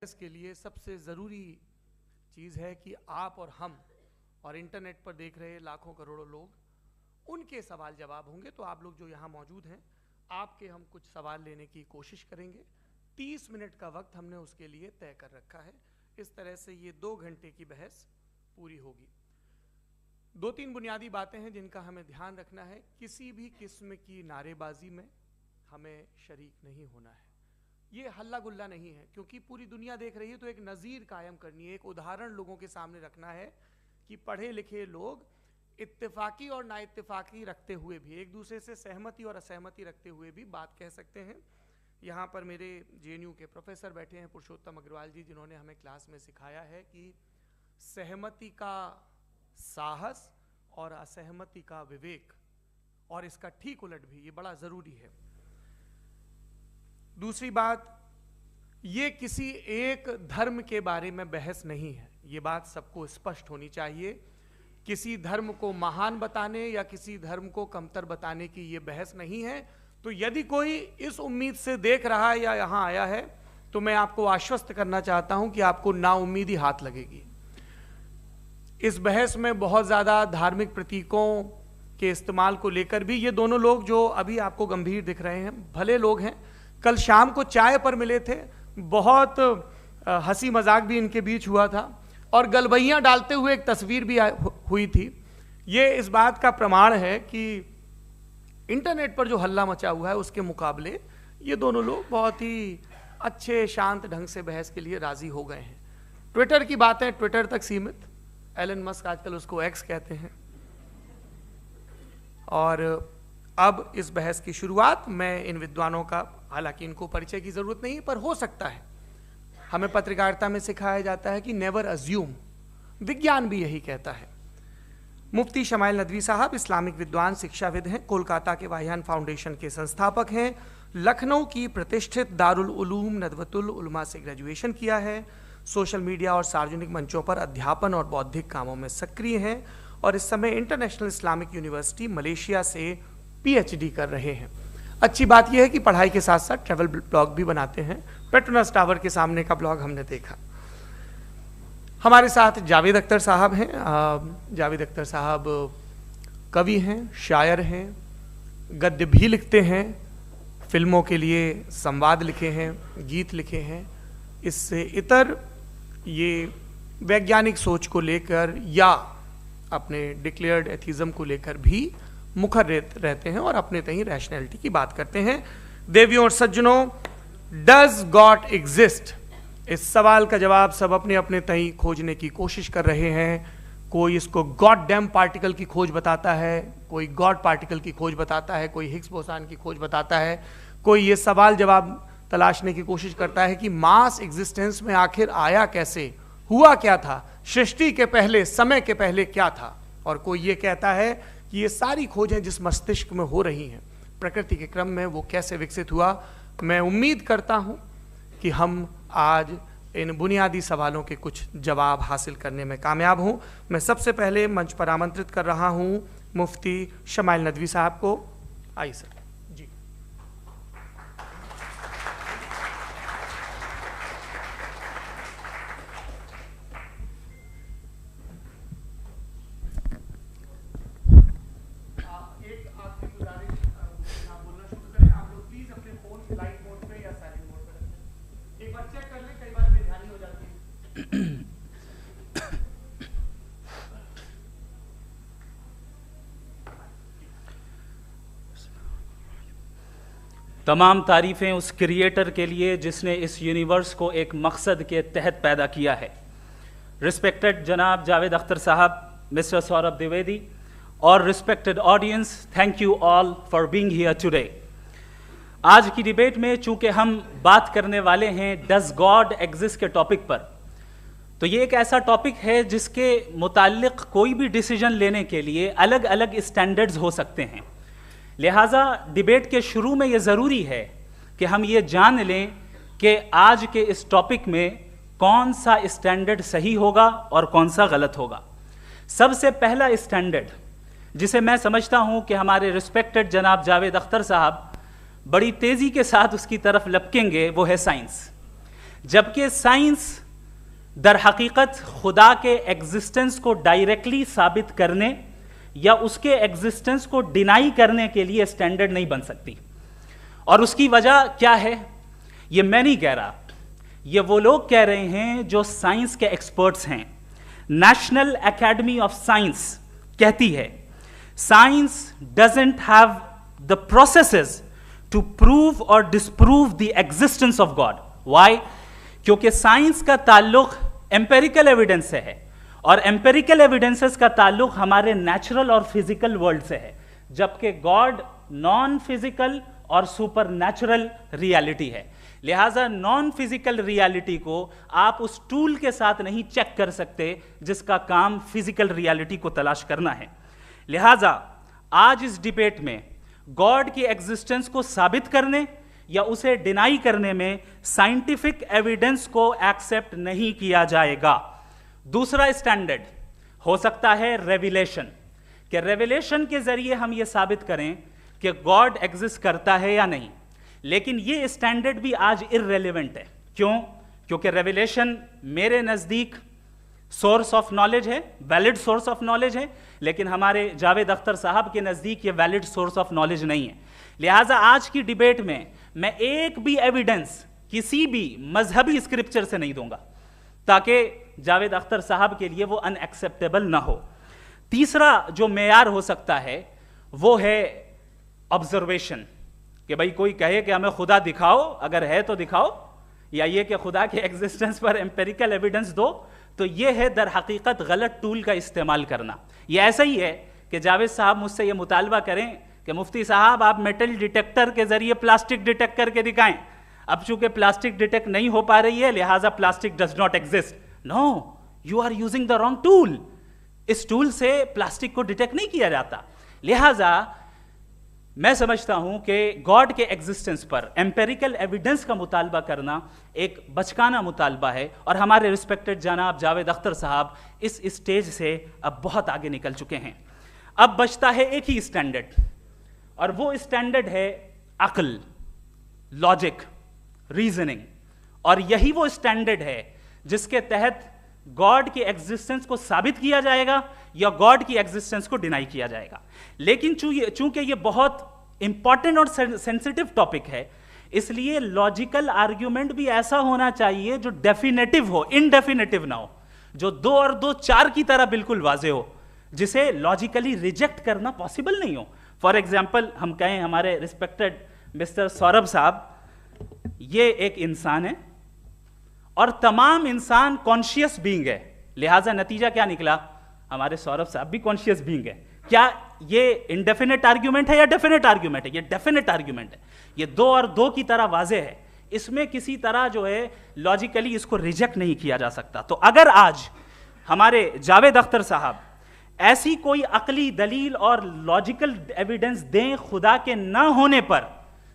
के लिए सबसे ज़रूरी चीज़ है कि आप और हम और इंटरनेट पर देख रहे लाखों करोड़ों लोग, उनके सवाल जवाब होंगे। तो आप लोग जो यहाँ मौजूद हैं, आपके हम कुछ सवाल लेने की कोशिश करेंगे। 30 मिनट का वक्त हमने उसके लिए तय कर रखा है। इस तरह से ये 2 घंटे की बहस पूरी होगी। 2-3 बुनियादी बातें हैं जिनका हमें ध्यान रखना है। किसी भी किस्म की नारेबाजी में हमें शरीक नहीं होना है। ये हल्ला गुल्ला नहीं है, क्योंकि पूरी दुनिया देख रही है। तो एक नज़ीर कायम करनी है, एक उदाहरण लोगों के सामने रखना है कि पढ़े लिखे लोग इत्तेफाकी और नाइत्तेफाकी रखते हुए भी, एक दूसरे से सहमति और असहमति रखते हुए भी बात कह सकते हैं। यहाँ पर मेरे JNU के प्रोफेसर बैठे हैं, पुरुषोत्तम अग्रवाल जी, जिन्होंने हमें क्लास में सिखाया है कि सहमति का साहस और असहमति का विवेक, और इसका ठीक उलट भी, ये बड़ा ज़रूरी है। दूसरी बात, ये किसी एक धर्म के बारे में बहस नहीं है। ये बात सबको स्पष्ट होनी चाहिए। किसी धर्म को महान बताने या किसी धर्म को कमतर बताने की ये बहस नहीं है। तो यदि कोई इस उम्मीद से देख रहा है या यहाँ आया है, तो मैं आपको आश्वस्त करना चाहता हूं कि आपको नाउम्मीदी हाथ लगेगी। इस बहस में बहुत ज़्यादा धार्मिक प्रतीकों के इस्तेमाल को लेकर भी ये दोनों लोग जो अभी आपको गंभीर दिख रहे हैं, भले लोग हैं, कल शाम को चाय पर मिले थे, बहुत हंसी मजाक भी इनके बीच हुआ था और गलबैयां डालते हुए एक तस्वीर भी हुई थी। ये इस बात का प्रमाण है कि इंटरनेट पर जो हल्ला मचा हुआ है उसके मुकाबले ये दोनों लोग बहुत ही अच्छे शांत ढंग से बहस के लिए राजी हो गए हैं। ट्विटर की बातें ट्विटर तक सीमित, एलन मस्क आजकल उसको एक्स कहते हैं। और अब इस बहस की शुरुआत मैं इन विद्वानों का, हालांकि इनको परिचय की जरूरत नहीं, पर हो सकता है, हमें पत्रकारिता में सिखाया जाता है कि नेवर अज्यूम, विज्ञान भी यही कहता है। मुफ्ती शमाइल नदवी साहब इस्लामिक विद्वान, शिक्षाविद हैं, कोलकाता के वाहियान फाउंडेशन के संस्थापक हैं, लखनऊ की प्रतिष्ठित दारुल उलूम नदवतुल उलमा से ग्रेजुएशन किया है, सोशल मीडिया और सार्वजनिक मंचों पर अध्यापन और बौद्धिक कामों में सक्रिय हैं और इस समय इंटरनेशनल इस्लामिक यूनिवर्सिटी मलेशिया से PhD कर रहे हैं। अच्छी बात यह है कि पढ़ाई के साथ साथ ट्रैवल ब्लॉग भी बनाते हैं। पेट्रोनस टावर के सामने का ब्लॉग हमने देखा। हमारे साथ जावेद अख्तर साहब हैं। जावेद अख्तर साहब कवि हैं, शायर हैं, गद्य भी लिखते हैं, फिल्मों के लिए संवाद लिखे हैं, गीत लिखे हैं। इससे इतर ये वैज्ञानिक सोच को लेकर या अपने डिक्लेयर्ड एथिज्म को लेकर भी मुखर रहते हैं और अपने तहीं रैशनैलिटी की बात करते हैं। देवियों और सज्जनों, डज गॉड एग्जिस्ट? इस सवाल का जवाब सब अपने अपने तहीं खोजने की कोशिश कर रहे हैं। कोई इसको गॉड डैम पार्टिकल की खोज बताता है, कोई गॉड पार्टिकल की खोज बताता है, कोई हिग्स बोसान की खोज बताता है, कोई ये सवाल जवाब तलाशने की कोशिश करता है कि मास एग्जिस्टेंस में आखिर आया कैसे, हुआ क्या था, सृष्टि के पहले, समय के पहले क्या था। और कोई ये कहता है कि ये सारी खोजें जिस मस्तिष्क में हो रही हैं प्रकृति के क्रम में, वो कैसे विकसित हुआ। मैं उम्मीद करता हूं कि हम आज इन बुनियादी सवालों के कुछ जवाब हासिल करने में कामयाब हों। मैं सबसे पहले मंच पर आमंत्रित कर रहा हूं मुफ्ती शमाइल नदवी साहब को। आइए सर जी। तमाम तारीफ़ें उस क्रिएटर के लिए जिसने इस यूनिवर्स को एक मकसद के तहत पैदा किया है। रिस्पेक्टेड जनाब जावेद अख्तर साहब, मिस्टर सौरभ द्विवेदी और respected audience, thank you all for being here today. आज की डिबेट में चूंकि हम बात करने वाले हैं डज गॉड एग्जिस्ट के टॉपिक पर, तो ये एक ऐसा टॉपिक है जिसके मुताल्लिक कोई भी डिसीजन लेने के लिए अलग अलग स्टैंडर्ड्स हो सकते हैं। लिहाजा डिबेट के शुरू में ये ज़रूरी है कि हम ये जान लें कि आज के इस टॉपिक में कौन सा स्टैंडर्ड सही होगा और कौन सा गलत होगा। सबसे पहला स्टैंडर्ड जिसे मैं समझता हूं कि हमारे रिस्पेक्टेड जनाब जावेद अख्तर साहब बड़ी तेज़ी के साथ उसकी तरफ लपकेंगे, वो है साइंस। जबकि साइंस दर हकीकत खुदा के एग्जिस्टेंस को डायरेक्टली साबित करने या उसके एग्जिस्टेंस को डिनाई करने के लिए स्टैंडर्ड नहीं बन सकती। और उसकी वजह क्या है, ये मैं नहीं कह रहा, ये वो लोग कह रहे हैं जो साइंस के एक्सपर्ट्स हैं। नेशनल एकेडमी ऑफ साइंस कहती है science doesn't have the processes to prove और disprove the existence of God. Why? क्योंकि साइंस का ताल्लुक एम्पेरिकल एविडेंस से है और एम्पेरिकल एविडेंसेस का ताल्लुक हमारे नेचुरल और फिजिकल वर्ल्ड से है, जबकि गॉड नॉन फिजिकल और सुपर नेचुरल रियलिटी है। लिहाजा नॉन फिजिकल रियलिटी को आप उस टूल के साथ नहीं चेक कर सकते जिसका काम फिजिकल रियलिटी को तलाश करना है। लिहाजा आज इस डिबेट में गॉड की एग्जिस्टेंस को साबित करने या उसे डिनाई करने में साइंटिफिक एविडेंस को एक्सेप्ट नहीं किया जाएगा। दूसरा स्टैंडर्ड हो सकता है रेविलेशन, कि रेविलेशन के जरिए हम यह साबित करें कि गॉड एग्जिस्ट करता है या नहीं। लेकिन यह स्टैंडर्ड भी आज इररेलेवेंट है। क्यों? क्योंकि रेविलेशन मेरे नजदीक सोर्स ऑफ नॉलेज है, वैलिड सोर्स ऑफ नॉलेज है, लेकिन हमारे जावेद अख्तर साहब के नजदीक ये वैलिड सोर्स ऑफ नॉलेज नहीं है। लिहाजा आज की डिबेट में मैं एक भी एविडेंस किसी भी मजहबी स्क्रिप्चर से नहीं दूंगा ताकि जावेद अख्तर साहब के लिए वो अनएक्सेप्टेबल ना हो। तीसरा जो मेयार हो सकता है वो है ऑब्जर्वेशन, कि भाई कोई कहे कि हमें खुदा दिखाओ, अगर है तो दिखाओ, या ये कि खुदा के एग्जिस्टेंस पर एम्पेरिकल एविडेंस दो, तो ये है दर हकीकत गलत टूल का इस्तेमाल करना। ये ऐसा ही है कि जावेद साहब मुझसे ये मुतालबा करें कि मुफ्ती साहब आप मेटल डिटेक्टर के जरिए प्लास्टिक डिटेक्ट करके दिखाएं। अब चूंकि प्लास्टिक डिटेक्ट नहीं हो पा रही है लिहाजा plastic does not exist. No, you are using the wrong tool. इस टूल से प्लास्टिक को डिटेक्ट नहीं किया जाता। लिहाजा मैं समझता हूं कि गॉड के एग्जिस्टेंस पर एम्पेरिकल एविडेंस का मुतालबा करना एक बचकाना मुतालबा है और हमारे रिस्पेक्टेड जनाब जावेद अख्तर साहब इस स्टेज से अब बहुत आगे निकल चुके हैं। अब बचता है एक ही स्टैंडर्ड और वो स्टैंडर्ड है अक्ल, लॉजिक, रीजनिंग। और यही वो स्टैंडर्ड है जिसके तहत गॉड की एग्जिस्टेंस को साबित किया जाएगा या गॉड की एग्जिस्टेंस को डिनाई किया जाएगा। लेकिन चूंकि ये बहुत इंपॉर्टेंट और सेंसिटिव टॉपिक है, इसलिए लॉजिकल आर्ग्यूमेंट भी ऐसा होना चाहिए जो डेफिनेटिव हो, इनडेफिनेटिव ना हो, जो 2 और 2 4 की तरह बिल्कुल वाजे हो, जिसे लॉजिकली रिजेक्ट करना पॉसिबल नहीं हो। फॉर एग्जाम्पल हम कहें हमारे रिस्पेक्टेड मिस्टर सौरभ साहब, ये एक इंसान है और तमाम इंसान कॉन्शियस बीइंग है, लिहाजा नतीजा क्या निकला, हमारे सौरभ साहब भी कॉन्शियस बीइंग है। क्या ये इनडेफिनेट आर्ग्यूमेंट है या डेफिनेट आर्ग्यूमेंट है? ये डेफिनेट आर्ग्यूमेंट है। ये 2 और 2 की तरह वाजे है, इसमें किसी तरह जो है लॉजिकली इसको रिजेक्ट नहीं किया जा सकता। तो अगर आज हमारे जावेद अख्तर साहब ऐसी कोई अकली दलील और लॉजिकल एविडेंस दें खुदा के ना होने पर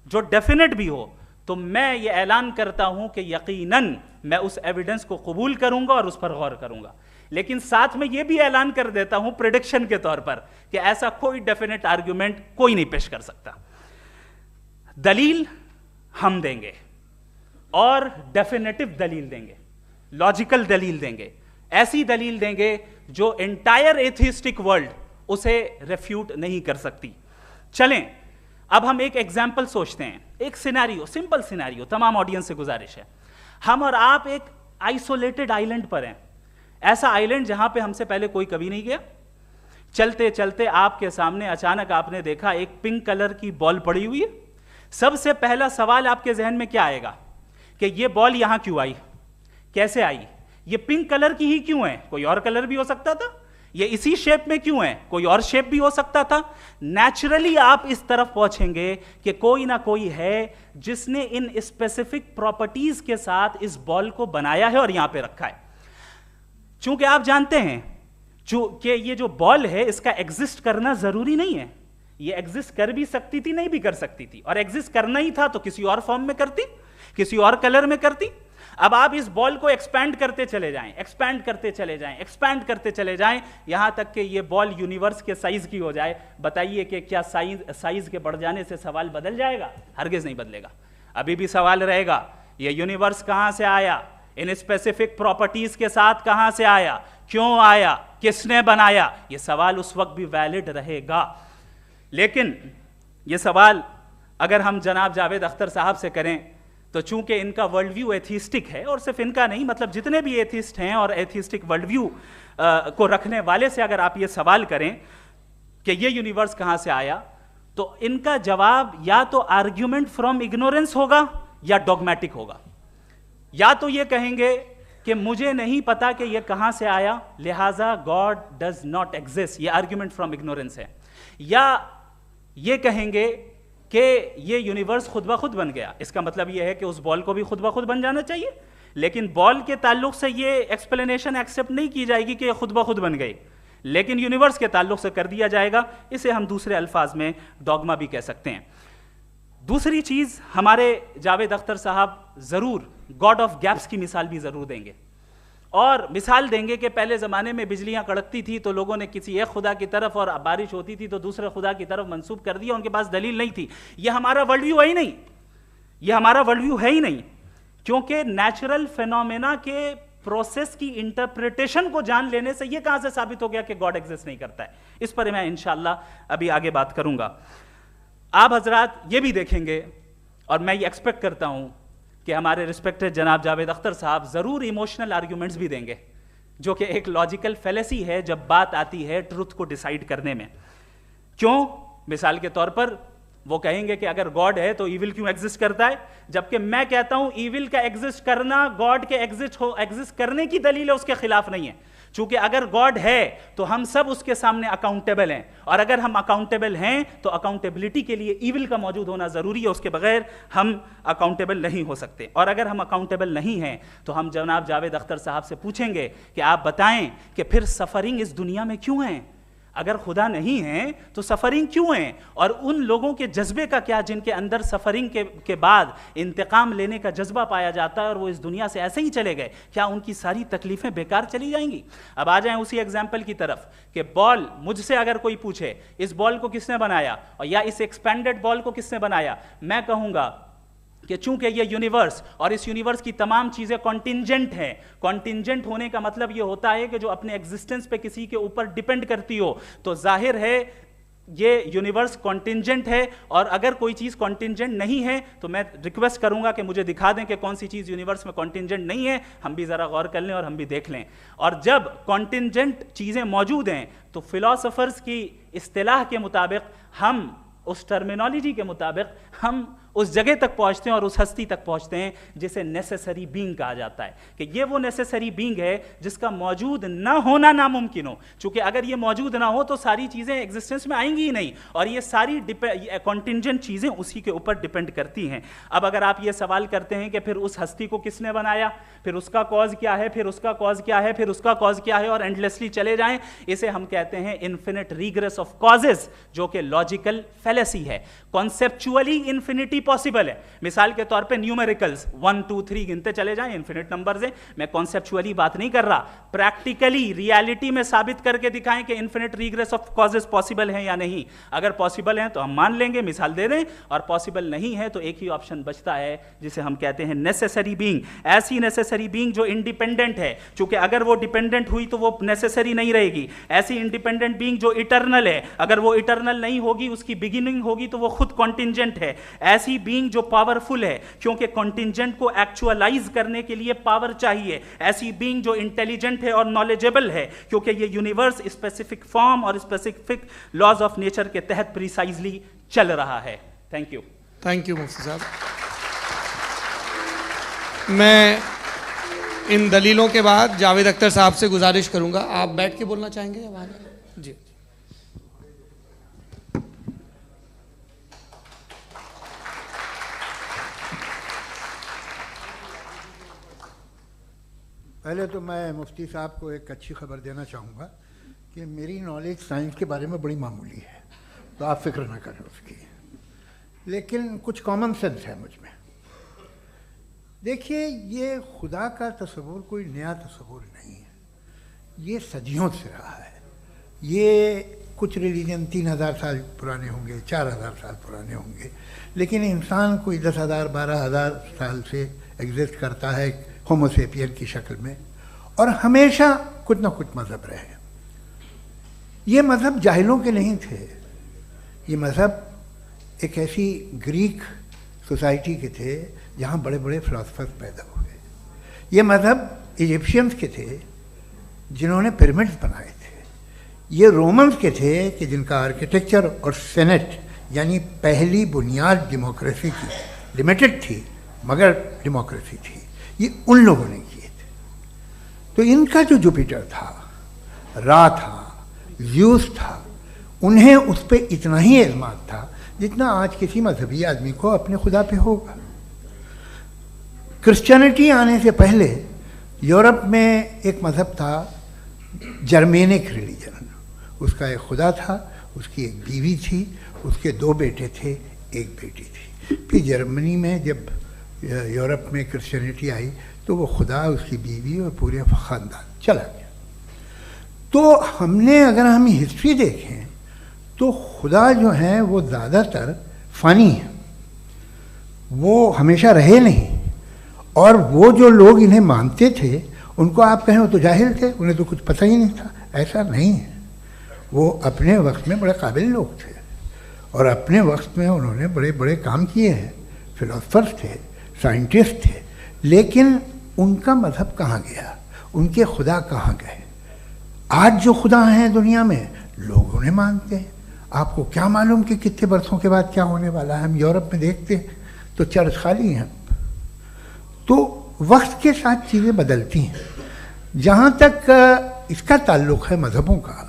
जो डेफिनेट भी हो, तो मैं ये ऐलान करता हूं कि यकीनन मैं उस एविडेंस को कबूल करूंगा और उस पर गौर करूंगा। लेकिन साथ में यह भी ऐलान कर देता हूं प्रेडिक्शन के तौर पर कि ऐसा कोई डेफिनेट आर्ग्यूमेंट कोई नहीं पेश कर सकता। दलील हम देंगे और डेफिनेटिव दलील देंगे, लॉजिकल दलील देंगे, ऐसी दलील देंगे जो एंटायर एथिस्टिक वर्ल्ड उसे रेफ्यूट नहीं कर सकती। चलें अब हम एक एग्जाम्पल सोचते हैं, एक सिनेरियो, सिंपल सिनेरियो, तमाम ऑडियंस से गुजारिश है, हम और आप एक आइसोलेटेड आइलैंड पर हैं, ऐसा आइलैंड जहां पे हमसे पहले कोई कभी नहीं गया। चलते चलते आपके सामने अचानक आपने देखा एक पिंक कलर की बॉल पड़ी हुई है। सबसे पहला सवाल आपके जहन में क्या आएगा कि ये बॉल यहां क्यों आई, कैसे आई, ये पिंक कलर की ही क्यों है, कोई और कलर भी हो सकता था, ये इसी शेप में क्यों है, कोई और शेप भी हो सकता था। नेचुरली आप इस तरफ पहुंचेंगे कि कोई ना कोई है जिसने इन स्पेसिफिक प्रॉपर्टीज के साथ इस बॉल को बनाया है और यहां पे रखा है। चूंकि आप जानते हैं कि ये जो बॉल है इसका एग्जिस्ट करना जरूरी नहीं है, ये एग्जिस्ट कर भी सकती थी, नहीं भी कर सकती थी, और एग्जिस्ट करना ही था तो किसी और फॉर्म में करती, किसी और कलर में करती। अब आप इस बॉल को एक्सपैंड करते चले जाएं, एक्सपैंड करते चले जाएं, एक्सपैंड करते चले जाएं, यहां तक कि ये बॉल यूनिवर्स के साइज की हो जाए। बताइए कि क्या साइज के बढ़ जाने से सवाल बदल जाएगा? हरगिज नहीं बदलेगा। अभी भी सवाल रहेगा ये यूनिवर्स कहां से आया, इन स्पेसिफिक प्रॉपर्टीज के साथ कहां से आया, क्यों आया, किसने बनाया, ये सवाल उस वक्त भी वैलिड रहेगा। लेकिन ये सवाल अगर हम जनाब जावेद अख्तर साहब से करें तो चूंकि इनका वर्ल्ड व्यू एथिस्टिक है, और सिर्फ इनका नहीं, मतलब जितने भी एथिस्ट हैं और एथिस्टिक वर्ल्ड व्यू को रखने वाले से अगर आप ये सवाल करें कि ये यूनिवर्स कहां से आया, तो इनका जवाब या तो आर्ग्यूमेंट फ्रॉम इग्नोरेंस होगा या डॉगमेटिक होगा। या तो ये कहेंगे कि मुझे नहीं पता कि ये कहां से आया, लिहाजा गॉड डज नॉट एग्जिस्ट, ये आर्ग्यूमेंट फ्रॉम इग्नोरेंस है। या ये कहेंगे कि ये यूनिवर्स खुद ब खुद बन गया, इसका मतलब ये है कि उस बॉल को भी खुद ब खुद बन जाना चाहिए, लेकिन बॉल के ताल्लुक से ये एक्सप्लेनेशन एक्सेप्ट नहीं की जाएगी कि ये खुद ब खुद बन गई, लेकिन यूनिवर्स के ताल्लुक से कर दिया जाएगा। इसे हम दूसरे अल्फाज में डॉगमा भी कह सकते हैं। दूसरी चीज, हमारे जावेद अख्तर साहब जरूर गॉड ऑफ गैप्स की मिसाल भी जरूर देंगे, और मिसाल देंगे कि पहले ज़माने में बिजलियां कड़कती थी तो लोगों ने किसी एक खुदा की तरफ, और बारिश होती थी तो दूसरे खुदा की तरफ मंसूब कर दिया, उनके पास दलील नहीं थी। यह हमारा वर्ल्ड व्यू है ही नहीं, यह हमारा वर्ल्ड व्यू है ही नहीं, क्योंकि नेचुरल फिनोमेना के प्रोसेस की इंटरप्रिटेशन को जान लेने से यह कहां से साबित हो गया कि गॉड एग्जिस्ट नहीं करता है। इस पर मैं इंशाअल्लाह अभी आगे बात करूंगा। आप हजरात ये भी देखेंगे, और मैं ये एक्सपेक्ट करता हूं कि हमारे रिस्पेक्टेड जनाब जावेद अख्तर साहब जरूर इमोशनल आर्ग्यूमेंट्स भी देंगे, जो कि एक लॉजिकल फेलेसी है जब बात आती है ट्रुथ को डिसाइड करने में। क्यों? मिसाल के तौर पर वो कहेंगे कि अगर गॉड है तो ईविल क्यों एग्जिस्ट करता है, जबकि मैं कहता हूं ईविल का एग्जिस्ट करना गॉड के एग्जिस्ट करने की दलील है, उसके खिलाफ नहीं है। चूंकि अगर गॉड है तो हम सब उसके सामने अकाउंटेबल हैं, और अगर हम अकाउंटेबल हैं तो अकाउंटेबिलिटी के लिए ईविल का मौजूद होना जरूरी है, उसके बगैर हम अकाउंटेबल नहीं हो सकते। और अगर हम अकाउंटेबल नहीं हैं तो हम जनाब जावेद अख्तर साहब से पूछेंगे कि आप बताएं कि फिर सफरिंग इस दुनिया में क्यों है? अगर खुदा नहीं है तो सफरिंग क्यों है? और उन लोगों के जज्बे का क्या जिनके अंदर सफरिंग के बाद इंतकाम लेने का जज्बा पाया जाता है और वो इस दुनिया से ऐसे ही चले गए, क्या उनकी सारी तकलीफें बेकार चली जाएंगी? अब आ जाएं उसी एग्जाम्पल की तरफ कि बॉल, मुझसे अगर कोई पूछे इस बॉल को किसने बनाया और या इस एक्सपेंडेड बॉल को किसने बनाया, मैं कहूंगा कि चूंकि ये यूनिवर्स और इस यूनिवर्स की तमाम चीजें कॉन्टिंजेंट हैं। कॉन्टिंजेंट होने का मतलब ये होता है कि जो अपने एग्जिस्टेंस पे किसी के ऊपर डिपेंड करती हो, तो जाहिर है ये यूनिवर्स कॉन्टिंजेंट है। और अगर कोई चीज कॉन्टिंजेंट नहीं है तो मैं रिक्वेस्ट करूंगा कि मुझे दिखा दें कि कौन सी चीज यूनिवर्स में कॉन्टिंजेंट नहीं है, हम भी जरा गौर कर लें और हम भी देख लें। और जब कॉन्टिंजेंट चीजें मौजूद हैं तो फिलोसोफर्स की इस्तिलाह के मुताबिक, हम उस टर्मिनोलॉजी के मुताबिक हम उस जगह तक पहुंचते हैं और उस हस्ती तक पहुंचते हैं जिसे नेसेसरी बीइंग कहा जाता है, कि ये वो नेसेसरी बीइंग है जिसका मौजूद ना होना नामुमकिन हो। क्योंकि अगर ये मौजूद ना हो तो सारी चीजें एग्जिस्टेंस में आएंगी ही नहीं, और ये सारी कॉन्टिंजेंट चीजें उसी के ऊपर डिपेंड करती हैं। अब अगर आप ये सवाल करते हैं कि फिर उस हस्ती को किसने बनाया, फिर उसका कॉज क्या है, फिर उसका कॉज क्या है, फिर उसका कॉज क्या है, और एंडलेसली चले जाएं, इसे हम कहते हैं इन्फिनिट रिग्रेस ऑफ कॉजेज, जो कि लॉजिकल फेलेसी है। कॉन्सेप्चुअली इन्फिनिटी पॉसिबल है। मिसाल के तौर पे न्यूमेरिकल्स 1 2 3 गिनते चले जाएं, इन्फिनिट नंबर्स हैं। मैं कॉन्सेप्चुअली बात नहीं कर रहा, प्रैक्टिकली रियलिटी में साबित करके दिखाएं कि infinite regress of causes possible हैं या नहीं। अगर पॉसिबल हैं तो हम मान लेंगे, मिसाल दे दें, और पॉसिबल नहीं है तो एक ही ऑप्शन बचता है जिसे हम कहते हैं नेसेसरी बीइंग। ऐसी नेसेसरी बीइंग जो इंडिपेंडेंट है, क्योंकि अगर वो डिपेंडेंट हुई तो वो नेसेसरी नहीं रहेगी। ऐसी इंडिपेंडेंट बीइंग जो इटर्नल है, अगर वो इटर्नल नहीं होगी, उसकी बिगिनिंग होगी तो वो खुद कॉन्टिंजेंट है। ऐसी बीइंग जो पावरफुल है, क्योंकि कॉन्टिंजेंट को एक्चुअलाइज करने के लिए पावर चाहिए। ऐसी बीइंग जो इंटेलिजेंट है और नॉलेजेबल है, क्योंकि ये यूनिवर्स स्पेसिफिक फॉर्म और स्पेसिफिक लॉज ऑफ नेचर के तहत प्रिसाइजली चल रहा है। Thank you. थैंक यू मुफ्ती साहब। मैं इन दलीलों के बाद जावेद अख्तर साहब से गुजारिश करूंगा, आप बैठ के बोलना चाहेंगे या वहां? जी। पहले तो मैं मुफ्ती साहब को एक अच्छी खबर देना चाहूँगा कि मेरी नॉलेज साइंस के बारे में बड़ी मामूली है, तो आप फिक्र ना करें उसकी, लेकिन कुछ कॉमन सेंस है मुझ में। देखिए, ये खुदा का तस्वुर कोई नया तस्वुर नहीं है, ये सदियों से रहा है। ये कुछ रिलीजन 3000 साल पुराने होंगे, 4000 साल पुराने होंगे, लेकिन इंसान कोई 10,000 12,000 साल से एग्जिस्ट करता है होमोसेपियन की शक्ल में, और हमेशा कुछ ना कुछ मज़हब रहे। ये मज़हब जाहिलों के नहीं थे, ये मज़हब एक ऐसी ग्रीक सोसाइटी के थे जहाँ बड़े बड़े फिलोसफर्स पैदा हुए। ये मज़हब इजिप्शियंस के थे जिन्होंने पिरामिड्स बनाए थे। ये रोमन्स के थे कि जिनका आर्किटेक्चर और सेनेट यानी पहली बुनियाद डेमोक्रेसी की लिमिटेड थी मगर डेमोक्रेसी थी, ये उन लोगों ने किए थे। तो इनका जो जुपिटर था, रा था, ज़्यूस था, उन्हें उस पर इतना ही एतमाद था जितना आज किसी मजहबी आदमी को अपने खुदा पे होगा। क्रिश्चियनिटी आने से पहले यूरोप में एक मज़हब था जर्मेनिक रिलीजन। उसका एक खुदा था, उसकी एक बीवी थी, उसके 2 बेटे थे, एक बेटी थी। फिर जर्मनी में जब यूरोप में क्रिश्चियनिटी आई तो वो खुदा, उसकी बीवी और पूरे ख़ानदान चला गया। तो हमने अगर हम हिस्ट्री देखें तो खुदा जो हैं वो ज़्यादातर फ़नी हैं, वो हमेशा रहे नहीं। और वो जो लोग इन्हें मानते थे उनको आप कहें वो तो जाहिल थे, उन्हें तो कुछ पता ही नहीं था, ऐसा नहीं है। वो अपने वक्त में बड़े काबिल लोग थे और अपने वक्त में उन्होंने बड़े बड़े काम किए हैं, फिलोसफर्स थे, साइंटिस्ट थे। लेकिन उनका मज़हब कहाँ गया, उनके खुदा कहाँ गए? आज जो खुदा हैं दुनिया में लोग उन्हें मानते हैं। आपको क्या मालूम कि कितने बरसों के बाद क्या होने वाला है? हम यूरोप में देखते हैं तो चर्च खाली हैं। तो वक्त के साथ चीज़ें बदलती हैं। जहाँ तक इसका ताल्लुक़ है मज़हबों का,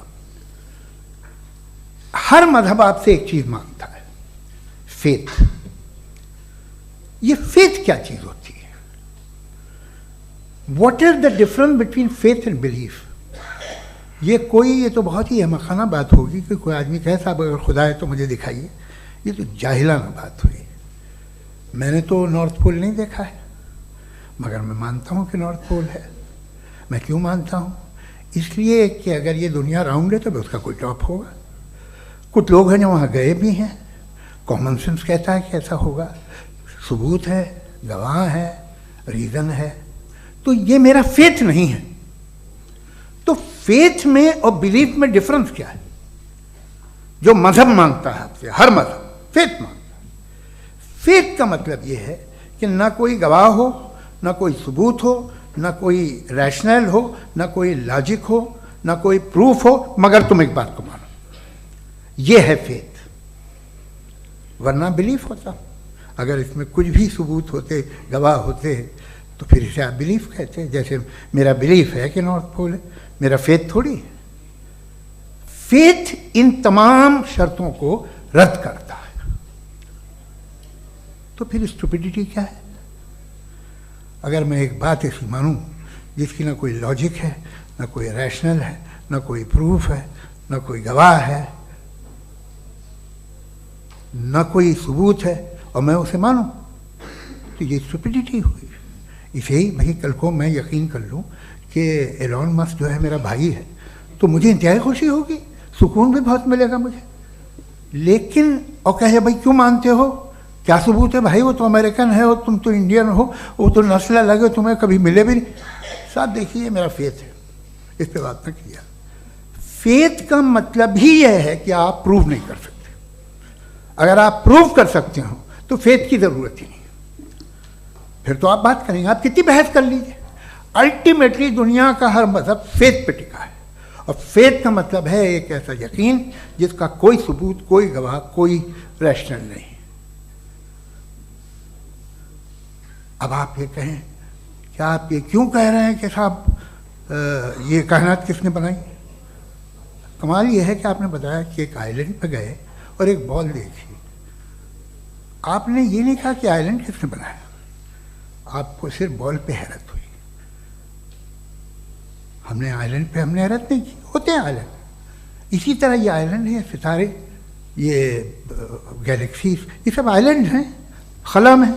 हर मज़हब आपसे एक चीज़ मांगता है, फेथ। ये फेथ क्या चीज़ होती है? What is the difference between faith and belief? ये तो बहुत ही अहमखाना बात होगी कि कोई आदमी कहे साहब अगर खुदा है तो मुझे दिखाइए। ये तो जाहिलाना बात हुई। मैंने तो नॉर्थ पोल नहीं देखा है मगर मैं मानता हूँ कि नॉर्थ पोल है। मैं क्यों मानता हूँ? इसलिए कि अगर ये दुनिया राउंड है तो उसका कोई टॉप होगा। कुछ लोग हैं जो वहाँ गए भी हैं, कॉमन सेंस कहता है कि ऐसा होगा, सबूत है, गवाह है, रीज़न है। तो ये मेरा फेथ नहीं है। तो फेथ में और बिलीफ में डिफरेंस क्या है? जो मज़हब मांगता है आपसे, हर मज़हब फेथ मांगता है। फेथ का मतलब ये है कि ना कोई गवाह हो, ना कोई सबूत हो, ना कोई रैशनल हो, ना कोई लॉजिक हो, ना कोई प्रूफ हो, मगर तुम एक बात को मानो। ये है फेथ। वरना बिलीफ होता। अगर इसमें कुछ भी सबूत होते, गवाह होते, तो फिर इसे आप बिलीफ कहते। जैसे मेरा बिलीफ है कि नॉर्थ पोल है, मेरा फेथ थोड़ी है। फेथ इन तमाम शर्तों को रद्द करता है। तो फिर स्टुपिडिटी क्या है? अगर मैं एक बात ऐसी मानूं जिसकी ना कोई लॉजिक है, ना कोई रैशनल है, ना कोई प्रूफ है, ना कोई गवाह है, ना कोई सबूत है, और मैं उसे मानूं, तो ये स्टुपिडिटी हुई। इसे ही भाई कल को मैं यकीन कर लूं कि एलोन मस्क जो है मेरा भाई है, तो मुझे इंतहाई खुशी होगी, सुकून भी बहुत मिलेगा मुझे। लेकिन और कहे भाई क्यों मानते हो, क्या सबूत है? भाई वो तो अमेरिकन है और तुम तो इंडियन हो, वो तो नस्ल अलग है, तुम्हें कभी मिले भी नहीं। साहब देखिए मेरा फेथ है, इस पर बात न किया। फेथ का मतलब ही यह है कि आप प्रूव नहीं कर सकते। अगर आप प्रूव कर सकते हो तो फेथ की ज़रूरत ही नहीं, फिर तो आप बात करेंगे, आप कितनी बहस कर लीजिए। अल्टीमेटली दुनिया का हर मज़हब फेथ पे टिका है, और फेथ का मतलब है एक ऐसा यकीन जिसका कोई सबूत, कोई गवाह, कोई रैशनल नहीं। अब आप ये कहें, क्या आप ये क्यों कह रहे हैं कि साहब ये कायनात किसने बनाई? कमाल ये है कि आपने बताया कि एक आइलैंड पे गए और एक बॉल देखी। आपने ये नहीं कहा कि आइलैंड किसने बनाया, आपको सिर्फ बॉल पे हैरत हुई। हमने आइलैंड पे हमने हैरत नहीं की, होते हैं आइलैंड। इसी तरह ये आइलैंड है, सितारे, ये गैलेक्सीज, ये सब आइलैंड हैं, खला में।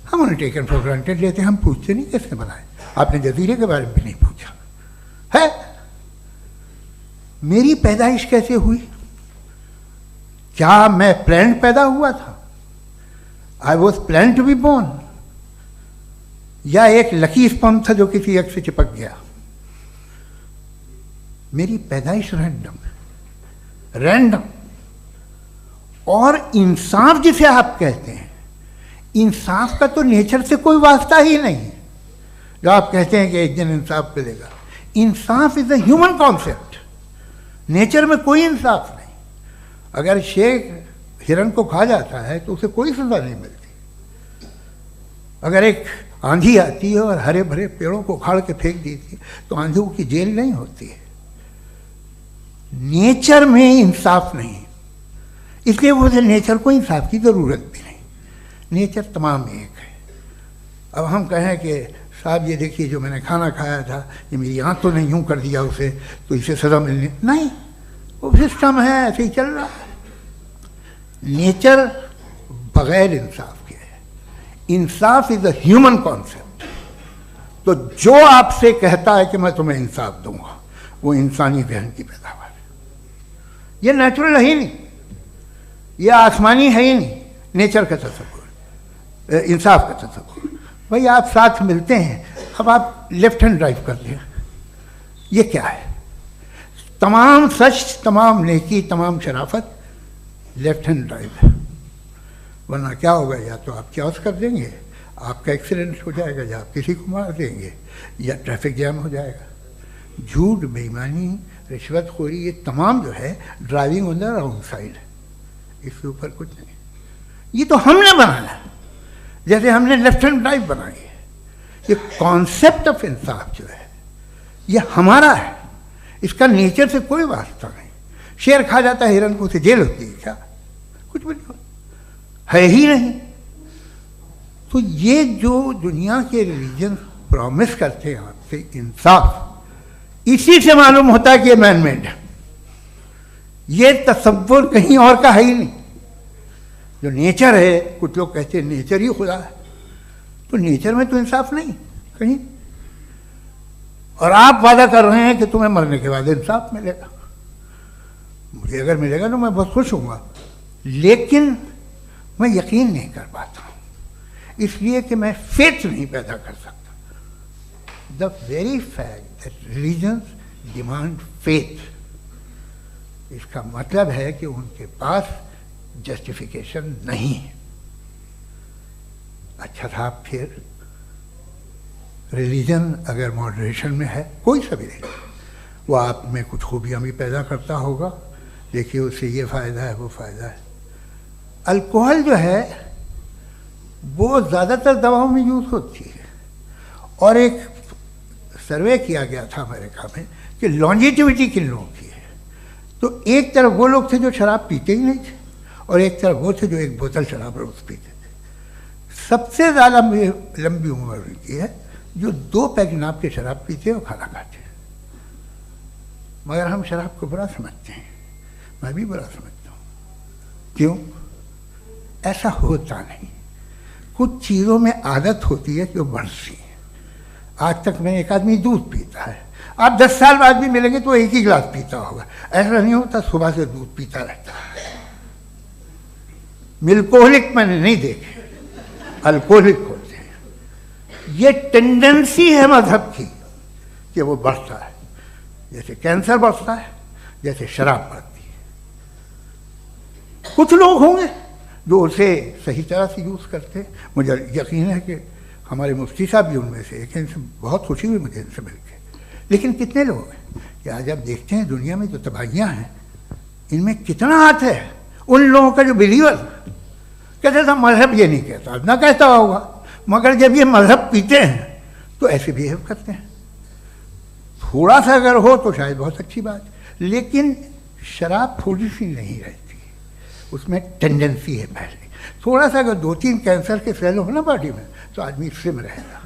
हम उन्हें टेकन फॉर ग्रांटेड लेते हैं, हम पूछते नहीं किसने बनाए। आपने जजीरे के बारे में भी नहीं पूछा है। मेरी पैदाइश कैसे हुई? क्या मैं प्लान्ड पैदा हुआ था? I was plan to be born. या एक लकी स्पर्म था जो किसी एक से चिपक गया। मेरी पैदाइश रैंडम। और इंसाफ जिसे आप कहते हैं, इंसाफ का तो नेचर से कोई वास्ता ही नहीं है। जो आप कहते हैं कि एक दिन इंसाफ मिलेगा, इंसाफ is a human concept, nature में कोई इंसाफ नहीं। अगर शेर हिरन को खा जाता है तो उसे कोई सजा नहीं मिलती। अगर एक आंधी आती है और हरे भरे पेड़ों को उखाड़ के फेंक देती है तो आंधियों की जेल नहीं होती है। नेचर में इंसाफ नहीं, इसलिए मुझे नेचर को इंसाफ की जरूरत भी नहीं। नेचर तमाम एक है। अब हम कहें कि साहब ये देखिए जो मैंने खाना खाया था ये मेरी आँख तो नहीं यूँ कर दिया उसे तो इसे सज़ा मिलनी नहीं, वो सिस्टम है, ऐसे ही चल रहा है। नेचर बगैर इंसाफ के है। इंसाफ इज अ ह्यूमन कॉन्सेप्ट। तो जो आपसे कहता है कि मैं तुम्हें इंसाफ दूंगा वो इंसानी जहन की पैदावार है। ये नेचुरल है ही नहीं, ये आसमानी है ही नहीं। नेचर का तसव्वुर, इंसाफ का तसव्वुर। भाई आप साथ मिलते हैं, अब आप लेफ्ट हैंड ड्राइव करते हैं, ये क्या है? तमाम सच, तमाम नेकी, तमाम शराफत लेफ्ट हैंड ड्राइव है। वरना क्या होगा, या तो आप क्रॉस कर देंगे, आपका एक्सीडेंट हो जाएगा, या आप किसी को मार देंगे, या ट्रैफिक जैम हो जाएगा। झूठ, बेईमानी, रिश्वतखोरी, ये तमाम जो है driving on the wrong side है। इसके ऊपर कुछ नहीं। ये तो हमने बनाया, जैसे हमने लेफ्ट हैंड ड्राइव बनाई है। ये कॉन्सेप्ट ऑफ इंसाफ जो है ये हमारा है, इसका नेचर से कोई वास्ता नहीं। शेर खा जाता है हिरन को, उसे जेल होती है क्या? कुछ भी नहीं, है ही नहीं। तो ये जो दुनिया के रिलीजन प्रॉमिस करते हैं आपसे इंसाफ, इसी से मालूम होता है कि ये मैन मेड है। ये तसव्वुर कहीं और का है ही नहीं। जो नेचर है, कुछ लोग कहते हैं नेचर ही खुदा है, तो नेचर में तो इंसाफ नहीं कहीं। और आप वादा कर रहे हैं कि तुम्हें मरने के बाद इंसाफ मिलेगा। मुझे अगर मिलेगा तो मैं बहुत खुश होऊंगा, लेकिन मैं यकीन नहीं कर पाता हूँ, इसलिए कि मैं फेथ नहीं पैदा कर सकता। The very fact that religions demand faith, इसका मतलब है कि उनके पास जस्टिफिकेशन नहीं है। अच्छा था, फिर रिलीजन अगर मॉडरेशन में है, कोई सा भी नहीं, वो आप में कुछ खूबियाँ भी पैदा करता होगा, देखिए उससे ये फ़ायदा है, वो फ़ायदा है। अल्कोहल जो है वो ज़्यादातर दवाओं में यूज़ होती है, और एक सर्वे किया गया था अमेरिका में कि लॉन्जिटिविटी किन लोगों की है। तो एक तरफ वो लोग थे जो शराब पीते ही नहीं थे, और एक तरफ वो थे जो एक बोतल शराब रोज़ पीते थे। सबसे ज़्यादा लंबी उम्र उनकी है जो 2 पैक नाप के शराब पीते हैं और खाना खाते हैं। मगर हम शराब को बुरा समझते हैं, मैं भी बुरा समझता हूँ। क्यों? ऐसा होता नहीं। कुछ चीज़ों में आदत होती है कि वो बढ़ती है। आज तक में एक आदमी दूध पीता है, आप 10 साल बाद भी मिलेंगे तो एक ही गिलास पीता होगा। ऐसा नहीं होता सुबह से दूध पीता रहता है। मिल्कोहलिक मैंने नहीं देखे, अल्कोहलिक होते हैं। ये टेंडेंसी है मजहब की कि वो बढ़ता है, जैसे कैंसर बढ़ता है, जैसे शराब बढ़ती है। कुछ लोग होंगे जो उसे सही तरह से यूज़ करते हैं। मुझे यकीन है कि हमारे मुफ्ती साहब भी उनमें से एक हैं, इनसे बहुत खुशी हुई मुझे इनसे मिलकर। लेकिन कितने लोग हैं कि आज आप देखते हैं दुनिया में जो तबाहियाँ हैं, इनमें कितना हाथ है उन लोगों का जो बिलीवर कहते था मजहब ये नहीं कहता, ना कहता होगा, मगर जब ये मजहब पीते हैं तो ऐसे बिहेव करते हैं। थोड़ा सा अगर हो तो शायद बहुत अच्छी बात, लेकिन शराब थोड़ी सी नहीं रहती, उसमें टेंडेंसी है पहले। थोड़ा सा अगर 2-3 कैंसर के सेल हो ना बॉडी में तो आदमी स्लिम रहेगा,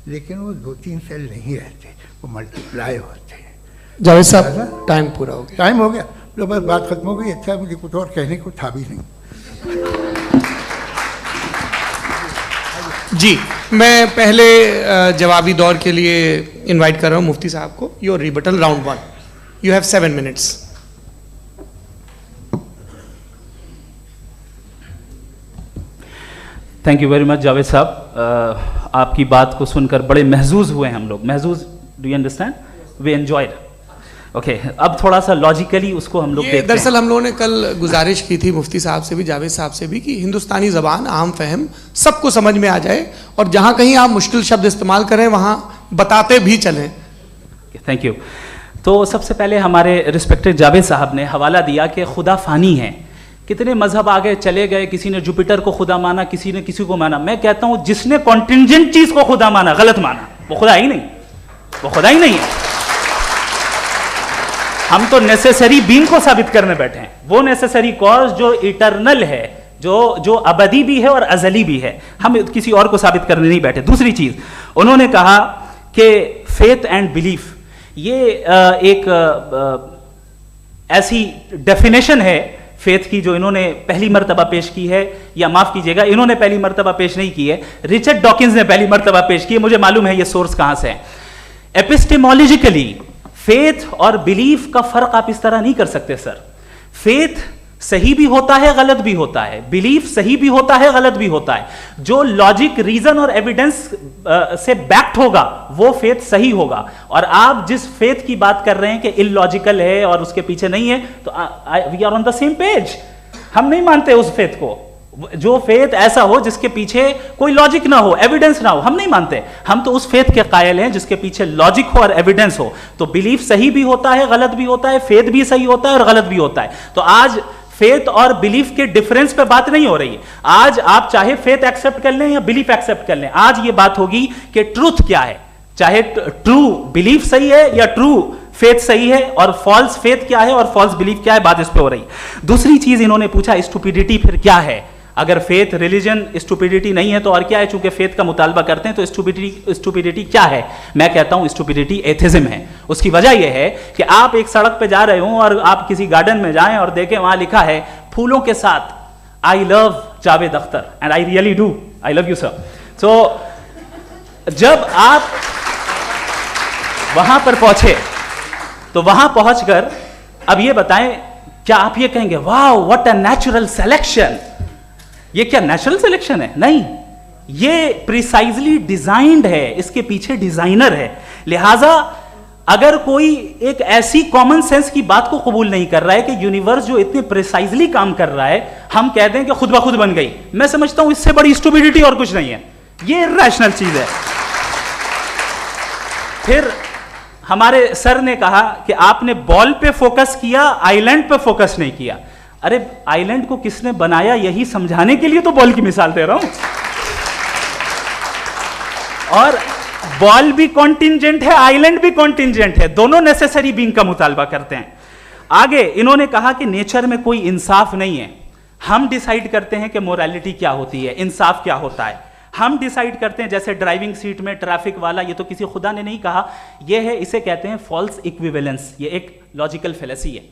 लेकिन वो 2-3 सेल नहीं रहते, वो मल्टीप्लाई होते हैं। जावेद साहब टाइम पूरा हो गया। टाइम हो गया, तो बस बात खत्म हो गई। अच्छा, मुझे कुछ और कहने को था भी नहीं। जी, मैं पहले जवाबी दौर के लिए इनवाइट कर रहा हूँ मुफ्ती साहब को। Your rebuttal round 1, you have 7 minutes. Thank you very much Javed साहब। आपकी बात को सुनकर बड़े महजूज हुए हम लोग। महजूज, do you understand? We enjoyed. Okay, अब थोड़ा सा लॉजिकली उसको हम लोग देखते हैं। दरअसल हम लोगों ने कल गुजारिश की थी मुफ्ती साहब से भी, जावेद साहब से भी, कि हिंदुस्तानी ज़बान आम फहम सबको समझ में आ जाए और जहाँ कहीं आप मुश्किल शब्द इस्तेमाल करें वहाँ बताते भी चलें। Thank you. तो सबसे पहले हमारे रिस्पेक्टेड जावेद साहब ने हवाला दिया कि खुदा फ़ानी है। कितने मजहब आगे चले गए, किसी ने जुपिटर को खुदा माना, किसी ने किसी को माना। मैं कहता हूँ जिसने कॉन्टिंजेंट चीज़ को खुदा माना, गलत माना, वो खुदा ही नहीं, वो खुदा ही नहीं है। हम तो नेसेसरी बीइंग को साबित करने बैठे हैं, वो नेसेसरी कॉज जो इटरनल है, जो अबदी भी है और अजली भी है। हम किसी और को साबित करने नहीं बैठे। दूसरी चीज उन्होंने कहा कि फेथ एंड बिलीफ, ये एक ऐसी डेफिनेशन है फेथ की जो इन्होंने पहली मर्तबा पेश की है, या माफ कीजिएगा इन्होंने पहली मर्तबा पेश नहीं की है, रिचर्ड डॉकिंस ने पहली मर्तबा पेश की है। मुझे मालूम है ये सोर्स कहां से है। एपिस्टेमोलॉजिकली फेथ और बिलीफ का फर्क आप इस तरह नहीं कर सकते सर। फेथ सही भी होता है, गलत भी होता है, बिलीफ सही भी होता है, गलत भी होता है। जो लॉजिक, रीजन और एविडेंस से बैक्ड होगा वो फेथ सही होगा। और आप जिस फेथ की बात कर रहे हैं कि इलॉजिकल है और उसके पीछे नहीं है, तो we are on the same page. हम नहीं मानते उस फेथ को, जो फेथ ऐसा हो जिसके पीछे कोई लॉजिक ना हो, एविडेंस ना हो, हम नहीं मानते। हम तो उस फेथ के कायल हैं जिसके पीछे लॉजिक हो और एविडेंस हो। तो बिलीफ सही भी होता है, गलत भी होता है, फेथ भी सही होता है और गलत भी होता है। तो आज फेथ और बिलीफ के डिफरेंस पे बात नहीं हो रही है। आज आप चाहे फेथ एक्सेप्ट कर लें या बिलीफ एक्सेप्ट कर लें, आज ये बात होगी कि ट्रूथ क्या है, चाहे ट्रू बिलीफ सही है या ट्रू फेथ सही है, और फॉल्स फेथ क्या है और फॉल्स बिलीफ क्या है, बात इस पे हो रही। दूसरी चीज इन्होंने पूछा स्टुपिडिटी फिर क्या है। अगर फेथ रिलीजन स्टुपिडिटी नहीं है तो और क्या है? चूंकि फेथ का मुतालबा करते हैं तो स्टुपिडिटी क्या है? मैं कहता हूं स्टुपिडिटी एथिज्म है। उसकी वजह यह है कि आप एक सड़क पे जा रहे हो और आप किसी गार्डन में जाएं और देखें वहां लिखा है फूलों के साथ I love Javed Akhtar, and I really do, I love you sir. So जब आप वहां पर पहुंचे तो वहां पहुंचकर अब ये बताएं, क्या आप ये कहेंगे वाह व्हाट अ नेचुरल सिलेक्शन? ये क्या नेचुरल सिलेक्शन है? नहीं, ये प्रिसाइजली डिजाइंड है, इसके पीछे डिजाइनर है। लिहाजा अगर कोई एक ऐसी कॉमन सेंस की बात को कबूल नहीं कर रहा है कि यूनिवर्स जो इतने प्रिसाइजली काम कर रहा है, हम कह दें कि खुद ब खुद बन गई, मैं समझता हूं इससे बड़ी स्टुपिडिटी और कुछ नहीं है। ये इरैशनल चीज है। फिर हमारे सर ने कहा कि आपने बॉल पे फोकस किया, आइलैंड पे फोकस नहीं किया। अरे आइलैंड को किसने बनाया यही समझाने के लिए तो बॉल की मिसाल दे रहा हूं। और बॉल भी कॉन्टिंजेंट है, आइलैंड भी कॉन्टिंजेंट है, दोनों नेसेसरी बीइंग का मुतालबा करते हैं। आगे इन्होंने कहा कि नेचर में कोई इंसाफ नहीं है। हम डिसाइड करते हैं कि मोरालिटी क्या होती है, इंसाफ क्या होता है। हम डिसाइड करते हैं, जैसे ड्राइविंग सीट में ट्रैफिक वाला, ये तो किसी खुदा ने नहीं कहा, ये है, इसे कहते हैं फॉल्स इक्विवेलेंस। ये एक लॉजिकल फेलेसी है।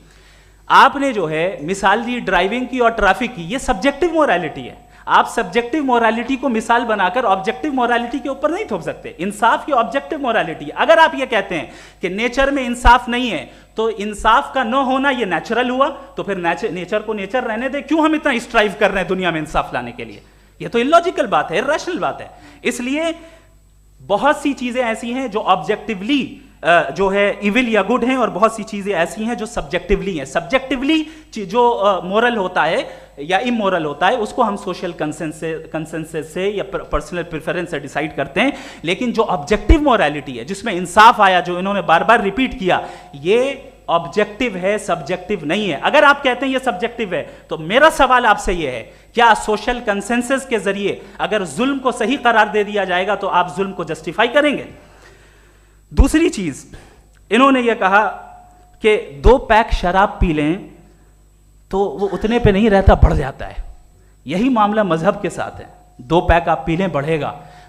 आपने जो है मिसाल दी ड्राइविंग की और ट्रैफिक की, ये सब्जेक्टिव मोरालिटी है। आप सब्जेक्टिव मोरालिटी को मिसाल बनाकर ऑब्जेक्टिव मोरालिटी के ऊपर नहीं थोप सकते। इंसाफ की ऑब्जेक्टिव मोरालिटी। अगर आप ये कहते हैं कि नेचर में इंसाफ नहीं है तो इंसाफ का न होना ये नेचुरल हुआ, तो फिर नेचर को नेचर रहने दे, क्यों हम इतना स्ट्राइव कर रहे हैं दुनिया में इंसाफ लाने के लिए? ये तो इलॉजिकल बात है, इरैशनल बात है। इसलिए बहुत सी चीजें ऐसी हैं जो ऑब्जेक्टिवली जो है इविल या गुड हैं, और बहुत सी चीजें ऐसी हैं जो सब्जेक्टिवली हैं। सब्जेक्टिवली जो मोरल होता है या इमोरल होता है उसको हम सोशल कंसेंसस से या पर्सनल प्रेफरेंस से डिसाइड करते हैं। लेकिन जो ऑब्जेक्टिव मोरालिटी है जिसमें इंसाफ आया, जो इन्होंने बार बार रिपीट किया, ये ऑब्जेक्टिव है, सब्जेक्टिव नहीं है। अगर आप कहते हैं ये सब्जेक्टिव है तो मेरा सवाल आपसे ये है, क्या सोशल कंसेंसस के जरिए अगर जुल्म को सही करार दे दिया जाएगा तो आप जुल्म को जस्टिफाई करेंगे? दूसरी चीज इन्होंने यह कहा कि 2 पैक शराब पी लें तो वो उतने पे नहीं रहता, बढ़ जाता है। यही मामला मजहब के साथ है। 2 पैक आप पी लें, बढ़ेगा।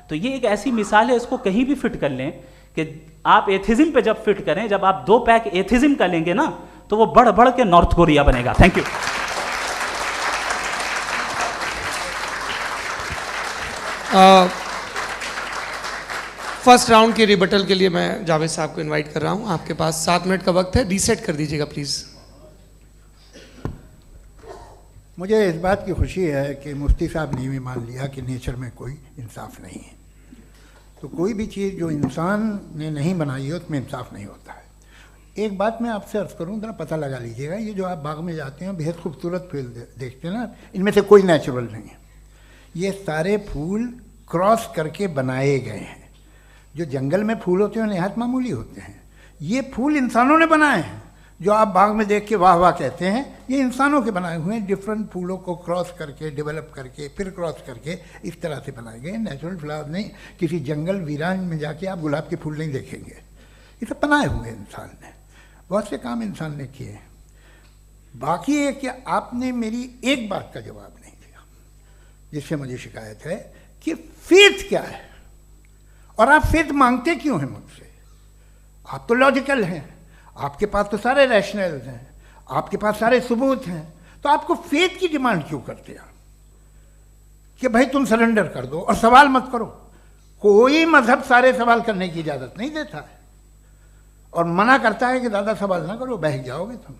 तो ये एक ऐसी मिसाल है, इसको कहीं भी फिट कर लें कि आप एथिज्म पे जब फिट करें, जब आप 2 पैक एथिज्म का लेंगे ना तो वो बढ़ बढ़ के नॉर्थ कोरिया बनेगा। Thank you. फर्स्ट राउंड के रिबटल के लिए मैं जावेद साहब को इनवाइट कर रहा हूं। आपके पास 7 मिनट का वक्त है, रीसेट कर दीजिएगा प्लीज। मुझे इस बात की खुशी है कि मुफ्ती साहब ने भी मान लिया कि नेचर में कोई इंसाफ नहीं है। तो कोई भी चीज़ जो इंसान ने नहीं बनाई है उसमें इंसाफ नहीं होता है। एक बात मैं आपसे अर्ज़ करूँ, जरा पता लगा लीजिएगा, ये जो आप बाग में जाते हैं बेहद खूबसूरत फूल देखते हैं ना, इनमें से कोई नेचुरल नहीं है। ये सारे फूल क्रॉस करके बनाए गए हैं। जो जंगल में फूल होते हैं नहायत मामूली होते हैं, ये फूल इंसानों ने बनाए हैं। जो आप बाग में देख के वाह वाह कहते हैं, ये इंसानों के बनाए हुए हैं। डिफरेंट फूलों को क्रॉस करके, डेवलप करके, फिर क्रॉस करके इस तरह से बनाए गए। नेचुरल फ्लावर नहीं, किसी जंगल वीरान में जाके आप गुलाब के फूल नहीं देखेंगे। ये सब बनाए हुए इंसान ने, बहुत से काम इंसान ने किए हैं। बाकी है कि आपने मेरी एक बात का जवाब नहीं दिया, जिससे मुझे शिकायत है कि फेथ क्या है और आप फेथ मांगते क्यों हैं मुझसे। आप तो लॉजिकल हैं, आपके पास तो सारे रैशनल्स हैं, आपके पास सारे सबूत हैं, तो आपको फेथ की डिमांड क्यों करते हैं कि भाई तुम सरेंडर कर दो और सवाल मत करो। कोई मजहब सारे सवाल करने की इजाज़त नहीं देता है और मना करता है कि ज़्यादा सवाल ना करो, बह जाओगे तुम।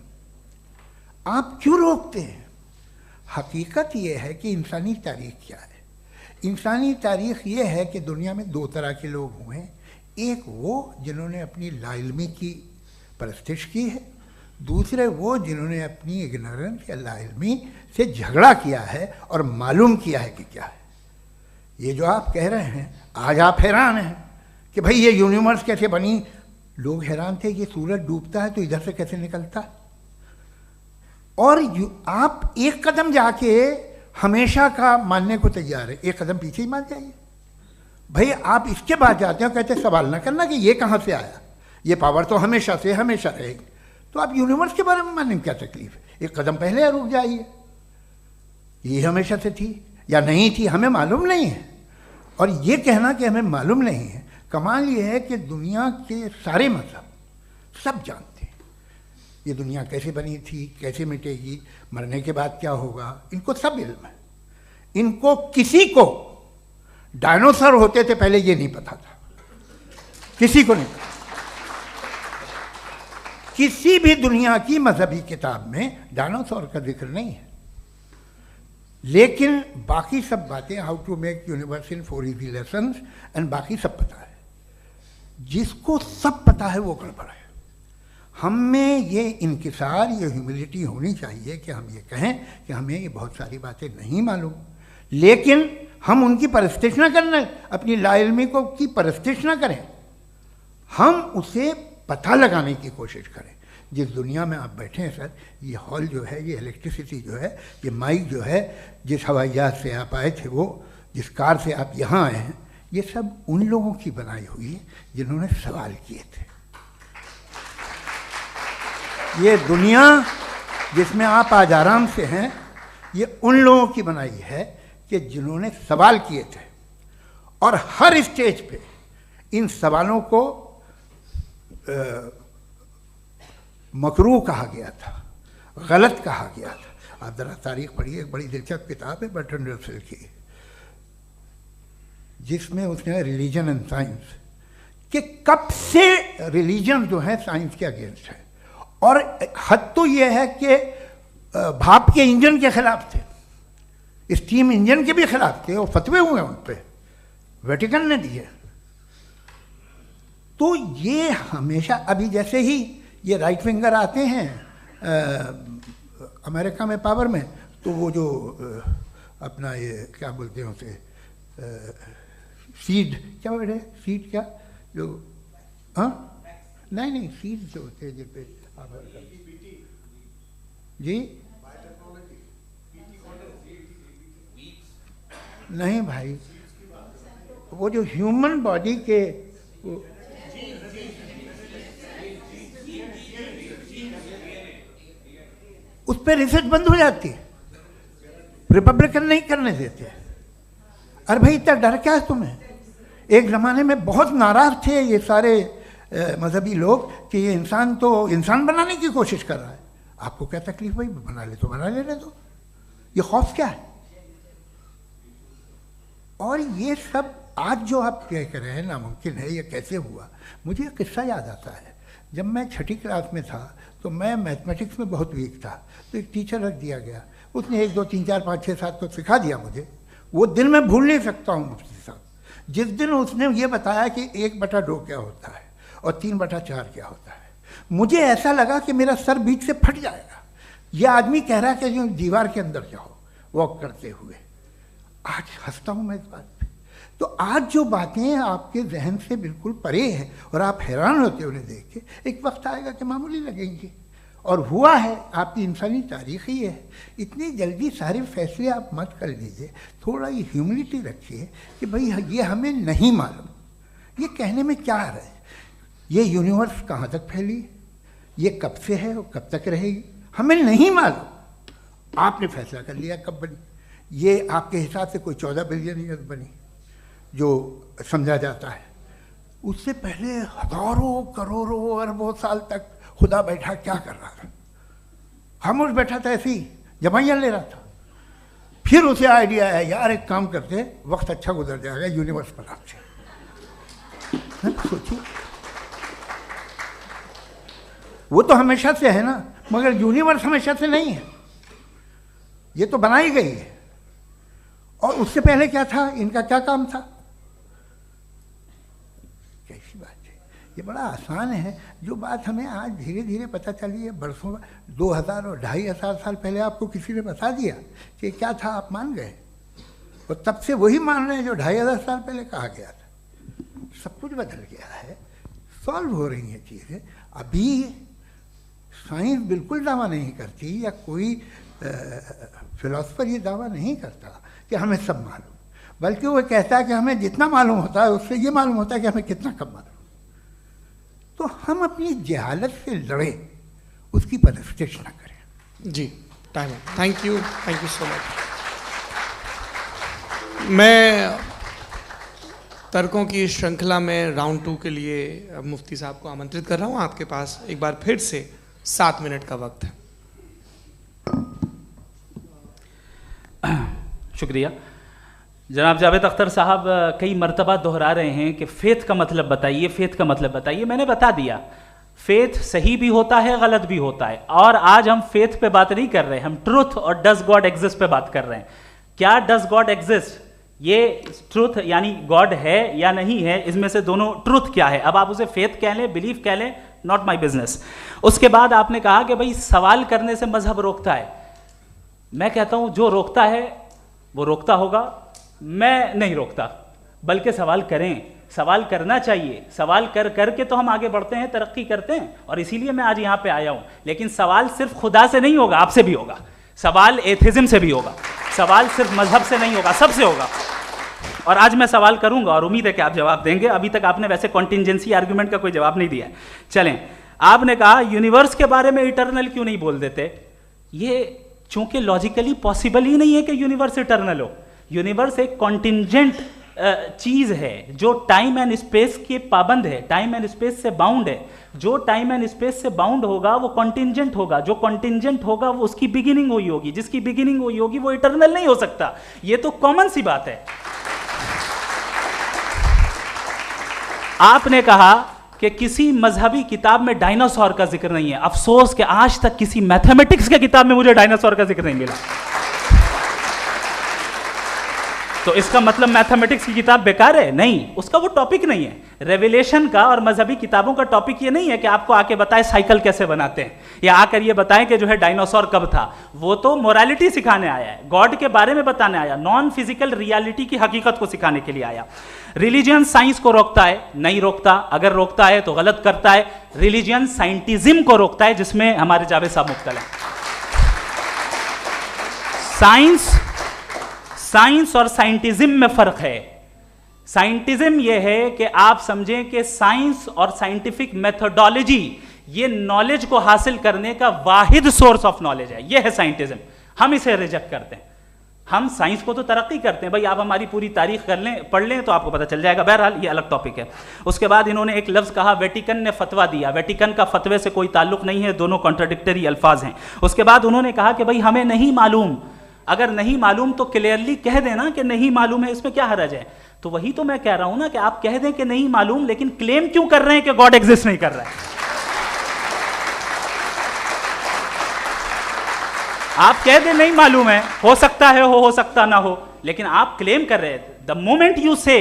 आप क्यों रोकते हैं? हकीकत यह है कि इंसानी तारीख क्या है। इंसानी तारीख ये है कि दुनिया में दो तरह के लोग हुए हैं। एक वो जिन्होंने अपनी लाइल्मी की परस्तिश की है, दूसरे वो जिन्होंने अपनी इग्नोरेंस या लाइल्मी से झगड़ा किया है और मालूम किया है कि क्या है। ये जो आप कह रहे हैं, आज आप हैरान हैं कि भाई ये यूनिवर्स कैसे बनी। लोग हैरान थे कि सूरज डूबता है तो इधर से कैसे निकलता, और आप एक कदम जाके हमेशा का मानने को तैयार है, एक कदम पीछे ही मान जाइए। भाई आप इसके बाद जाते हो, कहते सवाल ना करना कि ये कहाँ से आया, ये पावर तो हमेशा से हमेशा रहेगी। तो आप यूनिवर्स के बारे में मानने में क्या तकलीफ है? एक कदम पहले रुक जाइए, ये हमेशा से थी या नहीं थी हमें मालूम नहीं है। और ये कहना कि हमें मालूम नहीं है, कमाल ये है कि दुनिया के सारे मजहब सब जानते हैं ये दुनिया कैसे बनी थी, कैसे मिटेगी, मरने के बाद क्या होगा, इनको सब इल्म है। इनको किसी को डायनासोर होते थे पहले ये नहीं पता था, किसी को नहीं पता। किसी भी दुनिया की मजहबी किताब में डायनासोर का जिक्र नहीं है। लेकिन बाकी सब बातें, how to make universe in 4 easy lessons and बाकी सब पता है। जिसको सब पता है वो गड़बड़ है। हम में ये इंकिसार, ये ह्यूमिलिटी होनी चाहिए कि हम ये कहें कि हमें ये बहुत सारी बातें नहीं मालूम, लेकिन हम उनकी परस्तिश न करना, अपनी लाइल्मी को की परस्तिश न करें, हम उसे पता लगाने की कोशिश करें। जिस दुनिया में आप बैठे हैं सर, ये हॉल जो है, ये इलेक्ट्रिसिटी जो है, ये माइक जो है, जिस हवाई जहाज से आप आए थे, वो जिस कार से आप यहाँ आए हैं, ये सब उन लोगों की बनाई हुई है जिन्होंने सवाल किए थे। ये दुनिया जिसमें आप आज आराम से हैं, ये उन लोगों की बनाई है कि जिन्होंने सवाल किए थे। और हर स्टेज पे इन सवालों को मकरूह कहा गया था, गलत कहा गया था। आप ज़रा तारीख पढ़िए, एक बड़ी दिलचस्प किताब है बर्ट्रैंड रसेल की, जिसमें उसने रिलीजन एंड साइंस कि कब से रिलीजन जो है साइंस के अगेंस्ट है। और हद तो यह है कि भाप के इंजन के खिलाफ थे, स्टीम इंजन के भी खिलाफ थे, और फतवे हुए उन पर, वेटिकन ने दिए। तो ये हमेशा, अभी जैसे ही ये राइट विंगर आते हैं अमेरिका में पावर में, तो वो जो अपना ये क्या बोलते हैं उसे, सीड क्या बोलते हैं, सीड क्या जो, हाँ नहीं सीड जो होते हैं जिन पे जी नहीं भाई, वो जो ह्यूमन बॉडी के उस पर रिसर्च बंद हो जाती है, रिपब्लिकन नहीं करने देते। अरे भाई इतना डर क्या है तुम्हें? एक ज़माने में बहुत नाराज़ थे ये सारे मजहबी लोग कि ये इंसान तो इंसान बनाने की कोशिश कर रहा है। आपको क्या तकलीफ भाई, बना ले तो बना लेने दो, ये खौफ क्या है? और ये सब आज जो आप कह रहे हैं नामुमकिन है, ये कैसे हुआ? मुझे एक किस्सा याद आता है। जब मैं 6ठी क्लास में था तो मैं मैथमेटिक्स में बहुत वीक था, तो एक टीचर रख दिया गया, उसने 1 2 3 4 5 6 7 को सिखा दिया मुझे। वो दिन मैं भूल नहीं सकता हूँ मुफ्ती साहब, जिस दिन उसने ये बताया कि 1/2 क्या होता है और 3/4 क्या होता है, मुझे ऐसा लगा कि मेरा सर बीच से फट जाएगा। ये आदमी कह रहा है कि जो दीवार के अंदर जाओ वॉक करते हुए। आज हंसता हूँ मैं इस बात पे। तो आज जो बातें आपके जहन से बिल्कुल परे हैं और आप हैरान होते उन्हें देख के, एक वक्त आएगा कि मामूली लगेंगे। और हुआ है, आपकी इंसानी तारीख ही है। इतनी जल्दी सारे फैसले आप मत कर लीजिए, थोड़ा ये ह्यूमिलिटी रखिए कि भाई ये हमें नहीं मालूम। ये कहने में क्या है, ये यूनिवर्स कहाँ तक फैली, ये कब से है और कब तक रहेगी, हमें नहीं मालूम। आपने फैसला कर लिया कब बनी। ये आपके हिसाब से कोई 14 बिलियन ईयर बनी जो समझा जाता है। उससे पहले हजारों करोड़ों अरबों साल तक खुदा बैठा क्या कर रहा था? खामोश बैठा था, ऐसी जमाइयाँ ले रहा था। फिर उसे आइडिया आया, यार एक काम करते, वक्त अच्छा गुजर जाएगा, यूनिवर्स पर आपसे सोचिए। वो तो हमेशा से है ना, मगर यूनिवर्स हमेशा से नहीं है, ये तो बनाई गई है। और उससे पहले क्या था, इनका क्या काम था? कैसी बात है, ये बड़ा आसान है। जो बात हमें आज धीरे धीरे पता चली है, बरसों 2000 और 2500 साल पहले आपको किसी ने बता दिया कि क्या था, आप मान गए और तब से वही मान रहे हैं जो 2500 साल पहले कहा गया था। सब कुछ बदल गया है, सॉल्व हो रही हैं चीज़ें। अभी साइंस बिल्कुल दावा नहीं करती, या कोई फिलोसफर ये दावा नहीं करता कि हमें सब मालूम, बल्कि वो कहता है कि हमें जितना मालूम होता है उससे ये मालूम होता है कि हमें कितना कम मालूम। तो हम अपनी जहालत से लड़ें, उसकी परस्तिश न करें। जी, time. Thank you so much. मैं तर्कों की श्रृंखला में राउंड 2 के लिए मुफ्ती साहब को आमंत्रित कर रहा हूँ। आपके पास एक बार फिर से 7 मिनट का वक्त है। शुक्रिया। जनाब जावेद अख्तर साहब कई मर्तबा दोहरा रहे हैं कि फेथ का मतलब बताइए, फेथ का मतलब बताइए। मैंने बता दिया, फेथ सही भी होता है, गलत भी होता है। और आज हम फेथ पे बात नहीं कर रहे, हम ट्रुथ और डज गॉड एग्जिस्ट पे बात कर रहे हैं। क्या डज गॉड एग्जिस्ट, ये ट्रुथ यानी गॉड है या नहीं है, इसमें से दोनों ट्रुथ क्या है। अब आप उसे फेथ कह लें, बिलीफ कह लें, नॉट माई बिजनेस। उसके बाद आपने कहा कि भाई सवाल करने से मजहब रोकता है। मैं कहता हूं जो रोकता है वो रोकता होगा, मैं नहीं रोकता, बल्कि सवाल करें, सवाल करना चाहिए। सवाल कर करके तो हम आगे बढ़ते हैं, तरक्की करते हैं, और इसीलिए मैं आज यहां पे आया हूं। लेकिन सवाल सिर्फ खुदा से नहीं होगा, आपसे भी होगा। सवाल एथिज्म से भी होगा, सवाल सिर्फ मजहब से नहीं होगा, सबसे होगा। और आज मैं सवाल करूंगा और उम्मीद है कि आप जवाब देंगे। अभी तक आपने वैसे कॉन्टिंजेंसी आर्गुमेंट का कोई जवाब नहीं दिया है। चलें, आपने कहा यूनिवर्स के बारे में इटर्नल क्यों नहीं बोल देते। ये चूंकि लॉजिकली पॉसिबल ही नहीं है कि यूनिवर्स इटर्नल हो। यूनिवर्स एक कॉन्टिंजेंट चीज है जो टाइम एंड स्पेस के पाबंद है, टाइम एंड स्पेस से बाउंड है। जो टाइम एंड स्पेस से बाउंड होगा वो कॉन्टिंजेंट होगा, जो कॉन्टिंजेंट होगा वो उसकी बिगिनिंग हुई होगी, जिसकी बिगिनिंग हुई होगी वो इटर्नल नहीं हो सकता। ये तो कॉमन सी बात है। आपने कहा कि किसी मजहबी किताब में डायनासोर का जिक्र नहीं है। अफसोस कि आज तक किसी मैथमेटिक्स के किताब में मुझे डायनासोर का जिक्र नहीं मिला। तो इसका मतलब मैथमेटिक्स की किताब बेकार है? नहीं, उसका वो टॉपिक नहीं है। रेवलेशन का और मजहबी किताबों का टॉपिक ये नहीं है कि आपको आके बताए साइकिल कैसे बनाते हैं, या आकर ये बताएं कि जो है डायनासोर कब था। वो तो मोरालिटी सिखाने आया है, गॉड के बारे में बताने आया, नॉन फिजिकल रियलिटी की हकीकत को सिखाने के लिए आया। रिलीजियन साइंस को रोकता है? नहीं रोकता। अगर रोकता है तो गलत करता है। रिलीजियन साइंटिज्म को रोकता है, जिसमें हमारे जावेद साहब मुब्तला हैं। साइंस और साइंटिज्म में फर्क है। साइंटिज्म यह है कि आप समझें कि साइंस और साइंटिफिक मेथोडोलॉजी ये नॉलेज को हासिल करने का वाहिद सोर्स ऑफ नॉलेज है। यह है साइंटिज्म। हम इसे रिजेक्ट करते हैं। हम साइंस को तो तरक्की करते हैं, भाई आप हमारी पूरी तारीख कर लें, पढ़ लें तो आपको पता चल जाएगा। बहरहाल ये अलग टॉपिक है। उसके बाद इन्होंने एक लफ्ज़ कहा, वेटिकन ने फतवा दिया। वेटिकन का फतवे से कोई ताल्लुक नहीं है, दोनों कॉन्ट्राडिक्टरी अल्फाज हैं। उसके बाद उन्होंने कहा कि भाई हमें नहीं मालूम। अगर नहीं मालूम तो क्लियरली कह देना कि नहीं मालूम है, इसमें क्या हर्ज है। तो वही तो मैं कह रहा हूं ना कि आप कह दें कि नहीं मालूम, लेकिन क्लेम क्यों कर रहे हैं कि गॉड एग्जिस्ट नहीं कर रहा है। आप कह दें नहीं मालूम है, हो सकता है हो सकता ना हो, लेकिन आप क्लेम कर रहे हैं। द मोमेंट यू से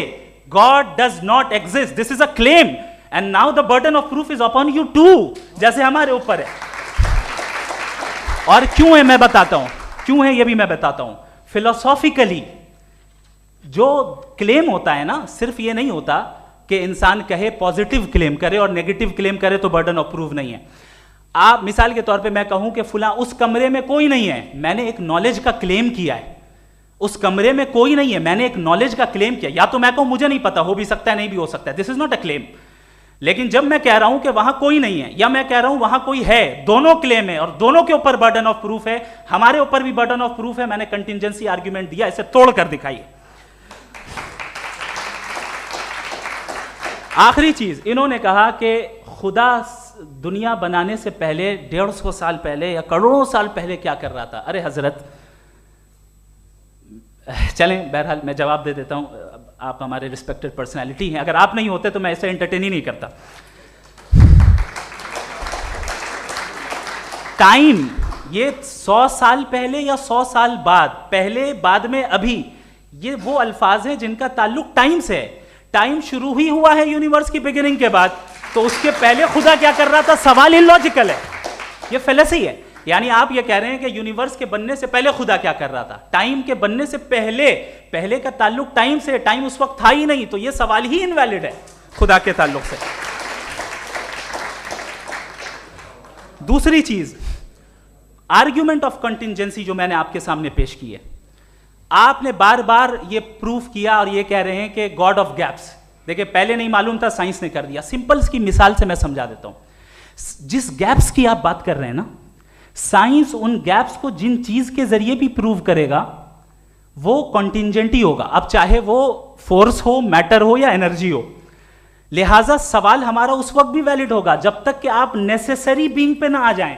God does not exist. This is a claim. And now the burden of proof is upon you too. जैसे हमारे ऊपर है. और क्यों है मैं बताता हूं. क्यों है ये भी मैं बताता हूं. फिलोसॉफिकली जो क्लेम होता है ना, सिर्फ ये नहीं होता कि इंसान कहे पॉजिटिव क्लेम करे और नेगेटिव क्लेम करे तो बर्डन ऑफ प्रूफ नहीं है. आप मिसाल के तौर पे मैं कहूं कि फुला उस कमरे में कोई नहीं है, मैंने एक नॉलेज का क्लेम किया है. उस कमरे में कोई नहीं है, मैंने एक नॉलेज का क्लेम किया. या तो मैं कहूं मुझे नहीं पता, हो भी सकता है नहीं भी हो सकता है, this is not a claim. लेकिन जब मैं कह रहा हूं कि वहां कोई नहीं है या मैं कह रहा हूं वहां कोई है, दोनों क्लेम है और दोनों के ऊपर बर्डन ऑफ प्रूफ है. हमारे ऊपर भी बर्डन ऑफ प्रूफ है. मैंने कंटिजेंसी आर्ग्यूमेंट दिया, इसे तोड़कर दिखाइए. आखिरी चीज, इन्होंने कहा कि खुदा दुनिया बनाने से पहले 150 साल पहले या करोड़ों साल पहले क्या कर रहा था. अरे हजरत, चलें बहरहाल मैं जवाब दे देता हूं. आप हमारे रिस्पेक्टेड पर्सनालिटी हैं, अगर आप नहीं होते तो मैं ऐसे एंटरटेन ही नहीं करता. टाइम, ये 100 साल पहले या 100 साल बाद, पहले बाद में अभी, ये वो अल्फाज हैं जिनका ताल्लुक टाइम से है. टाइम शुरू ही हुआ है यूनिवर्स की बिगिनिंग के बाद, तो उसके पहले खुदा क्या कर रहा था, सवाल इलॉजिकल है. ये फेलेसी है. यानी आप ये कह रहे हैं कि यूनिवर्स के बनने से पहले खुदा क्या कर रहा था. टाइम के बनने से पहले, पहले का ताल्लुक टाइम से, टाइम उस वक्त था ही नहीं, तो ये सवाल ही इनवैलिड है खुदा के ताल्लुक से. दूसरी चीज, आर्ग्यूमेंट ऑफ कंटिजेंसी जो मैंने आपके सामने पेश की है, आपने बार बार ये प्रूफ किया और ये कह रहे हैं कि गॉड ऑफ गैप्स. देखिए पहले नहीं मालूम था, साइंस ने कर दिया. सिंपल की मिसाल से मैं समझा देता हूं. जिस गैप्स की आप बात कर रहे हैं ना, साइंस उन गैप्स को जिन चीज के जरिए भी प्रूव करेगा वो कॉन्टिंजेंट ही होगा. अब चाहे वो फोर्स हो, मैटर हो या एनर्जी हो. लिहाजा सवाल हमारा उस वक्त भी वैलिड होगा जब तक कि आप नेसेसरी बीइंग पे ना आ जाएं.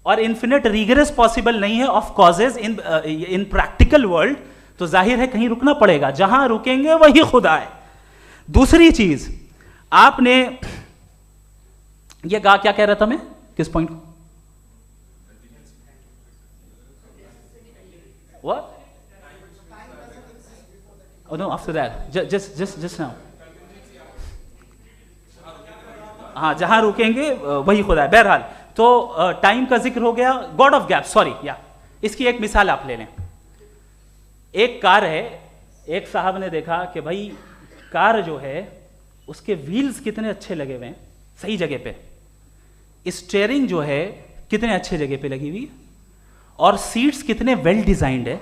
और इन्फिनिट रिगरेस पॉसिबल नहीं है of causes in practical world, तो जाहिर है कहीं रुकना पड़ेगा. जहां रुकेंगे वही खुदा है. दूसरी चीज, आपने ये कहा, क्या कह रहा था मैं, किस पॉइंट को? What? Oh no, after that. Just now. हाँ, जहां रुकेंगे वही खुदा है. बहरहाल, तो टाइम का जिक्र हो गया. गॉड ऑफ गैप, सॉरी, या इसकी एक मिसाल आप ले लें. एक कार है, एक साहब ने देखा कि भाई कार जो है उसके व्हील्स कितने अच्छे लगे हुए हैं, सही जगह पे. स्टीयरिंग जो है कितने अच्छे जगह पे लगी हुई है, और सीट्स कितने वेल डिजाइंड है,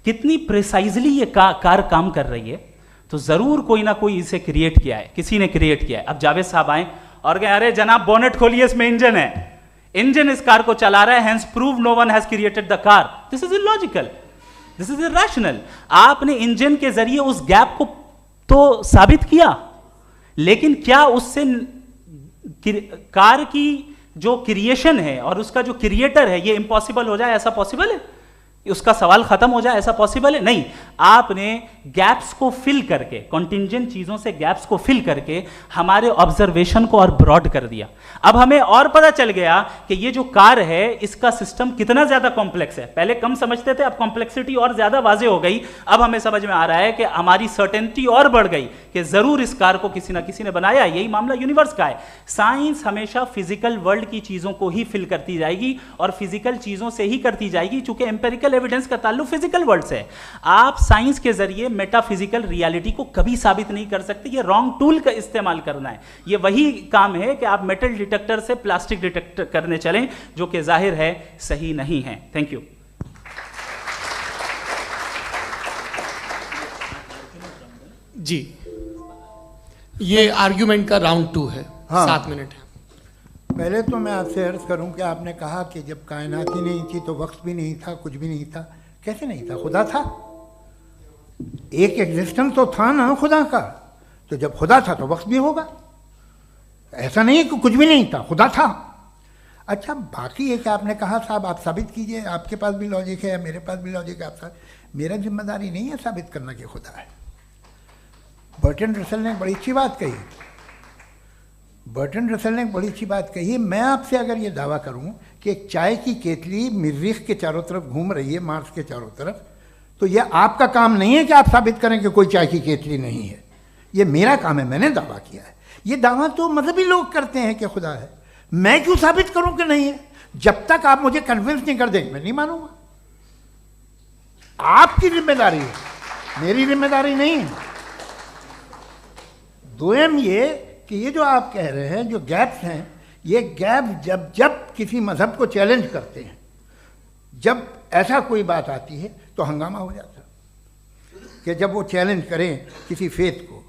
कितनी प्रिसाइजली ये कार काम कर रही है. तो जरूर कोई ना कोई इसे क्रिएट किया है, किसी ने क्रिएट किया है. अब जावेद साहब आए और कहे अरे जनाब बोनेट खोलिए, इसमें इंजन है, इंजन इस कार को चला रहा है, hence prove no one has created the car. This is illogical, this is irrational. आपने इंजन के जरिए उस गैप को तो साबित किया, लेकिन क्या उससे कार की जो क्रिएशन है और उसका जो क्रिएटर है ये इम्पॉसिबल हो जाए? ऐसा पॉसिबल है? उसका सवाल खत्म हो जाए, ऐसा पॉसिबल है? नहीं. आपने गैप्स को फिल करके, कॉन्टिंजेंट चीजों से गैप्स को फिल करके हमारे ऑब्जर्वेशन को और ब्रॉड कर दिया. अब हमें और पता चल गया कि ये जो कार है इसका सिस्टम कितना ज्यादा कॉम्प्लेक्स है. पहले कम समझते थे, अब कॉम्प्लेक्सिटी और ज्यादा वाजे हो गई. अब हमें समझ में आ रहा है कि हमारी सर्टेनिटी और बढ़ गई कि जरूर इस कार को किसी ना किसी ने बनाया. यही मामला यूनिवर्स का है. साइंस हमेशा फिजिकल वर्ल्ड की चीजों को ही फिल करती जाएगी और फिजिकल चीजों से ही करती जाएगी, चूंकि एम्पेरिकल एविडेंस का ताल्लुक फिजिकल वर्ल्ड से है. आप साइंस के जरिए मेटाफिजिकल रियलिटी को कभी साबित नहीं कर सकते. ये रॉन्ग टूल का इस्तेमाल करना है. ये वही काम है कि आप मेटल डिटेक्टर से प्लास्टिक डिटेक्टर करने चलें, जो कि जाहिर है सही नहीं है. Thank you. जी, ये आर्ग्यूमेंट का राउंड 2 है. हाँ. 7 मिनट है. पहले तो मैं आपसे अर्ज करूं कि आपने कहा कि जब कायनात ही नहीं थी तो वक्त भी नहीं था, कुछ भी नहीं था. कैसे नहीं था? खुदा था. एक एग्जिस्टेंस तो था ना खुदा का. तो जब खुदा था तो वक्त भी होगा. ऐसा नहीं है कि कुछ भी नहीं था, खुदा था. अच्छा, बाकी एक आपने कहा साहब आप साबित कीजिए, आपके पास भी लॉजिक है या मेरे पास भी लॉजिक है. आप मेरा जिम्मेदारी नहीं है साबित करना कि खुदा है. बर्टन रसल ने बड़ी अच्छी बात कही. बर्टन रसल ने बड़ी अच्छी बात कही. मैं आपसे अगर ये दावा करूं कि एक चाय की केतली मरीख के चारों तरफ घूम रही है, मार्स के चारों तरफ, तो यह आपका काम नहीं है कि आप साबित करें कि कोई चाय की केतली नहीं है. ये मेरा काम है, मैंने दावा किया है। ये दावा तो मजहबी लोग करते हैं कि खुदा है, मैं क्यों साबित करूं कि नहीं है? जब तक आप मुझे कन्विंस नहीं कर देंगे मैं नहीं मानूंगा। आपकी जिम्मेदारी है, मेरी जिम्मेदारी नहीं है। दोयम ये कि ये जो आप कह रहे हैं, जो गैप्स हैं, ये गैप जब जब किसी मजहब को चैलेंज करते हैं, जब ऐसा कोई बात आती है तो हंगामा हो जाता है कि जब वो चैलेंज करें किसी फेथ को।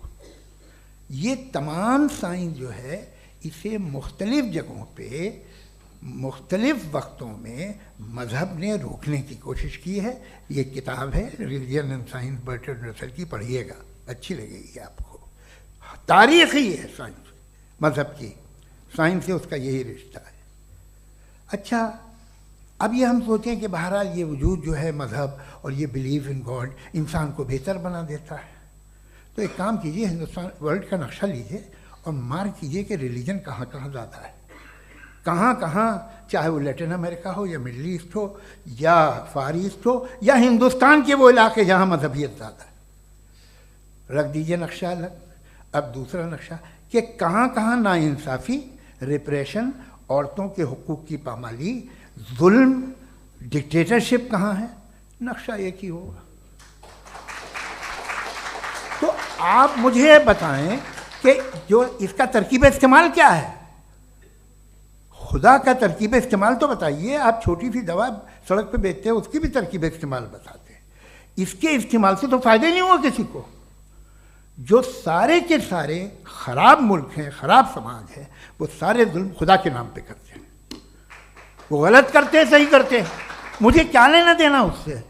ये तमाम साइंस जो है इसे मुख्तलिफ जगहों पे मुख्तलिफ वक्तों में मज़हब ने रोकने की कोशिश की है। ये किताब है रिलीजन एंड साइंस बर्टरांड रसल की, पढ़िएगा, अच्छी लगेगी आपको। तारीख़ ही है साइंस, मज़हब की साइंस से उसका यही रिश्ता है। अच्छा, अब ये हम सोचें कि बहरहाल ये वजूद जो है मज़हब और ये बिलीव इन गॉड इंसान को बेहतर बना देता है, तो एक काम कीजिए, हिंदुस्तान वर्ल्ड का नक्शा लीजिए और मार्क कीजिए कि रिलीजन कहाँ कहाँ ज़्यादा है, कहाँ कहाँ, चाहे वो लैटिन अमेरिका हो या मिडल ईस्ट हो या फार ईस्ट हो या हिंदुस्तान के वो इलाके जहाँ मजहबियत ज़्यादा है। रख दीजिए नक्शा अलग। अब दूसरा नक्शा कि कहाँ कहाँ नाइंसाफ़ी, रिप्रेशन, औरतों के हुकूक की पामाली, जुल्म, डिक्टेटरशिप कहाँ है, नक्शा एक ही होगा। तो आप मुझे बताएं कि जो इसका तरकीब इस्तेमाल क्या है, खुदा का तरकीब इस्तेमाल तो बताइए। आप छोटी सी दवा सड़क पे बेचते हैं उसकी भी तरकीब इस्तेमाल बताते हैं। इसके इस्तेमाल से तो फ़ायदा नहीं हुआ किसी को। जो सारे के सारे ख़राब मुल्क हैं, ख़राब समाज है, वो सारे जुल्म खुदा के नाम पे करते हैं। वो गलत करते हैं, सही करते हैं, मुझे क्या लेना देना उससे।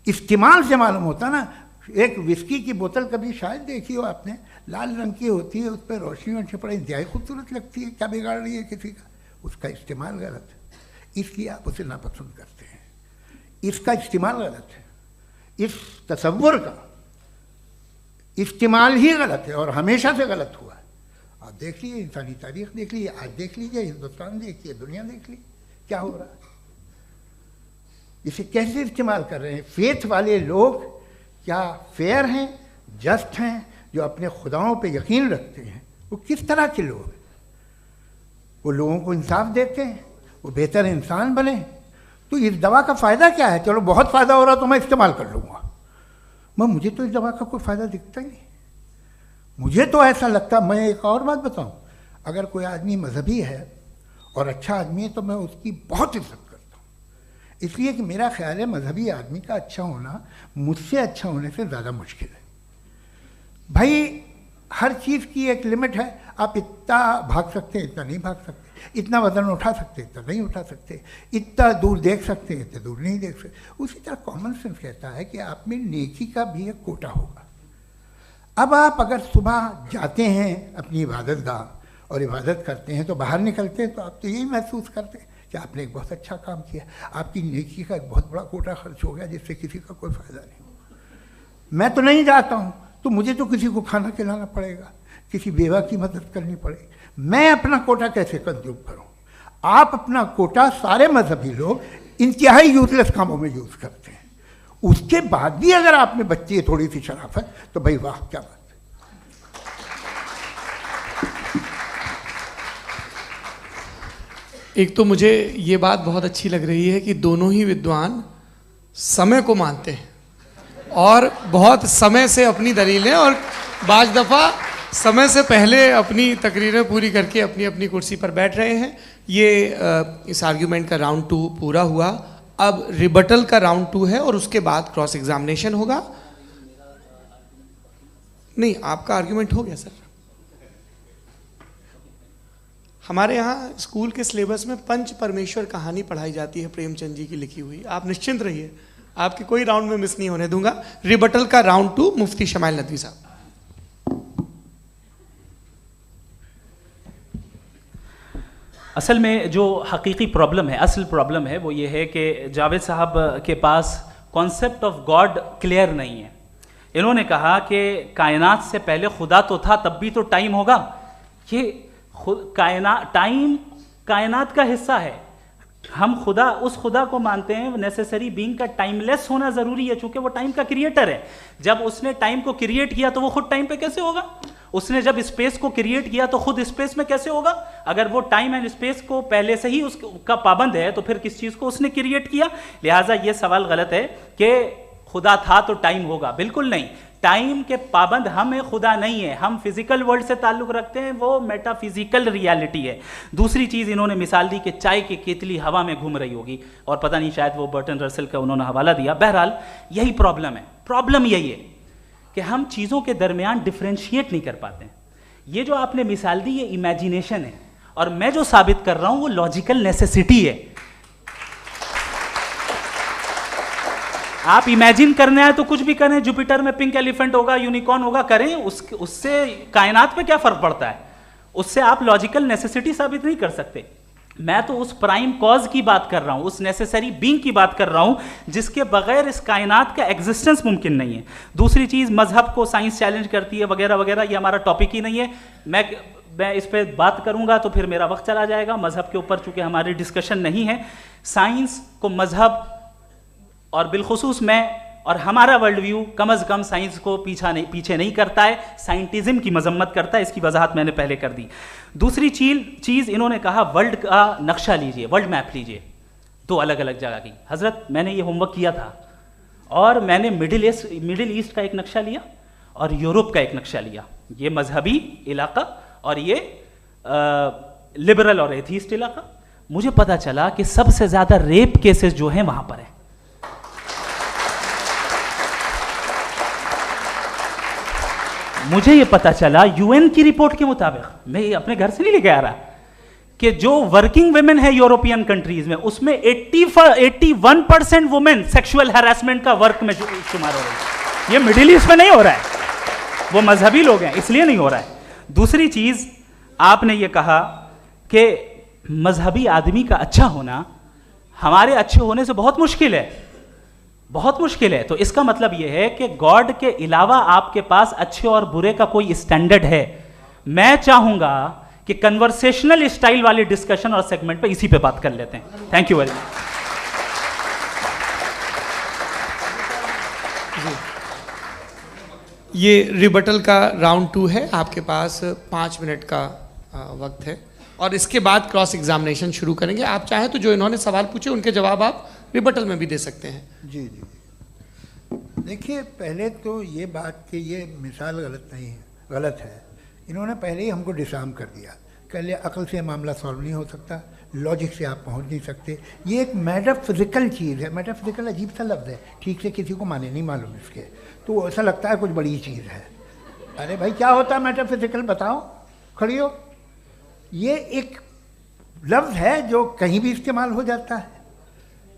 इस्तेमाल से मालूम होता ना। एक विस्की की बोतल कभी शायद देखी हो आपने, लाल रंग की होती है, उस पर रोशनी और छपड़े इंतहाई खूबसूरत लगती है, क्या बिगाड़ रही है किसी का? उसका इस्तेमाल गलत है, इसलिए आप उसे नापसंद करते हैं। इसका इस्तेमाल गलत है, इस तसव्वुर का इस्तेमाल ही गलत है और हमेशा से गलत हुआ है। आप देख लीजिए, इंसानी तारीख देख लीजिए, आज देख लीजिए, हिंदुस्तान देखिए, दुनिया देख लीजिए क्या हो रहा है। इसे कैसे इस्तेमाल कर रहे हैं? फेथ वाले लोग क्या फेयर हैं, जस्ट हैं, जो अपने खुदाओं पे यकीन रखते हैं, वो किस तरह के लोग हैं? वो लोगों को इंसाफ देते हैं, वो बेहतर इंसान बने। तो इस दवा का फ़ायदा क्या है? चलो बहुत फ़ायदा हो रहा तो मैं इस्तेमाल कर लूँगा, मैं मुझे तो इस दवा का कोई फ़ायदा दिखता ही नहीं। मुझे तो ऐसा लगता, मैं एक और बात बताऊँ, अगर कोई आदमी मजहबी है और अच्छा आदमी है तो मैं उसकी बहुत इज्जत करता हूँ, इसलिए कि मेरा ख्याल है मजहबी आदमी का अच्छा होना मुझसे अच्छा होने से ज़्यादा मुश्किल है। भाई हर चीज़ की एक लिमिट है। आप इतना भाग सकते हैं, इतना नहीं भाग सकते, इतना वज़न उठा सकते, इतना नहीं उठा सकते, इतना दूर देख सकते हैं, इतना दूर नहीं देख सकते। उसी तरह कॉमन सेंस कहता है कि आप में नेकी का भी एक कोटा होगा। अब आप अगर सुबह जाते हैं अपनी इबादत गाह और इबादत करते हैं तो बाहर निकलते हैं तो आप तो यही महसूस करते हैं कि आपने एक बहुत अच्छा काम किया, आपकी नेकी का एक बहुत बड़ा कोटा खर्च हो गया जिससे किसी का कोई फ़ायदा नहीं। मैं तो नहीं जाता हूँ तो मुझे तो किसी को खाना खिलाना पड़ेगा, किसी बेवा की मदद करनी पड़ेगी, मैं अपना कोटा कैसे कंज्यूम करूँ? आप अपना कोटा सारे मजहबी लोग इंतहाई यूजलेस कामों में यूज़ करते हैं। उसके बाद भी अगर आप में बच्ची है थोड़ी सी शराफत तो भाई वाह क्या बात है। एक तो मुझे ये बात बहुत अच्छी लग रही है कि दोनों ही विद्वान समय को मानते हैं और बहुत समय से अपनी दलीलें और बाज़ दफ़ा समय से पहले अपनी तकरीरें पूरी करके अपनी अपनी कुर्सी पर बैठ रहे हैं। ये इस आर्ग्यूमेंट का राउंड 2 पूरा हुआ। अब रिबटल का राउंड 2 है और उसके बाद क्रॉस एग्जामिनेशन होगा। नहीं, आपका आर्ग्यूमेंट हो गया सर। हमारे यहाँ स्कूल के सिलेबस में पंच परमेश्वर कहानी पढ़ाई जाती है, प्रेमचंद जी की लिखी हुई। आप निश्चिंत रहिए, आपके कोई राउंड में मिस नहीं होने दूंगा। रिबटल का राउंड 2 मुफ्ती शमाइल नदवी साहब। असल में जो हकीकी प्रॉब्लम है, असल प्रॉब्लम है वो ये है कि जावेद साहब के पास कॉन्सेप्ट ऑफ गॉड क्लियर नहीं है। इन्होंने कहा कि कायनात से पहले खुदा तो था, तब भी तो टाइम होगा। ये टाइम कायनात का हिस्सा है। हम खुदा, उस खुदा को मानते हैं नेसेसरी बीइंग का टाइमलेस होना ज़रूरी है, चूंकि वो टाइम का क्रिएटर है। जब उसने टाइम को क्रिएट किया तो वो खुद टाइम पे कैसे होगा? उसने जब स्पेस को क्रिएट किया तो खुद स्पेस में कैसे होगा? अगर वो टाइम एंड स्पेस को पहले से ही उसका पाबंद है तो फिर किस चीज को उसने क्रिएट किया? लिहाजा ये सवाल गलत है कि खुदा था तो टाइम होगा, बिल्कुल नहीं। टाइम के पाबंद हम है, खुदा नहीं है। हम फिजिकल वर्ल्ड से ताल्लुक रखते हैं, वो मेटाफिजिकल रियलिटी है। दूसरी चीज इन्होंने मिसाल दी कि चाय की केतली हवा में घूम रही होगी, और पता नहीं शायद वो बर्टन रसल का उन्होंने हवाला दिया। बहरहाल यही प्रॉब्लम है। प्रॉब्लम यही है कि हम चीजों के दरमियान डिफरेंशिएट नहीं कर पाते हैं। ये जो आपने मिसाल दी ये इमेजिनेशन है, और मैं जो साबित कर रहा हूं वो लॉजिकल नेसेसिटी है। आप इमेजिन करने आए तो कुछ भी करें, जुपिटर में पिंक एलिफेंट होगा, यूनिकॉर्न होगा, करें, उससे कायनात पे क्या फर्क पड़ता है? उससे आप लॉजिकल नेसेसिटी साबित नहीं कर सकते। मैं तो उस प्राइम कॉज की बात कर रहा हूं, उस नेसेसरी बीइंग की बात कर रहा हूं जिसके बगैर इस कायनात का एग्जिस्टेंस मुमकिन नहीं है। दूसरी चीज, मजहब को साइंस चैलेंज करती है वगैरह वगैरह, ये हमारा टॉपिक ही नहीं है। मैं इस पे बात करूंगा तो फिर मेरा वक्त चला जाएगा। मजहब के ऊपर चूंकि हमारी डिस्कशन नहीं है, साइंस को मजहब और बिलखुसूस मैं और हमारा वर्ल्ड व्यू कम अज कम साइंस को पीछे नहीं करता है, साइंटिज्म की मजम्मत करता है। इसकी वजाहत मैंने पहले कर दी। दूसरी चीज इन्होंने कहा वर्ल्ड का नक्शा लीजिए, वर्ल्ड मैप लीजिए, दो अलग अलग जगह की। हजरत मैंने ये होमवर्क किया था, और मैंने मिडिल ईस्ट का एक नक्शा लिया और यूरोप का एक नक्शा लिया, ये मजहबी इलाका और ये लिबरल और एथीस्ट इलाका। मुझे पता चला कि सबसे ज्यादा रेप केसेस जो हैं वहां पर है। मुझे ये पता चला यूएन की रिपोर्ट के मुताबिक, मैं ये अपने घर से नहीं लेके आ रहा, कि जो वर्किंग वुमेन है यूरोपियन कंट्रीज में, उसमें 81% वुमेन सेक्सुअल हैरेसमेंट का वर्क में शुमार हो रही है। ये मिडिल ईस्ट में नहीं हो रहा है, वो मजहबी लोग हैं इसलिए नहीं हो रहा है। दूसरी चीज आपने ये कहा कि मजहबी आदमी का अच्छा होना हमारे अच्छे होने से बहुत मुश्किल है, बहुत मुश्किल है। तो इसका मतलब यह है कि गॉड के अलावा आपके पास अच्छे और बुरे का कोई स्टैंडर्ड है। मैं चाहूंगा कि कन्वर्सेशनल स्टाइल वाली डिस्कशन और सेगमेंट पे इसी पे बात कर लेते हैं। Thank you very much. ये रिबटल का राउंड 2 है, आपके पास 5 मिनट का वक्त है, और इसके बाद क्रॉस एग्जामिनेशन शुरू करेंगे। आप चाहें तो जो इन्होंने सवाल पूछे उनके जवाब आप रिबटल में भी दे सकते हैं। जी जी, देखिए पहले तो ये बात कि ये मिसाल गलत नहीं है, गलत है। इन्होंने पहले ही हमको डिसार्म कर दिया, कह लिया अकल से मामला सॉल्व नहीं हो सकता, लॉजिक से आप पहुंच नहीं सकते। ये एक मेटाफिजिकल चीज़ है। मेटाफिजिकल अजीब सा लफ्ज़ है, ठीक से किसी को माने नहीं मालूम इसके, तो ऐसा लगता है कुछ बड़ी चीज़ है। अरे भाई क्या होता है मेटाफिजिकल, बताओ, खड़ी हो। ये एक लफ्ज़ है जो कहीं भी इस्तेमाल हो जाता है।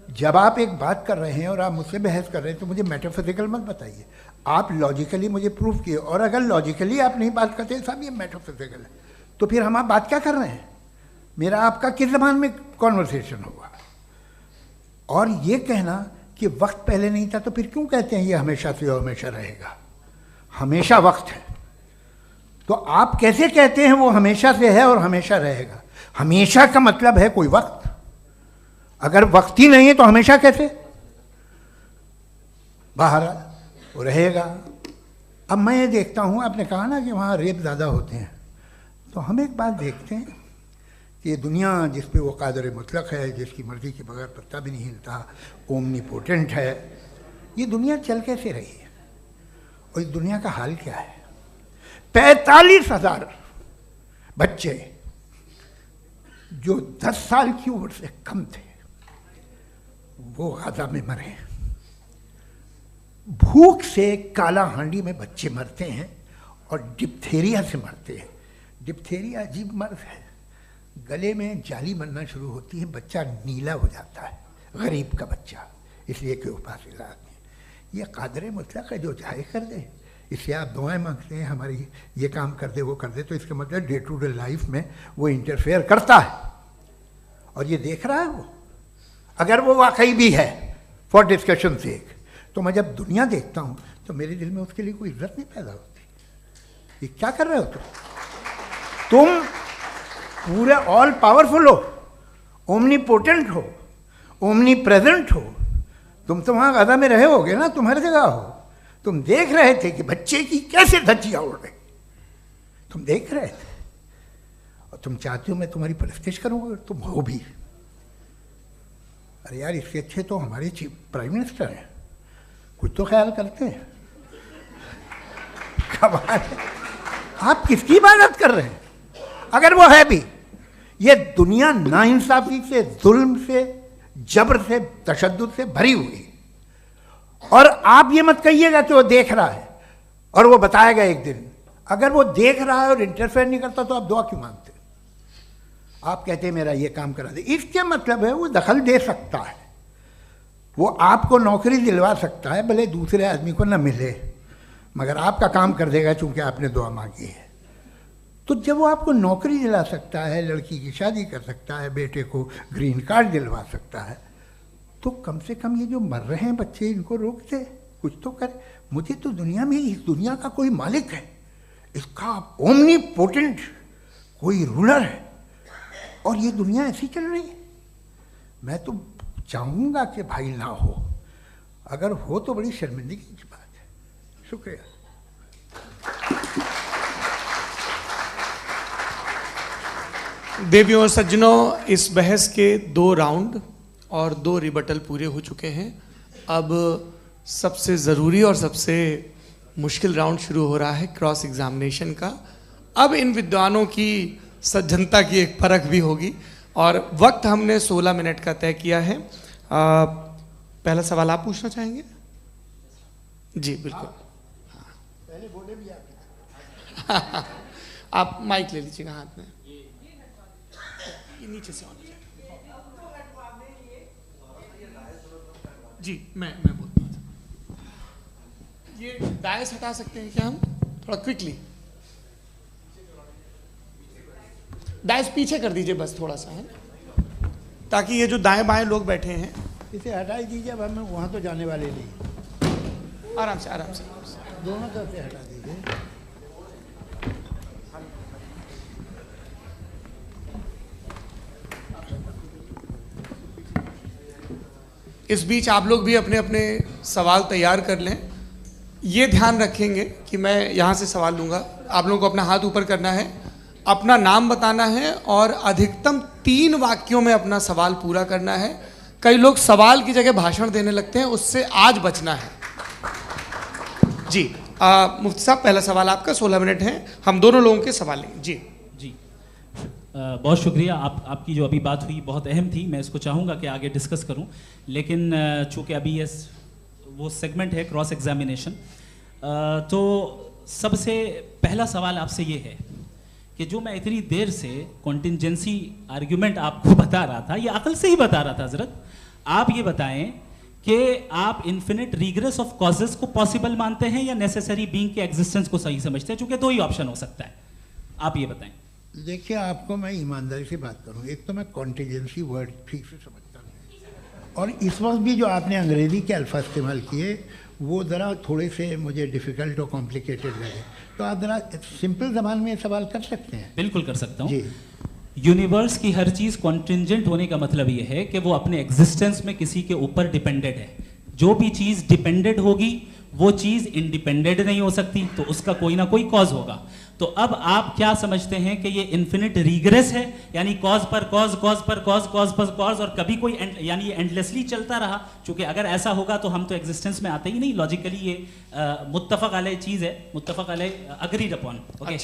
जब आप एक बात कर रहे हैं और आप मुझसे बहस कर रहे हैं तो मुझे मेटाफिजिकल मत बताइए, आप लॉजिकली मुझे प्रूफ किए। और अगर लॉजिकली आप नहीं बात करते साहब ये मेटाफिजिकल है, तो फिर हम आप बात क्या कर रहे हैं? मेरा आपका किस ज़बान में कॉन्वर्सेशन होगा? और ये कहना कि वक्त पहले नहीं था, तो फिर क्यों कहते हैं ये हमेशा से और हमेशा रहेगा? हमेशा वक्त है, तो आप कैसे कहते हैं वो हमेशा से है और हमेशा रहेगा? हमेशा का मतलब है कोई वक्त, अगर वक्त ही नहीं है तो हमेशा कैसे? बाहर वो रहेगा। अब मैं ये देखता हूँ, आपने कहा ना कि वहाँ रेप ज़्यादा होते हैं, तो हम एक बात देखते हैं कि ये दुनिया जिस पे वो कादर मुतलक है, जिसकी मर्ज़ी के बगैर पत्ता भी नहीं हिलता, ओमनीपोटेंट है, ये दुनिया चल कैसे रही है? और इस दुनिया का हाल क्या है? 45,000 बच्चे जो 10 साल की उम्र से कम थे वो गाजा में मरे। भूख से काला हांडी में बच्चे मरते हैं और डिप्थेरिया से मरते हैं। डिप्थेरिया अजीब मर्ज है, गले में जाली बनना शुरू होती है, बच्चा नीला हो जाता है, गरीब का बच्चा, इसलिए कि वो पास इलाज नहीं। ये कादर मुतलक है, जो चाहे कर दे। इससे आप दुआएं मांगते हैं हमारी, ये काम कर दे वो कर दे, तो इसका मतलब डे टू डे लाइफ में वो इंटरफेयर करता है और ये देख रहा है वो। अगर वो वाकई भी है फॉर डिस्कशन सेक, तो मैं जब दुनिया देखता हूँ तो मेरे दिल में उसके लिए कोई इज्जत नहीं पैदा होती। ये क्या कर रहे हो तुम पूरे ऑल पावरफुल हो, ओमनीपोटेंट हो, ओमनी प्रेजेंट हो। तुम तो वहाँ गाजा में रहे होगे ना, तुम हर जगह हो। तुम देख रहे थे कि बच्चे की कैसे धज्जियाँ उड़ रही, तुम देख रहे थे और तुम चाहते हो मैं तुम्हारी परस्तिश करूँगा, तुम हो भी। अरे यार, इससे अच्छे तो हमारे चीफ प्राइम मिनिस्टर हैं, कुछ तो ख्याल करते हैं। कमाल है, आप किसकी इबादत कर रहे हैं? अगर वो है भी, ये दुनिया नाइंसाफी से, जुल्म से, जबर से, तशद्दुद से भरी हुई। और आप ये मत कहिएगा कि वो देख रहा है और वो बताएगा एक दिन। अगर वो देख रहा है और इंटरफेयर नहीं करता तो आप दुआ क्यों मांगते? आप कहते हैं मेरा ये काम करा दे, इसके मतलब है वो दखल दे सकता है, वो आपको नौकरी दिलवा सकता है, भले दूसरे आदमी को न मिले, मगर आपका काम कर देगा चूंकि आपने दुआ मांगी है। तो जब वो आपको नौकरी दिला सकता है, लड़की की शादी कर सकता है, बेटे को ग्रीन कार्ड दिलवा सकता है, तो कम से कम ये जो मर रहे हैं बच्चे, इनको रोक दे, कुछ तो करे। मुझे तो दुनिया में, इस दुनिया का कोई मालिक है, इसका ओमनीपोटेंट कोई रूलर है, और ये दुनिया ऐसी चल रही है। मैं तो चाहूँगा कि भाई ना हो, अगर हो तो बड़ी शर्मिंदगी की बात है। शुक्रिया। देवियों और सज्जनों, इस बहस के 2 राउंड और 2 रिबटल पूरे हो चुके हैं। अब सबसे ज़रूरी और सबसे मुश्किल राउंड शुरू हो रहा है, क्रॉस एग्जामिनेशन का। अब इन विद्वानों की सज्जनता की एक परख भी होगी, और वक्त हमने 16 मिनट का तय किया है। पहला सवाल आप पूछना चाहेंगे? जी बिल्कुल। पहले बोले भी आप। आप माइक ले लीजिएगा हाथ में, ये नीचे से ऑन कीजिए। जी मैं बोलता हूँ, ये दायस हटा सकते हैं क्या हम थोड़ा क्विकली? दायस पीछे कर दीजिए बस थोड़ा सा, है, ताकि ये जो दाएं बाएं लोग बैठे हैं, इसे हटा ही दीजिए। अब हमें वहाँ तो जाने वाले नहीं। आराम से आराम से दोनों तरफ से हटा दीजिए। इस बीच आप लोग भी अपने अपने सवाल तैयार कर लें। ये ध्यान रखेंगे कि मैं यहाँ से सवाल लूँगा, आप लोगों को अपना हाथ ऊपर करना है, अपना नाम बताना है और अधिकतम 3 वाक्यों में अपना सवाल पूरा करना है। कई लोग सवाल की जगह भाषण देने लगते हैं, उससे आज बचना है। जी मुफ्ती साहब, पहला सवाल आपका, 16 मिनट हैं, हम दोनों लोगों के सवाल लेंगे। जी जी बहुत शुक्रिया। आपकी जो अभी बात हुई बहुत अहम थी, मैं इसको चाहूँगा कि आगे डिस्कस करूँ, लेकिन चूँकि अभी वो सेगमेंट है क्रॉस एग्जामिनेशन, तो सबसे पहला सवाल आपसे ये है कि जो मैं इतनी देर से कॉन्टिंजेंसी आर्ग्यूमेंट आपको बता रहा था, ये अकल से ही बता रहा था हजरत, आप ये बताएं कि आप इन्फिनिट रिग्रेस ऑफ कॉजेस को पॉसिबल मानते हैं या नेसेसरी बीइंग के एग्जिस्टेंस को सही समझते हैं? चूंकि 2 ही ऑप्शन हो सकता है, आप ये बताएं। देखिए, आपको मैं ईमानदारी से बात करूं, एक तो मैं कॉन्टिजेंसी वर्ड ठीक से समझता नहीं, और इस वक्त भी जो आपने अंग्रेज़ी के अल्फाज इस्तेमाल किए वो ज़रा थोड़े से मुझे डिफ़िकल्ट और कॉम्प्लिकेटेड लगे, तो आप ज़रा सिंपल ज़बान में सवाल कर सकते हैं? बिल्कुल कर सकता हूँ जी। यूनिवर्स की हर चीज़ कॉन्टिंजेंट होने का मतलब ये है कि वो अपने एग्जिस्टेंस में किसी के ऊपर डिपेंडेड है। जो भी चीज़ डिपेंडेड होगी वो चीज़ इंडिपेंडेंट नहीं हो सकती, तो उसका कोई ना कोई कॉज होगा। तो अब आप क्या समझते हैं कि ये इन्फिनिट रिग्रेस है, यानी कॉज पर कॉज, कॉज पर कॉज, कॉज पर कॉज, और कभी कोई यानी ये एंडलेसली चलता रहा? क्योंकि अगर ऐसा होगा तो हम तो एग्जिस्टेंस में आते ही नहीं। लॉजिकली ये मुत्तफक अलैह चीज़ है, मुत्तफक अलैह, अग्रीड अपॉन। ओके,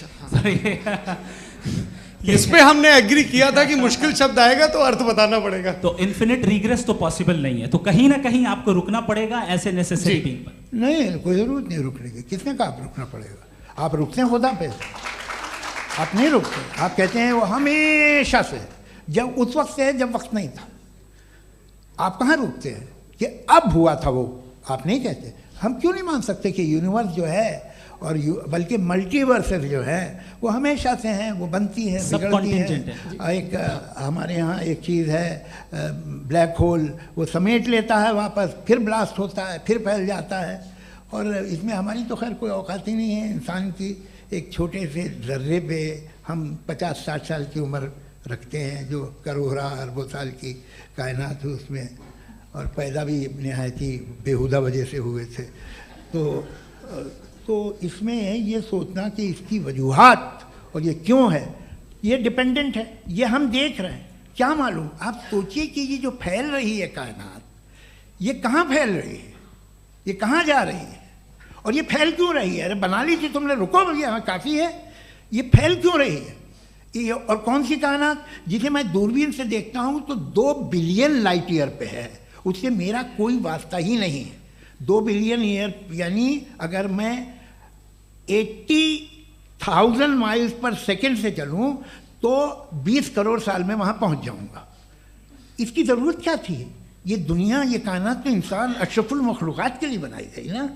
इस पे हमने एग्री किया था कि मुश्किल शब्द आएगा तो अर्थ बताना पड़ेगा। तो इन्फिनिट रिग्रेस तो पॉसिबल नहीं है, तो कहीं ना कहीं आपको रुकना पड़ेगा ऐसे नेसेसरी बीइंग पर। नहीं, कोई ज़रूरत नहीं रुकने की। किसने कहा आप रुकना पड़ेगा? आप रुकते हैं खुदा पे, आप नहीं रुकते। आप कहते हैं वो हमेशा से, जब उस वक्त से जब वक्त नहीं था। आप कहाँ रुकते हैं कि अब हुआ था वो? आप नहीं कहते। हम क्यों नहीं मान सकते कि यूनिवर्स जो है और बल्कि मल्टीवर्सेस जो है वो हमेशा से हैं, वो बनती है, बिगड़ती है। एक हमारे यहाँ एक चीज़ है ब्लैक होल, वो समेट लेता है वापस, फिर ब्लास्ट होता है, फिर फैल जाता है। और इसमें हमारी तो खैर कोई औकात ही नहीं है। इंसान की एक छोटे से ज़र्रे पे हम 50-60 साल की उम्र रखते हैं, जो करोड़ों अरबों साल की कायनात है उसमें, और पैदा भी नहायत ही बेहुदा वजह से हुए थे। तो इसमें ये सोचना कि इसकी वजूहात और ये क्यों है, ये डिपेंडेंट है, ये हम देख रहे हैं। क्या मालूम, आप सोचिए कि ये जो फैल रही है कायनात, ये कहाँ फैल रही है, ये कहाँ जा रही है, और ये फैल क्यों रही है? अरे बना ली थी तुमने, रुको भैया काफ़ी है। ये फैल क्यों रही है? ये और कौन सी कायनात जिसे मैं दूरबीन से देखता हूँ तो 2 बिलियन लाइट ईयर पे है, उससे मेरा कोई वास्ता ही नहीं है। 2 बिलियन ईयर यानी अगर मैं 80,000 माइल्स पर सेकेंड से चलूँ तो 20 करोड़ साल में वहाँ पहुँच जाऊँगा। इसकी ज़रूरत क्या थी? ये दुनिया, ये कायनात तो इंसान अशरफुल मखलूक़ात के लिए बनाई गई ना।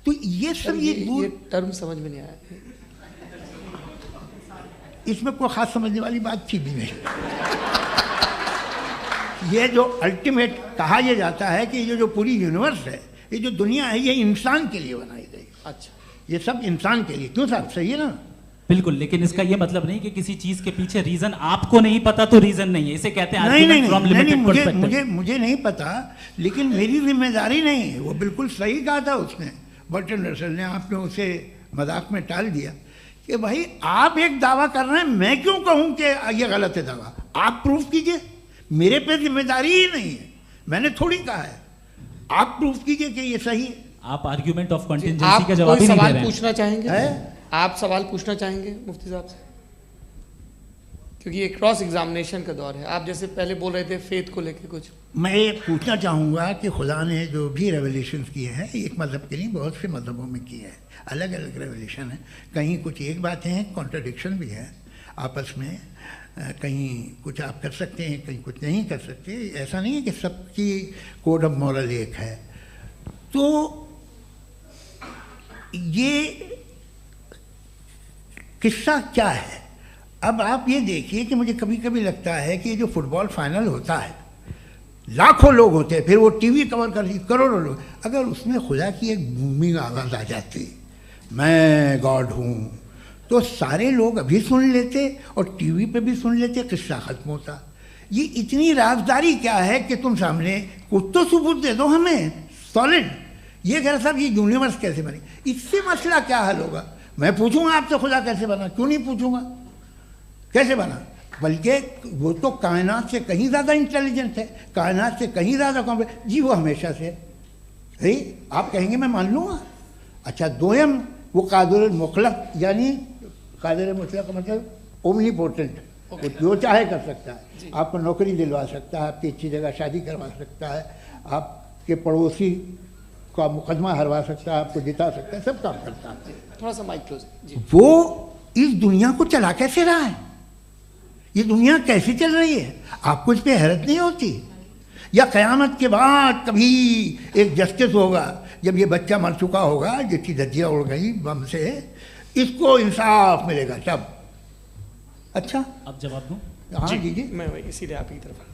तो ये सब ये टर्म समझ में नहीं आया, इसमें कोई ख़ास समझने वाली बात थी भी नहीं। ये जो अल्टीमेट कहा यह जाता है कि ये जो पूरी यूनिवर्स है, ये जो दुनिया है, ये इंसान के लिए बनाई गई। अच्छा, ये सब इंसान के लिए। क्यों साहब, सही है ना? बिल्कुल, लेकिन इसका ये मतलब नहीं कि किसी चीज के पीछे रीजन आपको नहीं पता तो रीजन नहीं है, इसे कहते हैं नहीं, मुझे नहीं पता, लेकिन मेरी जिम्मेदारी नहीं है। वो बिल्कुल सही कहा था उसने, बर्टन रसल ने। आपने उसे मजाक में टाल दिया कि भाई आप एक दावा कर रहे हैं, मैं क्यों कहूं कि ये गलत है दावा? आप प्रूफ कीजिए, मेरे पे जिम्मेदारी ही नहीं है, मैंने थोड़ी कहा है। आप प्रूफ कीजिए कि ये सही है। आप आर्ग्यूमेंट ऑफ कॉन्टिंजेंसी का जवाब ही नहीं दे रहे हैं। पूछना चाहेंगे? आप सवाल पूछना चाहेंगे मुफ्ती साहब से? क्योंकि ये क्रॉस एग्जामिनेशन का दौर है। आप जैसे पहले बोल रहे थे फेथ को लेके कुछ, मैं ये पूछना चाहूँगा कि खुदा ने जो भी रेवलेशन किए हैं, एक मज़हब के लिए बहुत से मज़हबों में किए हैं, अलग अलग रेवलेशन है। कहीं कुछ एक बातें हैं, कॉन्ट्रडिक्शन भी है आपस में, कहीं कुछ आप कर सकते हैं, कहीं कुछ नहीं कर सकते। ऐसा नहीं है कि सबकी कोड ऑफ मॉरल एक है। तो ये किस्सा क्या है? अब आप ये देखिए कि मुझे कभी कभी लगता है कि जो फुटबॉल फाइनल होता है, लाखों लोग होते हैं, फिर वो टीवी कवर कर, करोड़ों लोग, अगर उसमें खुदा की एक बूमिंग आवाज़ आ जाती, मैं गॉड हूँ, तो सारे लोग अभी सुन लेते और टीवी पे भी सुन लेते, किस्सा ख़त्म होता। ये इतनी राजदारी क्या है कि तुम सामने कुछ तो सबूत दे दो हमें सॉलिड। ये कह साहब ये यूनिवर्स कैसे बनी, इससे मसला क्या हल होगा? मैं पूछूंगा आपसे खुदा कैसे बना? क्यों नहीं पूछूंगा कैसे बना? बल्कि वो तो कायनात से कहीं ज़्यादा इंटेलिजेंट है, कायनात से कहीं ज़्यादा कॉम्प्लेक्स। जी वो हमेशा से है, आप कहेंगे मैं मान लूँगा। अच्छा, दोयम वो कादिर मुतलक, यानी कादिर मुतलक का मतलब ओमनीपोटेंट, वो जो चाहे कर सकता है। आपको नौकरी दिलवा सकता है, आपकी अच्छी जगह शादी करवा सकता है, आपके पड़ोसी का मुकदमा हरवा सकता है, आपको जिता सकता है, सब काम करता है। थोड़ा सा माइक क्लोज जी। वो इस दुनिया को चला कैसे रहा है? ये दुनिया कैसे चल रही है? आपको इस पर हैरत नहीं होती? या क़यामत के बाद कभी एक जस्टिस होगा, जब ये बच्चा मर चुका होगा, जिसकी धज्जियाँ उड़ गई बम से, इसको इंसाफ मिलेगा तब? अच्छा, अब जवाब दूं? हाँ जी, मैं इसीलिए आप की तरफ।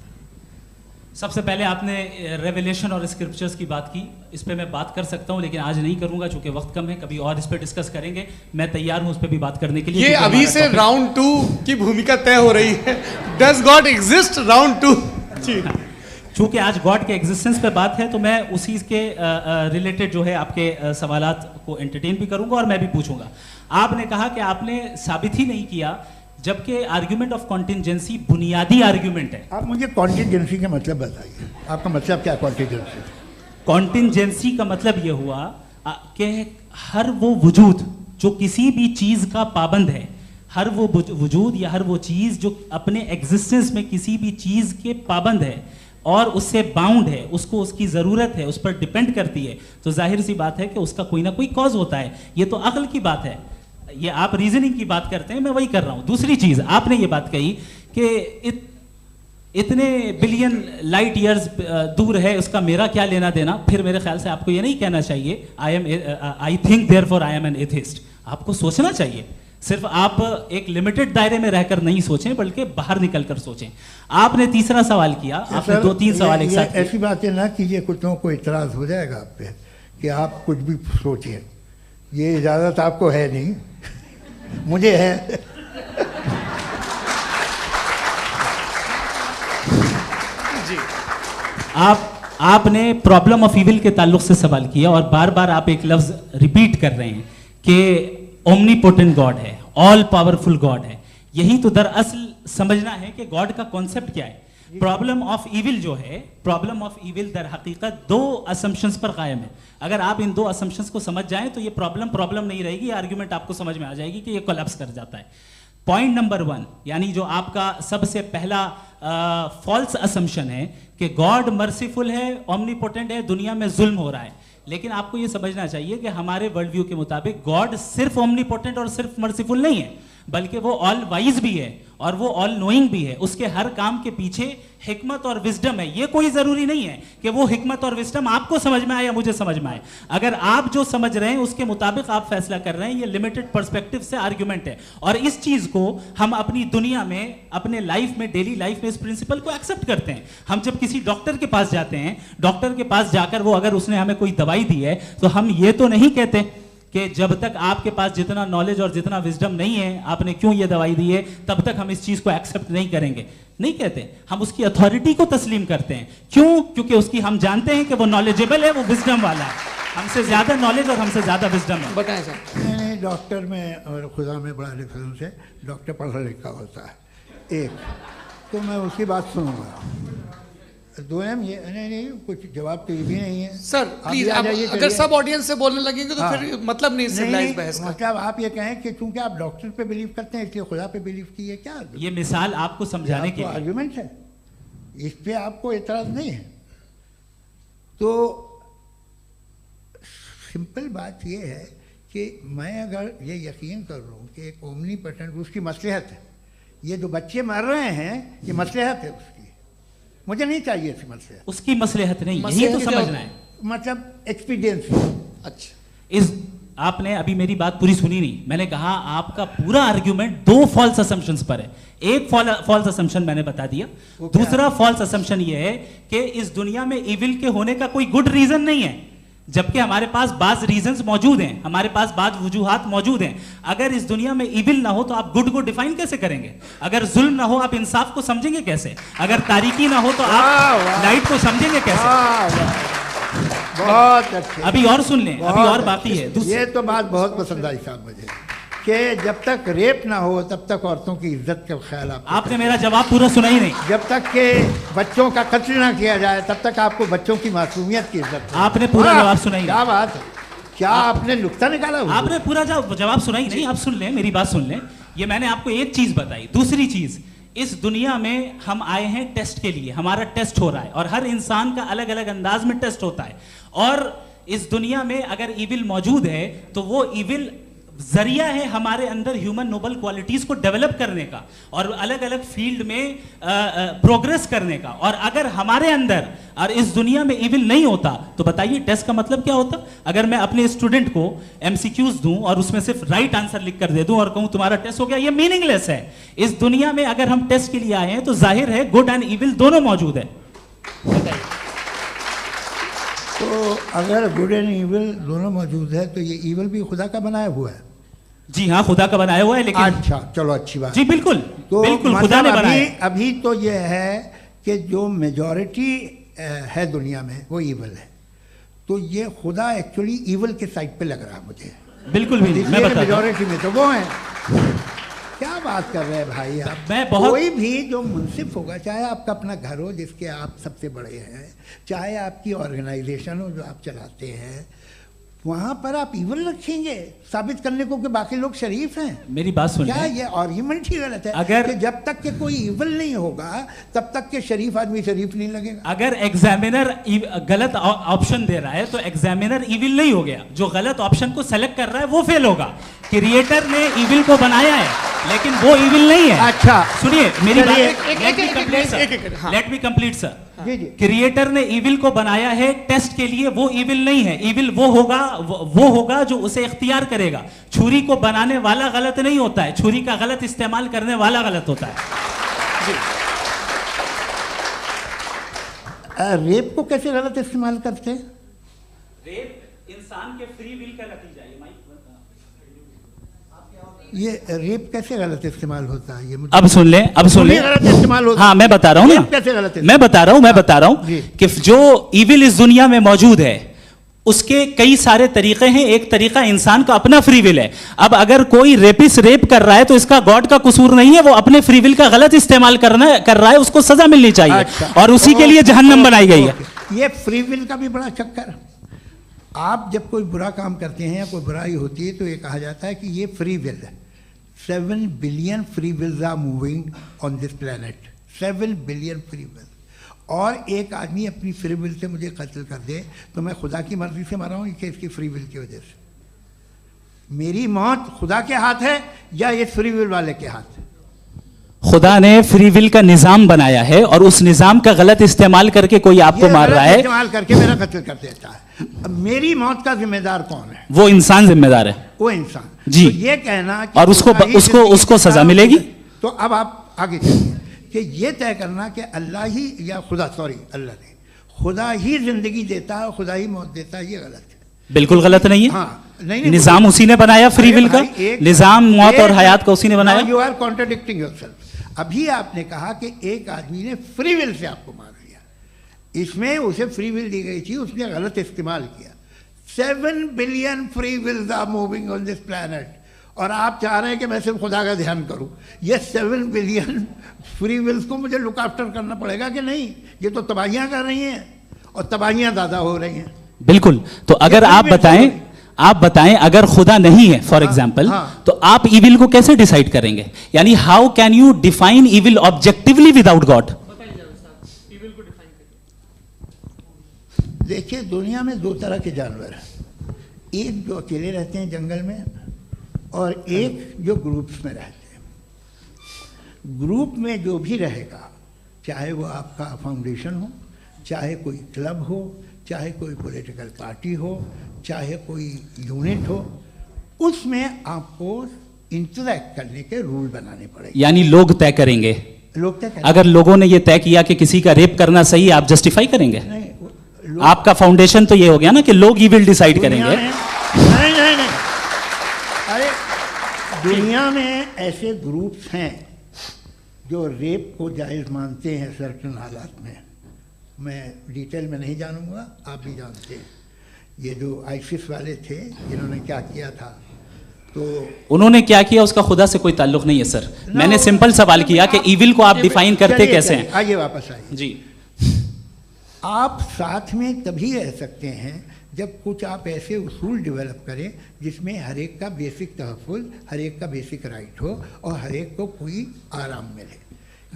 सबसे पहले आपने रेवलेशन और स्क्रिप्चर्स की बात की, इस पे मैं बात कर सकता हूं, लेकिन आज नहीं करूंगा चूंकि वक्त कम है, कभी और इस पे डिस्कस करेंगे। मैं तैयार हूं उस पे भी बात करने के लिए। ये अभी से राउंड 2 की भूमिका तय हो रही है। Does God exist round 2? चूंकि आज गॉड के एग्जिस्टेंस पे बात है, तो मैं उसी के रिलेटेड जो है आपके सवालात को एंटरटेन भी करूंगा और मैं भी पूछूंगा। आपने कहा कि आपने साबित ही नहीं किया, जबकि आर्ग्यूमेंट ऑफ कॉन्टिंजेंसी बुनियादी आर्ग्यूमेंट है। आप मुझे कॉन्टिंजेंसी का मतलब बताइए, आपका मतलब क्या? कॉन्टिंजेंसी कॉन्टिंजेंसी का मतलब यह हुआ कि हर वो वजूद जो किसी भी चीज का पाबंद है, हर वो वजूद या हर वो चीज जो अपने एग्जिस्टेंस में किसी भी चीज के पाबंद है और उससे बाउंड है, उसको उसकी ज़रूरत है, उस पर डिपेंड करती है, तो जाहिर सी बात है कि उसका कोई ना कोई कॉज होता है। ये तो अक्ल की बात है। ये आप रीजनिंग की बात करते हैं, मैं वही कर रहा हूं। दूसरी चीज आपने ये बात कही कि इतने बिलियन लाइट ईयर्स दूर है, उसका मेरा क्या लेना देना। फिर मेरे ख्याल से आपको ये नहीं कहना चाहिए I think therefore I am an atheist. आपको सोचना चाहिए, सिर्फ आप एक लिमिटेड दायरे में रहकर नहीं सोचें, बल्कि बाहर निकलकर सोचें। आपने तीसरा सवाल किया, आपने 2-3 सवाल एक साथ। ऐसी बातें ना कीजिए, कुछ लोगों को इतराज हो जाएगा आप पे कि आप कुछ भी सोचिए। ये इजाज़त आपको है नहीं, मुझे है। जी, आपने प्रॉब्लम ऑफ इविल के ताल्लुक से सवाल किया और बार बार आप एक लफ्ज रिपीट कर रहे हैं कि ओमनीपोटेंट गॉड है। ऑल पावरफुल गॉड है। यही तो दरअसल समझना है कि गॉड का कॉन्सेप्ट क्या है। प्रॉब्लम ऑफ इविल जो है, प्रॉब्लम ऑफ इविल दर हकीकत दो असम्पशंस पर कायम है। अगर आप इन दो असम्पशंस को समझ जाएं तो ये प्रॉब्लम नहीं रहेगी, आर्ग्यूमेंट आपको समझ में आ जाएगी कि ये कोलैप्स कर जाता है। पॉइंट नंबर 1, यानी जो आपका सबसे पहला फॉल्स असम्पशन है कि गॉड मर्सीफुल है, ओमनीपोटेंट है, दुनिया में जुल्म हो रहा है। लेकिन आपको ये समझना चाहिए कि हमारे वर्ल्ड व्यू के मुताबिक गॉड सिर्फ ओमनीपोटेंट और सिर्फ मर्सीफुल नहीं है, बल्कि वो ऑल वाइज भी है और वो ऑल नोइंग भी है। उसके हर काम के पीछे हिकमत और विजडम है। ये कोई जरूरी नहीं है कि वो हिकमत और विजडम आपको समझ में आए या मुझे समझ में आए। अगर आप जो समझ रहे हैं उसके मुताबिक आप फैसला कर रहे हैं, ये लिमिटेड पर्सपेक्टिव से आर्ग्यूमेंट है। और इस चीज को हम अपनी दुनिया में, अपने लाइफ में, डेली लाइफ में इस प्रिंसिपल को एक्सेप्ट करते हैं। हम जब किसी डॉक्टर के पास जाते हैं, डॉक्टर के पास जाकर वो अगर उसने हमें कोई दवाई दी है तो हम ये तो नहीं कहते कि जब तक आपके पास जितना नॉलेज और जितना विजडम नहीं है, आपने क्यों ये दवाई दी है, तब तक हम इस चीज को एक्सेप्ट नहीं करेंगे। नहीं कहते, हम उसकी अथॉरिटी को तस्लीम करते हैं। क्यों? क्योंकि उसकी हम जानते हैं कि वो नॉलेजेबल है, वो विजडम वाला है, हमसे ज्यादा नॉलेज और हमसे ज्यादा विजडम है। बताएं सर। नहीं, डॉक्टर में और खुदा में बड़ा डिफरेंस है। डॉक्टर पढ़ा लिखा होता है एक, तो मैं उसकी बात सुनूंगा। दो ये नहीं कुछ जवाब तो ये भी नहीं है सर। प्लीज, अगर सब ऑडियंस से बोलने लगेंगे तो फिर मतलब नहीं सिविलाइज्ड बहस का। मतलब आप ये कहें कि चूंकि आप डॉक्टर पे बिलीव करते हैं इसलिए खुदा पे बिलीव कीजिए, क्या ये मिसाल आपको समझाने के लिए आर्ग्यूमेंट है, इस पे आपको एतराज नहीं है। तो सिंपल बात ये है कि मैं अगर ये यकीन कर रहा हूँ कि एक ओमनीपोटेंट, उसकी मसलहत है, ये जो बच्चे मर रहे हैं ये मसलहत है उसकी, मुझे नहीं चाहिए थी मसलहत, उसकी मसलहत नहीं, यही तो समझना है। मतलब एक्सपीरियंस। अच्छा, इस आपने अभी मेरी बात पूरी सुनी नहीं। मैंने कहा आपका पूरा आर्ग्यूमेंट दो फॉल्स असम्पशंस पर है। एक फॉल्स असम्पशन मैंने बता दिया, दूसरा फॉल्स असम्पशन ये है कि इस दुनिया में इविल के होने का कोई गुड रीजन नहीं है, जबकि हमारे पास बाज रीजंस मौजूद हैं, हमारे पास बाज वजूहात मौजूद हैं। अगर इस दुनिया में इविल ना हो तो आप गुड को डिफाइन कैसे करेंगे? अगर जुल्म ना हो आप इंसाफ को समझेंगे कैसे? अगर तारीकी ना हो तो आप लाइट को समझेंगे कैसे? बहुत अच्छे। अभी और सुन लें, अभी और बाकी है। ये तो बात बहुत पसंद आई साहब मुझे, कि जब तक रेप ना हो तब तक औरतों की इज्जत का ख्याल आपने मेरा जवाब पूरा सुना ही नहीं। जब तक के बच्चों का कत्ल ना किया जाए तब तक आपको बच्चों की मासूमियत की इज्जत। आपने पूरा जवाब सुना ही नहीं। क्या बात है, क्या आपने नुक्ता निकाला? आपने पूरा जवाब सुना ही नहीं। आप सुन लें, मेरी बात सुन लें। ये मैंने आपको एक चीज बताई। दूसरी चीज, इस दुनिया में हम आए हैं टेस्ट के लिए, हमारा टेस्ट हो रहा है और हर इंसान का अलग अलग अंदाज में टेस्ट होता है। और इस दुनिया में अगर इविल मौजूद है तो वो इविल जरिया है हमारे अंदर ह्यूमन नोबल क्वालिटीज को डेवलप करने का और अलग अलग फील्ड में प्रोग्रेस करने का। और अगर हमारे अंदर और इस दुनिया में इविल नहीं होता तो बताइए टेस्ट का मतलब क्या होता? अगर मैं अपने स्टूडेंट को एमसीक्यूज दूं और उसमें सिर्फ राइट आंसर लिख कर दे दूं और कहूं तुम्हारा टेस्ट हो गया, ये मीनिंगलेस है। इस दुनिया में अगर हम टेस्ट के लिए आए हैं तो जाहिर है गुड एंड इविल दोनों मौजूद है। बताइए। तो अगर गुड एंड इविल दोनों मौजूद है तो ये इविल भी खुदा का बनाया हुआ है? जी हाँ, खुदा का बनाया हुआ है। लेकिन अच्छा, चलो अच्छी बात। जी बिल्कुल, तो बिल्कुल मतलब खुदा ने बनाया। अभी तो ये है कि जो मेजॉरिटी है दुनिया में वो इविल है, तो ये खुदा एक्चुअली इविल के साइड पे लग रहा है मुझे। बिल्कुल भी नहीं, मैं बताता हूं। मेजॉरिटी में तो वो है। क्या बात कर रहे हैं भाई आप? कोई भी जो मुंसिफ होगा, चाहे आपका अपना घर हो जिसके आप सबसे बड़े हैं, चाहे आपकी ऑर्गेनाइजेशन हो जो आप चलाते हैं, वहां पर आप इविल रखेंगे साबित करने को कि बाकी लोग शरीफ हैं? मेरी बात सुनिए। क्या ये आर्ग्यूमेंट ही गलत है? अगर कि जब तक के कोई इविल नहीं होगा तब तक के शरीफ आदमी शरीफ नहीं लगेगा। अगर एग्जामिनर गलत ऑप्शन दे रहा है तो एग्जामिनर इविल नहीं हो गया, जो गलत ऑप्शन को सेलेक्ट कर रहा है वो फेल होगा। क्रिएटर ने इविल को बनाया है लेकिन वो इविल नहीं है। अच्छा सुनिए मेरी बात, लेट मी कंप्लीट सर। जी जी। क्रिएटर ने इविल को बनाया है टेस्ट के लिए, वो इविल नहीं है। इविल वो होगा जो उसे इख्तियार करेगा। छुरी को बनाने वाला गलत नहीं होता है, छुरी का गलत इस्तेमाल करने वाला गलत होता है। रेप को कैसे गलत इस्तेमाल करते हैं? रेप इंसान के फ्री विल का नतीजा है। ये रेप कैसे गलत इस्तेमाल होता है? ये मुझे अब सुन लें, अब सुन लें। गलत इस्तेमाल होता है। हाँ मैं बता रहा हूँ ना, कैसे गलत? मैं बता रहा हूँ कि जो इविल इस दुनिया में मौजूद है उसके कई सारे तरीके हैं। एक तरीका इंसान का अपना फ्री विल है। अब अगर कोई रेपिस्ट रेप कर रहा है तो इसका गॉड का कसूर नहीं है, वो अपने फ्री विल का गलत इस्तेमाल कर रहा है, उसको सजा मिलनी चाहिए। अच्छा। और उसी के लिए जहन्नम बनाई गई है। ये फ्री विल का भी बड़ा चक्कर। आप जब कोई बुरा काम करते हैं या कोई बुराई होती है तो ये कहा जाता है कि ये फ्री विल है। 7 billion free wills are moving on this planet. 7 billion free will. और एक आदमी अपनी फ्री विल से मुझे कत्ल कर दे तो मैं खुदा की मर्जी से मरा हूँ कि इसकी फ्री विल की वजह से? मेरी मौत खुदा के हाथ है या ये फ्री विल वाले के हाथ है? खुदा ने फ्री विल का निजाम बनाया है और उस निजाम का गलत इस्तेमाल करके कोई आपको मार रहा है, इस्तेमाल करके मेरा कत्ल कर देता है। अब मेरी मौत का जिम्मेदार कौन है? वो इंसान जिम्मेदार है। वो इंसान जी। तो ये कहना कि और उसको सजा मिलेगी। तो अब आप आगे चलिए कि ये तय करना कि अल्लाह ही या अल्लाह ने खुदा ही जिंदगी देता है, खुदा ही मौत देता है, ये गलत है। बिल्कुल गलत नहीं है। हाँ, नहीं, निजाम उसी ने बनाया फ्री विल का, निजाम मौत और हयात का उसी ने बनाया। You are contradicting yourself. अभी आपने कहा कि एक आदमी ने फ्री विल से आपको मार दिया, इसमें उसे फ्री विल दी गई थी, उसने गलत इस्तेमाल किया। 7 billion free wills are moving on this planet और आप चाह रहे हैं कि मैं सिर्फ खुदा का ध्यान करूं। ये 7 बिलियन फ्री विल्स को मुझे लुक आफ्टर करना पड़ेगा कि नहीं? ये तो तबाहियां कर रही हैं और तबाहियां ज़्यादा हो रही हैं। बिल्कुल। तो अगर आप बताएं अगर खुदा नहीं है फॉर एग्जाम्पल, तो आप इविल को कैसे डिसाइड करेंगे? यानी how can you define evil objectively without God? देखिए, दुनिया में 2 तरह के जानवर हैं। एक जो अकेले रहते हैं जंगल में और एक जो ग्रुप्स में रहते हैं। ग्रुप में जो भी रहेगा, चाहे वो आपका फाउंडेशन हो, चाहे कोई क्लब हो, चाहे कोई पॉलिटिकल पार्टी हो, चाहे कोई यूनिट हो, उसमें आपको इंटरैक्ट करने के रूल बनाने पड़ेंगे। यानी लोग तय करेंगे। लोग तय करेंगे। अगर लोगों ने ये तय किया कि किसी का रेप करना सही है, आप जस्टिफाई करेंगे? नहीं, आपका फाउंडेशन तो ये हो गया ना कि लोग ही विल डिसाइड करेंगे। नहीं। अरे दुनिया में ऐसे ग्रुप्स हैं जो रेप को जायज़ मानते हैं सर्टेन हालात में। मैं डिटेल में नहीं जानूंगा, आप भी जानते हैं। ये जो आईसिस वाले थे जिन्होंने क्या किया था, तो उन्होंने क्या किया उसका खुदा से कोई ताल्लुक नहीं है सर। मैंने सिंपल सवाल किया कि इविल को आप डिफाइन करते कैसे हैं? आइए वापस आइए जी। आप साथ में तभी रह सकते हैं जब कुछ आप ऐसे उसूल डेवलप करें जिसमें हर एक का बेसिक तहफ़्फ़ुज़, हर एक का बेसिक राइट हो और हर एक को कोई आराम मिले।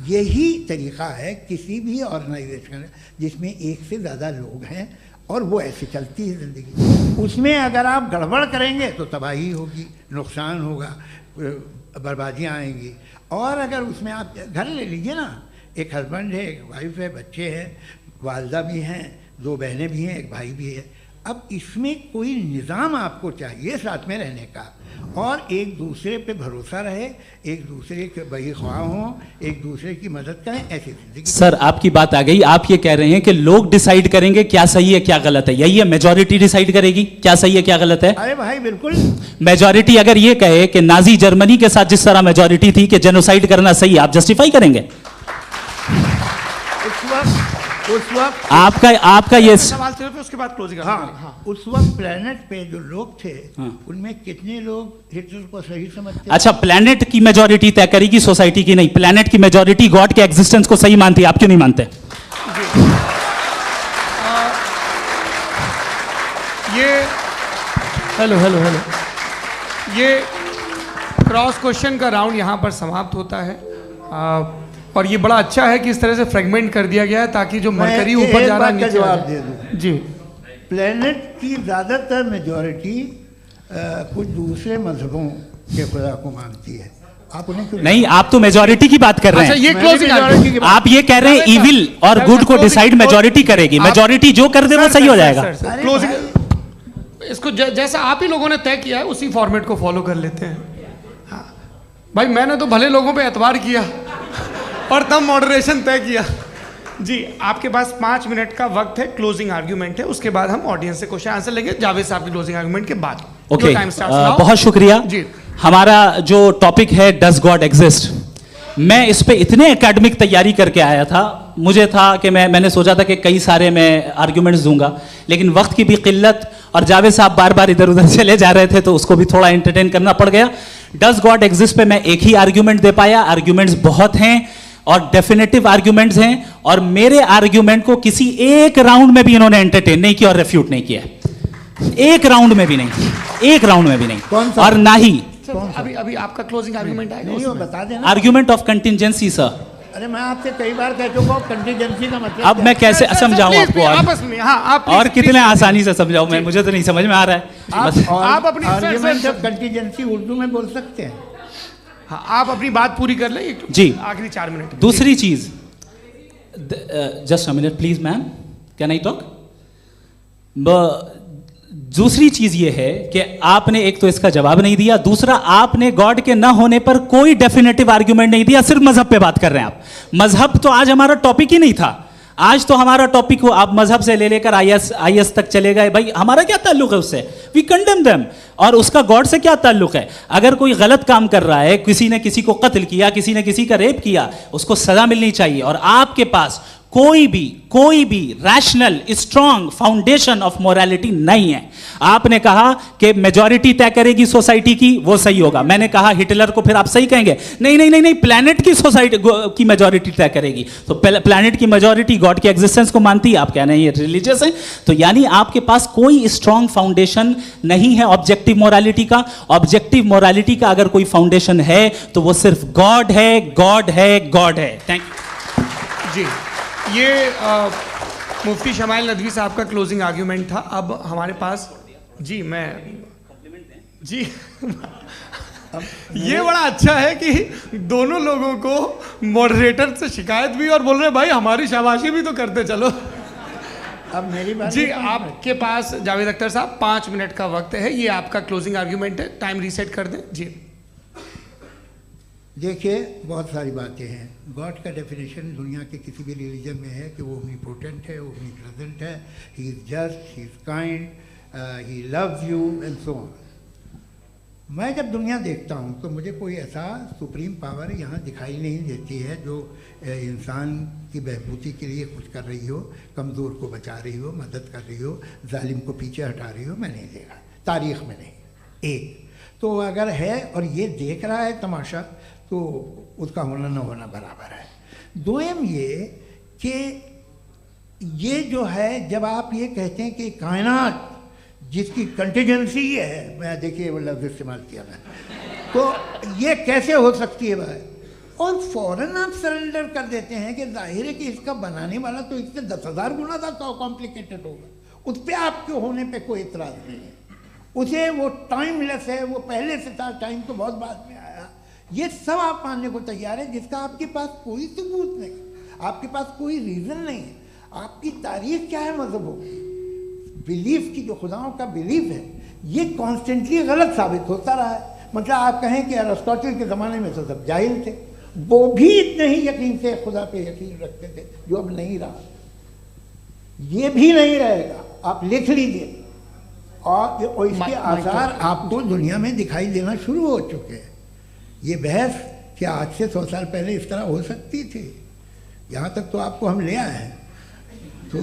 यही तरीक़ा है किसी भी ऑर्गेनाइजेशन जिसमें एक से ज़्यादा लोग हैं और वो ऐसे चलती है ज़िंदगी। उसमें अगर आप गड़बड़ करेंगे तो तबाही होगी, नुकसान होगा, बर्बादियाँ आएंगी। और अगर उसमें आप घर ले लीजिए ना, एक हस्बैंड है, एक वाइफ है, बच्चे हैं, वालदा भी हैं, 2 बहनें भी हैं, एक भाई भी है। अब इसमें कोई निज़ाम आपको चाहिए साथ में रहने का और एक दूसरे पे भरोसा रहे, एक दूसरे के बहीख्वाह हों, एक दूसरे की मदद करें, ऐसी जिंदगी। सर आपकी बात आ गई। आप ये कह रहे हैं कि लोग डिसाइड करेंगे क्या सही है क्या गलत है, यही है? मेजॉरिटी डिसाइड करेगी क्या सही है क्या गलत है? अरे भाई बिल्कुल। मेजॉरिटी अगर ये कहे कि नाजी जर्मनी के साथ जिस तरह मेजॉरिटी थी कि जेनोसाइड करना सही, आप जस्टिफाई करेंगे? उस वक्त आपका ये सवाल सिर्फ उसके बाद क्लोजिंग। हाँ, उस वक्त प्लेनेट पे जो लोग थे उनमें कितने लोग हिटलर को सही समझते? अच्छा, प्लेनेट की मेजॉरिटी तय करेगी, सोसाइटी की नहीं। प्लेनेट की मेजॉरिटी गॉड के एग्जिस्टेंस को सही मानती है, आप क्यों नहीं मानते? हेलो ये क्रॉस क्वेश्चन का राउंड यहाँ पर समाप्त होता है। और ये बड़ा अच्छा है कि इस तरह से फ्रेगमेंट कर दिया गया है ताकि जो मरकरी ऊपर जा रहा है नीचे जवाब दे दूं जी। प्लेनेट की ज़्यादातर मेजॉरिटी कुछ दूसरे मजहबों के खुदा को मानती है। आप उन्हें क्यों नहीं? आप तो मेजॉरिटी की बात कर रहे हैं। अच्छा, ये क्लोजिंग आप ये कह रहे हैं इविल और गुड को डिसाइड मेजॉरिटी करेगी। मेजॉरिटी जो कर दे वो सही हो जाएगा। क्लोजिंग इसको जैसा आप ही लोगों ने तय किया है उसी फॉर्मेट को फॉलो कर लेते हैं। हाँ भाई, मैंने तो भले लोगों पे एतबार किया और तब मॉडरेशन तय किया। जी, आपके पास 5 मिनट का वक्त है, क्लोजिंग आर्ग्यूमेंट है, उसके बाद हम ऑडियंस से क्वेश्चन आंसर लेंगे जावेद साहब की क्लोजिंग आर्ग्यूमेंट के बाद। ओके, बहुत शुक्रिया जी। हमारा जो टॉपिक है डज गॉड एग्जिस्ट, मैं इस पे इतने एकेडमिक तैयारी करके आया था, मुझे था कि मैंने सोचा था कि कई सारे मैं आर्ग्यूमेंट्स दूंगा, लेकिन वक्त की भी किल्लत और जावेद साहब बार बार इधर उधर चले जा रहे थे तो उसको भी थोड़ा एंटरटेन करना पड़ गया। डज गॉड एग्जिस्ट पे मैं एक ही आर्ग्यूमेंट दे पाया। आर्ग्यूमेंट्स बहुत हैं और डेफिनेटिव आर्ग्यूमेंट्स हैं, और मेरे आर्ग्यूमेंट को किसी एक राउंड में भी इन्होंने एंटरटेन नहीं किया और रेफ्यूट नहीं किया, एक राउंड में भी नहीं, एक राउंड में भी नहीं। और ना ही अभी आपका क्लोजिंग आर्गुमेंट आएगा, नहीं वो बता देना। Argument of contingency sir. अरे मैं आपसे कई बार कह चुका हूँ कंटीजेंसी का मतलब अब मैं कैसे समझाऊं आपको आपस में? हाँ, आप और कितने आसानी से समझाऊं मैं, मुझे तो नहीं समझ में आ रहा है। आप अपनी आर्ग्यूमेंट ऑफ कंटीजेंसी उर्दू में बोल सकते हैं। हाँ, आप अपनी बात पूरी कर लें जी, आखिरी 4 मिनट। दूसरी चीज, just a minute please ma'am, can I talk? दूसरी चीज ये है कि आपने एक तो इसका जवाब नहीं दिया, दूसरा आपने गॉड के ना होने पर कोई डेफिनेटिव आर्ग्यूमेंट नहीं दिया, सिर्फ मजहब पे बात कर रहे हैं आप। मजहब तो आज हमारा टॉपिक ही नहीं था, आज तो हमारा टॉपिक हो, आप मजहब से ले लेकर आईएस तक चले गए। भाई हमारा क्या ताल्लुक है उससे? We condemn them. और उसका गॉड से क्या ताल्लुक है? अगर कोई गलत काम कर रहा है, किसी ने किसी को कत्ल किया, किसी ने किसी का रेप किया, उसको सजा मिलनी चाहिए। और आपके पास कोई भी rational strong foundation of morality नहीं है। आपने कहा कि मेजॉरिटी तय करेगी सोसाइटी की, वो सही होगा। मैंने कहा हिटलर को फिर आप सही कहेंगे, नहीं नहीं नहीं नहीं, प्लैनेट की सोसाइटी की मेजॉरिटी तय करेगी। तो प्लैनेट की मेजॉरिटी गॉड के एग्जिस्टेंस को मानती है, आप कह रहे हैं ये रिलीजियस है। तो यानी आपके पास कोई स्ट्रॉन्ग फाउंडेशन नहीं है ऑब्जेक्टिव मोरालिटी का। ऑब्जेक्टिव मोरालिटी का अगर कोई फाउंडेशन है तो वो सिर्फ गॉड है, गॉड है, गॉड है। थैंक यू जी। ये मुफ्ती शमाइल नदवी साहब का क्लोजिंग आर्ग्यूमेंट था। अब हमारे पास जी ये बड़ा अच्छा है कि दोनों लोगों को मॉडरेटर से शिकायत भी और बोल रहे हैं भाई हमारी शाबाशी भी तो करते चलो। अब मेरी बात जी, आपके पास जावेद अख्तर साहब 5 मिनट का वक्त है, ये आपका क्लोजिंग आर्ग्यूमेंट है, टाइम रीसेट कर दें जी। देखिए, बहुत सारी बातें हैं। गॉड का डेफिनेशन दुनिया के किसी भी रिलीजन में है कि वो ओमनीपोटेंट है, ओमनीप्रेजेंट है, he is just, he is kind, he loves you and so on. मैं जब दुनिया देखता हूँ तो मुझे कोई ऐसा सुप्रीम पावर यहाँ दिखाई नहीं देती है जो इंसान की बहबूदी के लिए कुछ कर रही हो, कमज़ोर को बचा रही हो, मदद कर रही हो, जालिम को पीछे हटा रही हो। मैं नहीं देखा, तारीख़ में नहीं। एक तो अगर है और ये देख रहा है तमाशा, तो उसका होना न होना बराबर है। दोयम ये कि ये जो है, जब आप ये कहते हैं कि कायनात जिसकी कंटीजेंसी है, मैं देखिए वो लफ्ज़ इस्तेमाल किया मैं, तो ये कैसे हो सकती है भाई? और फ़ौरन आप सरेंडर कर देते हैं कि जाहिर है कि इसका बनाने वाला तो इससे 10,000 गुना ज़्यादा कॉम्प्लिकेटेड होगा। उस पर आपके होने पे कोई इतराज़ नहीं है। उसे वो टाइमलेस है, वो पहले से था, टाइम तो बहुत बाद में आया। ये सब आप मानने को तैयार है जिसका आपके पास कोई सबूत नहीं, आपके पास कोई रीज़न नहीं है। आपकी तारीख क्या है मज़हबों की? बिलीफ की, जो खुदाओं का बिलीफ है, ये कॉन्स्टेंटली गलत साबित होता रहा है। मतलब आप कहें कि अरिस्टोटल के ज़माने में तो सब जाहिल थे, वो भी इतने ही यकीन से खुदा पे यकीन रखते थे, जो अब नहीं रहा। ये भी नहीं रहेगा, आप लिख लीजिए। और इसके आसार आपको दुनिया में दिखाई देना शुरू हो चुके हैं। ये बहस क्या आज से 100 साल पहले इस तरह हो सकती थी? यहाँ तक तो आपको हम ले आए हैं। तो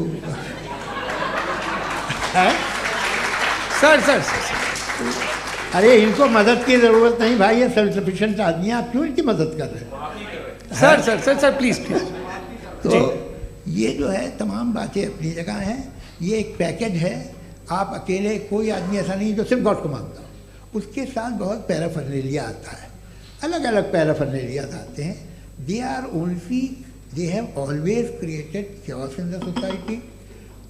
सर अरे इनको मदद की ज़रूरत नहीं भाई, ये सेल्फ सफिशिएंट आदमी है, आप क्यों इनकी मदद कर रहे हैं? Sir please. तो ये जो है तमाम बातें अपनी जगह हैं। ये एक पैकेज है। आप अकेले, कोई आदमी ऐसा नहीं जो सिर्फ गॉड को मानता हो, उसके साथ बहुत पैराफर्नेलिया आता है, अलग अलग पैराफर्नेलियाज आते हैं। They have always created chaos in the society.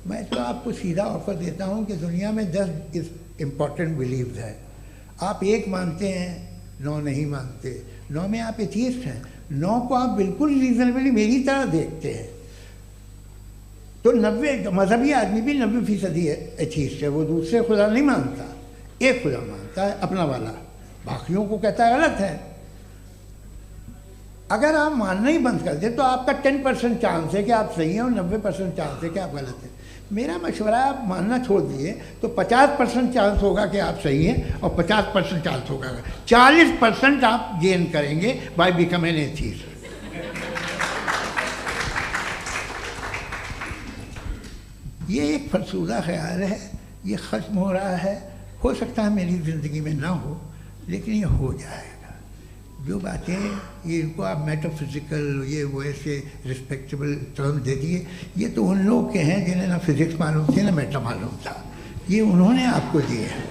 मैं तो आपको सीधा ऑफर देता हूँ कि दुनिया में 10 इम्पॉर्टेंट बिलीव्स हैं। आप 1 मानते हैं, 9 नहीं मानते, 9 में आप एथियस्ट हैं, 9 को आप बिल्कुल रीजनेबली मेरी तरह देखते हैं। तो 90 मजहबी आदमी भी 90% एथियस्ट है, वो दूसरे खुदा नहीं मानता, एक खुदा मानता है अपना वाला, बाकियों को कहता है गलत है। अगर आप मानना ही बंद कर दें तो आपका 10% चांस है कि आप सही हैं और 90% चांस है कि आप गलत हैं। मेरा मशवरा है आप मानना छोड़ दिए तो 50% चांस होगा कि आप सही हैं और 50% चांस होगा, 40% आप गेन करेंगे बाय बिकमिंग एन एथियस्ट। ये एक फरसूदा ख्याल है, ये ख़त्म हो रहा है। हो सकता है मेरी ज़िंदगी में ना हो, लेकिन ये हो जाएगा। जो बातें ये इनको आप मेटाफिज़िकल ये वो ऐसे रिस्पेक्टेबल टर्म दे दिए, ये तो उन लोग के हैं जिन्हें ना फिज़िक्स मालूम थी ना मेटा मालूम था, ये उन्होंने आपको दिए हैं।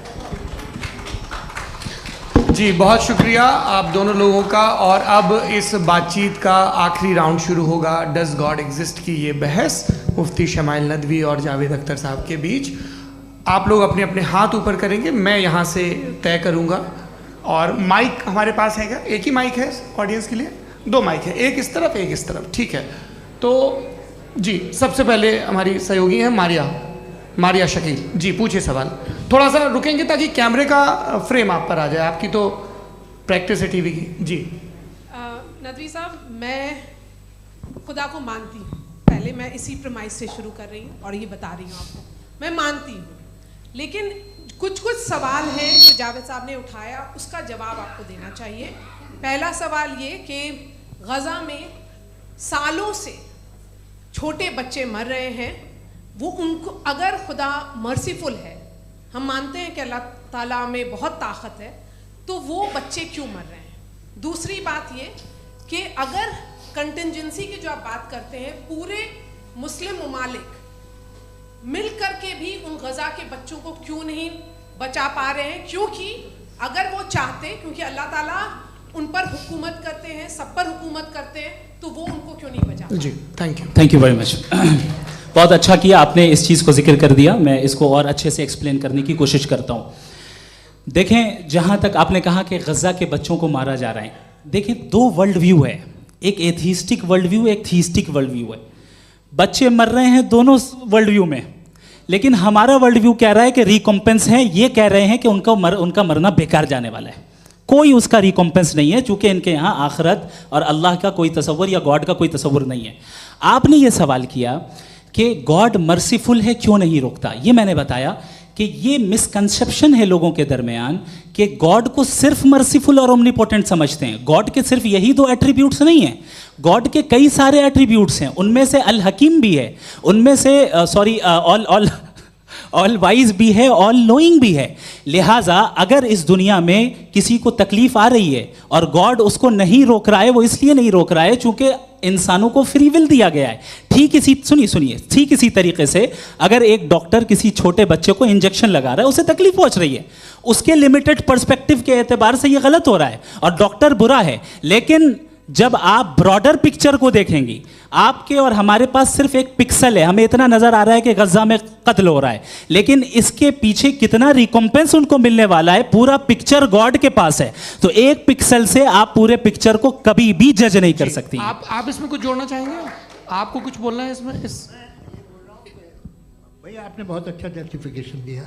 जी बहुत शुक्रिया आप दोनों लोगों का। और अब इस बातचीत का आखिरी राउंड शुरू होगा, डज गॉड एग्जिस्ट की ये बहस मुफ्ती शमाइल नदवी और जावेद अख्तर साहब के बीच। आप लोग अपने अपने हाथ ऊपर करेंगे, मैं यहाँ से तय करूँगा। और माइक हमारे पास है क्या? एक ही माइक है ऑडियंस के लिए? 2 माइक है, एक इस तरफ एक इस तरफ, ठीक है। तो जी सबसे पहले हमारी सहयोगी हैं मारिया शकील जी, पूछिए सवाल। थोड़ा सा रुकेंगे ताकि कैमरे का फ्रेम आप पर आ जाए, आपकी तो प्रैक्टिस है टीवी की। जी नदवी साहब, मैं खुदा को मानती हूँ, पहले मैं इसी प्रमाइस से शुरू कर रही हूँ और ये बता रही हूँ आपको, मैं मानती हूँ। लेकिन कुछ सवाल हैं जो जावेद साहब ने उठाया, उसका जवाब आपको देना चाहिए। पहला सवाल ये कि गज़ा में सालों से छोटे बच्चे मर रहे हैं, वो उनको अगर खुदा मर्सीफुल है, हम मानते हैं कि अल्लाह ताला में बहुत ताकत है, तो वो बच्चे क्यों मर रहे हैं? दूसरी बात ये कि अगर कंटिजेंसी की जो आप बात करते हैं, पूरे मुस्लिम ममालिक मिल कर के भी उन गज़ा के बच्चों को क्यों नहीं बचा पा रहे हैं? क्योंकि अगर वो चाहते, क्योंकि अल्लाह ताला उन पर हुकूमत करते हैं, सब पर हुकूमत करते हैं, तो वो उनको क्यों नहीं बचा? जी थैंक यू वेरी मच। बहुत अच्छा किया आपने इस चीज़ को जिक्र कर दिया, मैं इसको और अच्छे से एक्सप्लेन करने की कोशिश करता हूँ। देखें, जहाँ तक आपने कहा कि गज़ा के बच्चों को मारा जा रहा है, देखें 2 वर्ल्ड व्यू है, एक एथीस्टिक वर्ल्ड व्यू, एक थीस्टिक वर्ल्ड व्यू है। बच्चे मर रहे हैं दोनों वर्ल्ड व्यू में, लेकिन हमारा वर्ल्ड व्यू कह रहा है कि रिकॉम्पेंस है, ये कह रहे हैं कि उनका मरना बेकार जाने वाला है, कोई उसका रिकॉम्पेंस नहीं है, चूंकि इनके यहाँ आखिरत और अल्लाह का कोई तसव्वुर या गॉड का कोई तसव्वुर नहीं है। आपने ये सवाल किया कि गॉड मर्सीफुल है, क्यों नहीं रोकता? ये मैंने बताया कि ये मिसकंसेप्शन है लोगों के दरमियान कि गॉड को सिर्फ मर्सीफुल और ओमनीपोटेंट समझते हैं। गॉड के सिर्फ यही 2 एट्रीब्यूट्स नहीं हैं, गॉड के कई सारे एट्रीब्यूट्स हैं, उनमें से अल हकीम भी है, उनमें से ऑल वाइज भी है, ऑल नोइंग भी है। लिहाजा अगर इस दुनिया में किसी को तकलीफ आ रही है और गॉड उसको नहीं रोक रहा है, वो इसलिए नहीं रोक रहा है चूंकि इंसानों को फ्री विल दिया गया है। ठीक इसी तरीके से अगर एक डॉक्टर किसी छोटे बच्चे को इंजेक्शन लगा रहा है, उसे तकलीफ पहुंच रही है, उसके लिमिटेड पर्सपेक्टिव के एतबार से ये गलत हो रहा है और डॉक्टर बुरा है। लेकिन जब आप ब्रॉडर पिक्चर को देखेंगी, आपके और हमारे पास सिर्फ एक पिक्सल है, हमें इतना नजर आ रहा है कि गज़ा में कत्ल हो रहा है, लेकिन इसके पीछे कितना रिकॉम्पेंस उनको मिलने वाला है, पूरा पिक्चर गॉड के पास है। तो एक पिक्सल से आप पूरे पिक्चर को कभी भी जज नहीं कर सकती। आप इसमें कुछ जोड़ना चाहेंगे? आपको कुछ बोलना है इसमें? भैया आपने बहुत अच्छा जस्टिफिकेशन दिया।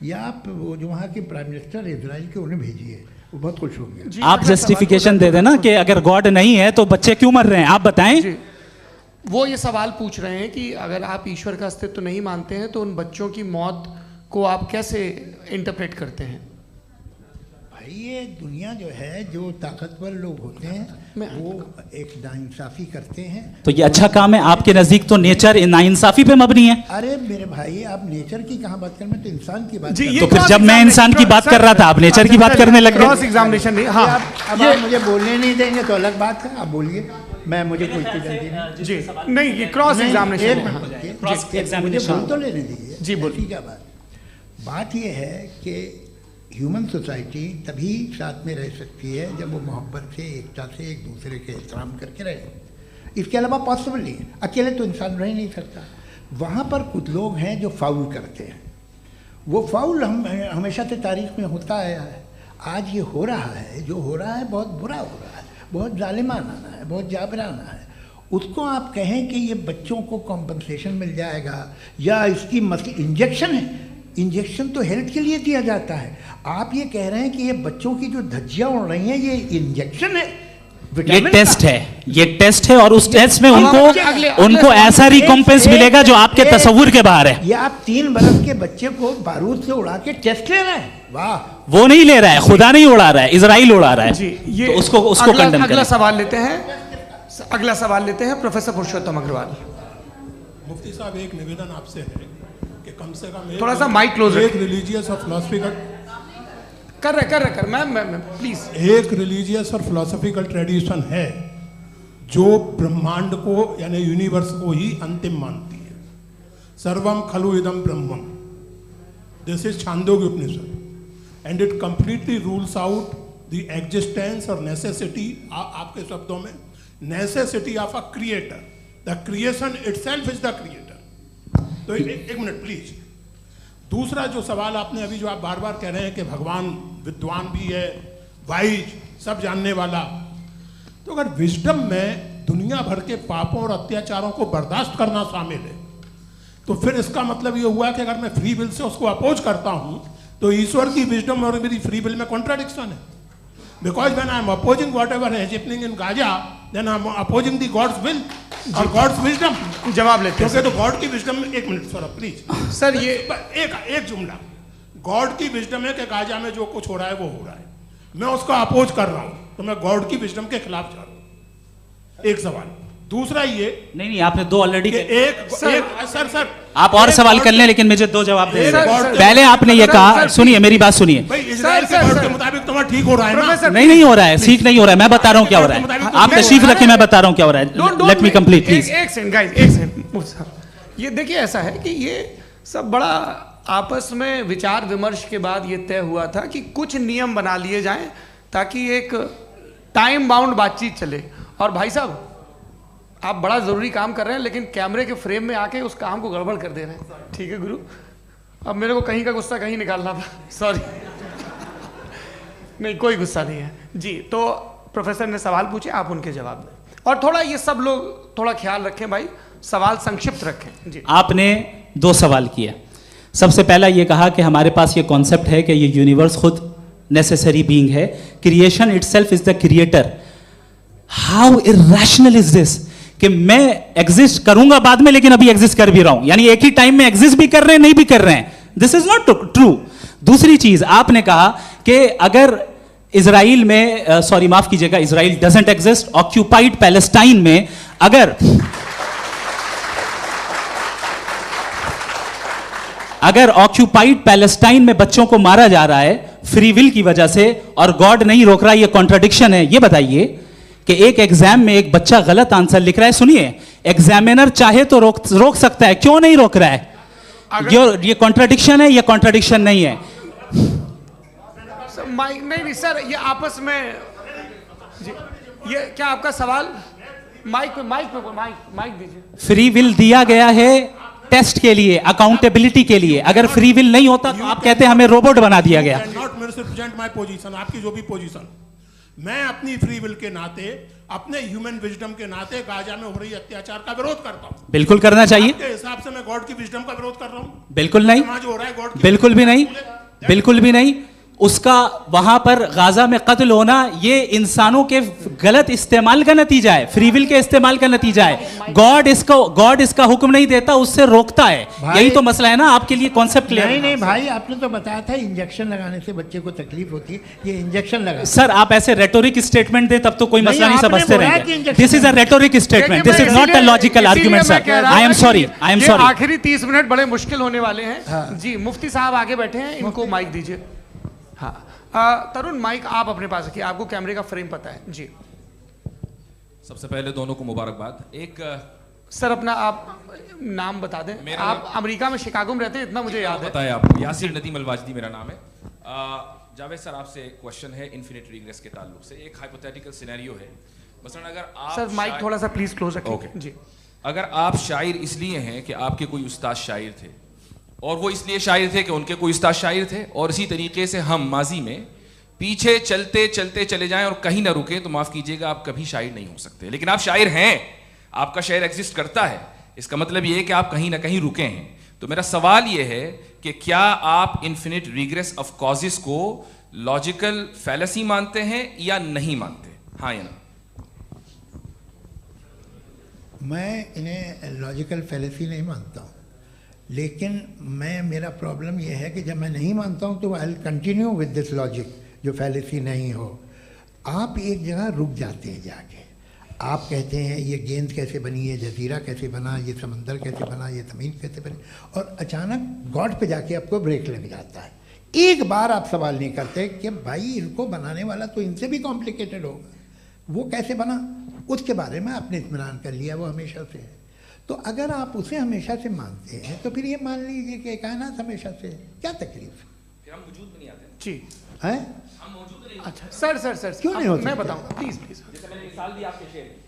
या आप वो जो वहाँ के प्राइम मिनिस्टर इजराइल के उन्हें भेजिए, वो बहुत खुश होंगे। आप जस्टिफिकेशन दे देना कि अगर गॉड नहीं है तो बच्चे क्यों मर रहे हैं, आप बताएं। वो ये सवाल पूछ रहे हैं कि अगर आप ईश्वर का अस्तित्व नहीं मानते हैं तो उन बच्चों की मौत को आप कैसे इंटरप्रेट करते हैं? भाई ये दुनिया जो है, जो ताकतवर लोग होते हैं वो एक नाइंसाफ़ी करते हैं। तो ये अच्छा काम है आपके नज़दीक, तो नेचर नाइंसाफ़ी पे मबनी है। अरे मेरे भाई, आप नेचर की कहाँ बात कर रहे हैं, तो इंसान की बात। तो फिर जब मैं इंसान की बात कर रहा था, आप नेचर की बात करने लग गए। क्रॉस एग्जामिनेशन नहीं। हाँ, अब आप मुझे बोलने नहीं देंगे तो अलग बात है, आप बोलिए, मुझे कोई जल्दी नहीं। जी नहीं, ये क्रॉस एग्जामिनेशन मुझे बोल तो लेने दीजिए। जी बोलिए। क्या बात ये है कि ह्यूमन सोसाइटी तभी साथ में रह सकती है जब वो मोहब्बत से, एकता से, एक दूसरे के एहतराम करके रहे। इसके अलावा पॉसिबल नहीं है, अकेले तो इंसान रह ही नहीं सकता। वहाँ पर कुछ लोग हैं जो फाउल करते हैं, वो फाउल हमेशा से तारीख में होता आया है। आज ये हो रहा है, जो हो रहा है बहुत बुरा हो रहा है, बहुत जालिमाना है, बहुत जाबराना है। उसको आप कहें कि ये बच्चों को कॉम्पनसेशन मिल जाएगा या इसकी इंजेक्शन है, इंजेक्शन तो हेल्थ के लिए दिया जाता है। आप ये कह रहे हैं कि ये बच्चों की जो धज्जियां उड़ रही हैं ये इंजेक्शन है, ये टेस्ट है, ये टेस्ट है और उस टेस्ट में उनको ऐसा रिकॉम्पेंस मिलेगा जो आपके तसव्वुर के बाहर है। ये आप 3 बरस के बच्चे को बारूद से उड़ा के टेस्ट ले रहे हैं, वाह। वो नहीं ले रहा है, खुदा नहीं उड़ा रहा है, इजराइल उड़ा रहा है। जी, ये तो उसको कंडेम अगला सवाल लेते हैं प्रोफेसर पुरुषोत्तम अग्रवाल। मुफ्ती साहब, एक निवेदन आपसे है कि कम से कम थोड़ा सा माइक क्लोज एक रिलीजियस और फिलोसफिकल कर मैं प्लीज, एक रिलीजियस और फिलोसफिकल ट्रेडिशन है जो ब्रह्मांड को यानी यूनिवर्स को ही अंतिम मानती है। सर्वम खलु इदम ब्रह्मम, this is Chandogya Upanishad, and it completely rules out the existence और नेसेसिटी, आपके शब्दों में necessity of a creator, the creation itself is the creator. तो एक मिनट प्लीज। दूसरा जो सवाल आपने अभी, जो आप बार बार कह रहे हैं कि भगवान विद्वान भी है, वाइज, सब जानने वाला, तो अगर विजडम में दुनिया भर के पापों और अत्याचारों को बर्दाश्त करना शामिल है, तो फिर इसका मतलब ये हुआ कि अगर मैं फ्री विल से उसको अपोज करता हूं तो ईश्वर की विजडम और मेरी फ्री विल में कॉन्ट्राडिक्शन है। Because when I am opposing whatever is happening in Gaza, then I am opposing the God's will और गॉड्स विजडम। जवाब लेते हैं क्योंकि तो गॉड की विजडम में, एक मिनट सर प्लीज सर, ये एक जुमला, गॉड की विजडम है कि गाजा में जो कुछ हो रहा है वो हो रहा है, मैं उसको अपोज कर रहा हूं, तो मैं गॉड की विजडम के खिलाफ जा रहा हूं। एक सवाल। दूसरा ये नहीं, आपने दो ऑलरेडी, सर आप और सवाल कर लें, लेकिन मुझे दो जवाब दे सर, पहले आपने ये कहा, सुनिए मेरी बात सुनिए। भाई इजराइल के गॉड के मुताबिक तुम्हारा ठीक हो रहा है ना? नहीं हो रहा है, ठीक नहीं हो रहा है, मैं बता रहा हूँ क्या हो रहा है। आप तशरीफ रखें, मैं बता रहा हूँ क्या हो रहा है। Let me complete please. एक सेकंड गाइस, एक सेकंड। ये देखिए, ऐसा है कि ये सब बड़ा आपस में विचार विमर्श के बाद ये तय हुआ था कि कुछ नियम बना लिए जाएं ताकि एक टाइम बाउंड बातचीत चले। और भाई साहब, आप बड़ा जरूरी काम कर रहे हैं, लेकिन कैमरे के फ्रेम में आके उस काम को गड़बड़ कर दे रहे हैं। ठीक है गुरु, अब मेरे को कहीं का गुस्सा कहीं निकालना था, सॉरी। नहीं, कोई गुस्सा नहीं है जी। तो प्रोफेसर ने सवाल पूछे, आप उनके जवाब दें, और थोड़ा ये सब लोग थोड़ा ख्याल रखें भाई, सवाल संक्षिप्त रखें जी। आपने दो सवाल किया। सबसे पहला ये कहा कि हमारे पास ये कॉन्सेप्ट है कि ये यूनिवर्स खुद नेसेसरी बीइंग है, creation itself is the creator. How irrational is this कि मैं एग्जिस्ट करूंगा बाद में, लेकिन अभी एग्जिस्ट कर भी रहा हूं, यानी एक ही टाइम में एग्जिस्ट भी कर रहे हैं, नहीं भी कर रहे हैं। This is not true. दूसरी चीज आपने कहा कि अगर इजराइल में, सॉरी माफ कीजिएगा, Israel doesn't exist, occupied Palestine में अगर ऑक्यूपाइड पैलेस्टाइन में बच्चों को मारा जा रहा है फ्री विल की वजह से और गॉड नहीं रोक रहा, ये कॉन्ट्रडिक्शन है। ये बताइए कि एक एग्जाम में एक बच्चा गलत आंसर लिख रहा है, सुनिए, एग्जामिनर चाहे तो रोक सकता है, क्यों नहीं रोक रहा है? ये कॉन्ट्रडिक्शन है या कॉन्ट्रडिक्शन नहीं है? माइक नहीं सर, ये आपस में जी, ये क्या आपका सवाल? माइक दीजिए। फ्री विल दिया गया है टेस्ट के लिए, अकाउंटेबिलिटी के लिए। अगर फ्री विल नहीं होता तो आप कहते हैं हमें रोबोट बना दिया गया। नॉट मिसरिप्रेजेंट माय पोजीशन, आपकी जो भी पोजीशन, मैं अपनी फ्री विल के नाते, अपने ह्यूमन विजडम के नाते गाजा में हो रही अत्याचार का विरोध करता हूं। बिल्कुल करना चाहिए। आपके हिसाब से मैं गॉड की विजडम का विरोध कर रहा हूं? बिल्कुल नहीं, जो हो रहा है गॉड, बिल्कुल भी नहीं, बिल्कुल भी नहीं। उसका वहां पर गाजा में कत्ल होना ये इंसानों के गलत इस्तेमाल का नतीजा है, फ्री विल के इस्तेमाल का नतीजा है। गॉड इसका हुक्म नहीं देता, उससे रोकता है। यही तो मसला है ना, आपके लिए कॉन्सेप्ट क्लियर नहीं भाई, आपने तो बताया था इंजेक्शन लगाने से बच्चे को तकलीफ होती है, ये इंजेक्शन लगा। सर आप ऐसे रेटोरिक स्टेटमेंट दे तब तो कोई मसला नहीं समझते रहेंगे। This is a rhetoric statement, this is not a logical argument sir. I am sorry, I am sorry. आखिरी 30 मिनट बड़े मुश्किल होने वाले हैं जी। मुफ्ती साहब आगे बैठे हैं, इनको माइक दीजिए। हाँ तरुण, माइक आप अपने पास रखिए, आपको कैमरे का फ्रेम पता है जी। सबसे पहले दोनों को मुबारकबाद। एक सर अपना आप नाम बता दें। आप अमेरिका में शिकागो में रहते हैं, इतना मुझे याद है। बताया आपको, यासिर नदीम अलवाजदी मेरा नाम है। जावेद सर, आपसे एक क्वेश्चन है इन्फिनिट रिग्रेस के ताल्लुक से। एक हाइपोथेटिकल सिनेरियो है, मसलन अगर आप सर माइक थोड़ा सा प्लीज क्लोज रखिए जी। अगर आप शायर इसलिए हैं कि आपके कोई उस्ताद शायर थे, और वो इसलिए शायर थे कि उनके कोई उस्ताद शायर थे, और इसी तरीके से हम माजी में पीछे चलते चलते चले जाएं और कहीं ना रुके, तो माफ कीजिएगा आप कभी शायर नहीं हो सकते। लेकिन आप शायर हैं, आपका शायर एग्जिस्ट करता है, इसका मतलब ये है कि आप कहीं ना कहीं रुके हैं। तो मेरा सवाल ये है कि क्या आप इन्फिनिट रिग्रेस ऑफ कॉजेस को लॉजिकल फैलेसी मानते हैं या नहीं मानते? हाँ या ना? मैं इन्हें लॉजिकल फैलेसी नहीं मानता हूँ, लेकिन मेरा प्रॉब्लम यह है कि जब मैं नहीं मानता हूँ तो I will continue with this logic जो फैलेसी नहीं हो। आप एक जगह रुक जाते हैं जाके, आप कहते हैं ये गेंद कैसे बनी, ये जजीरा कैसे बना, ये समंदर कैसे बना, ये ज़मीन कैसे बनी, और अचानक गॉड पे जाके आपको ब्रेक लग जाता है। एक बार आप सवाल नहीं करते कि भाई इनको बनाने वाला तो इनसे भी कॉम्प्लिकेटेड होगा, वो कैसे बना, उसके बारे में आपने इत्मीनान कर लिया, वो हमेशा से है। तो अगर आप उसे हमेशा से मानते हैं तो फिर ये मान लीजिए कि कायनात हमेशा से है, क्या तकलीफ फिर हम वजूद में नहीं आते जी है? हम मौजूद नहीं। अच्छा सर क्यों नहीं हो मैं सकते? बताऊंगा प्लीज प्लीज। जैसे मैंने मिसाल दी आपके शेर की,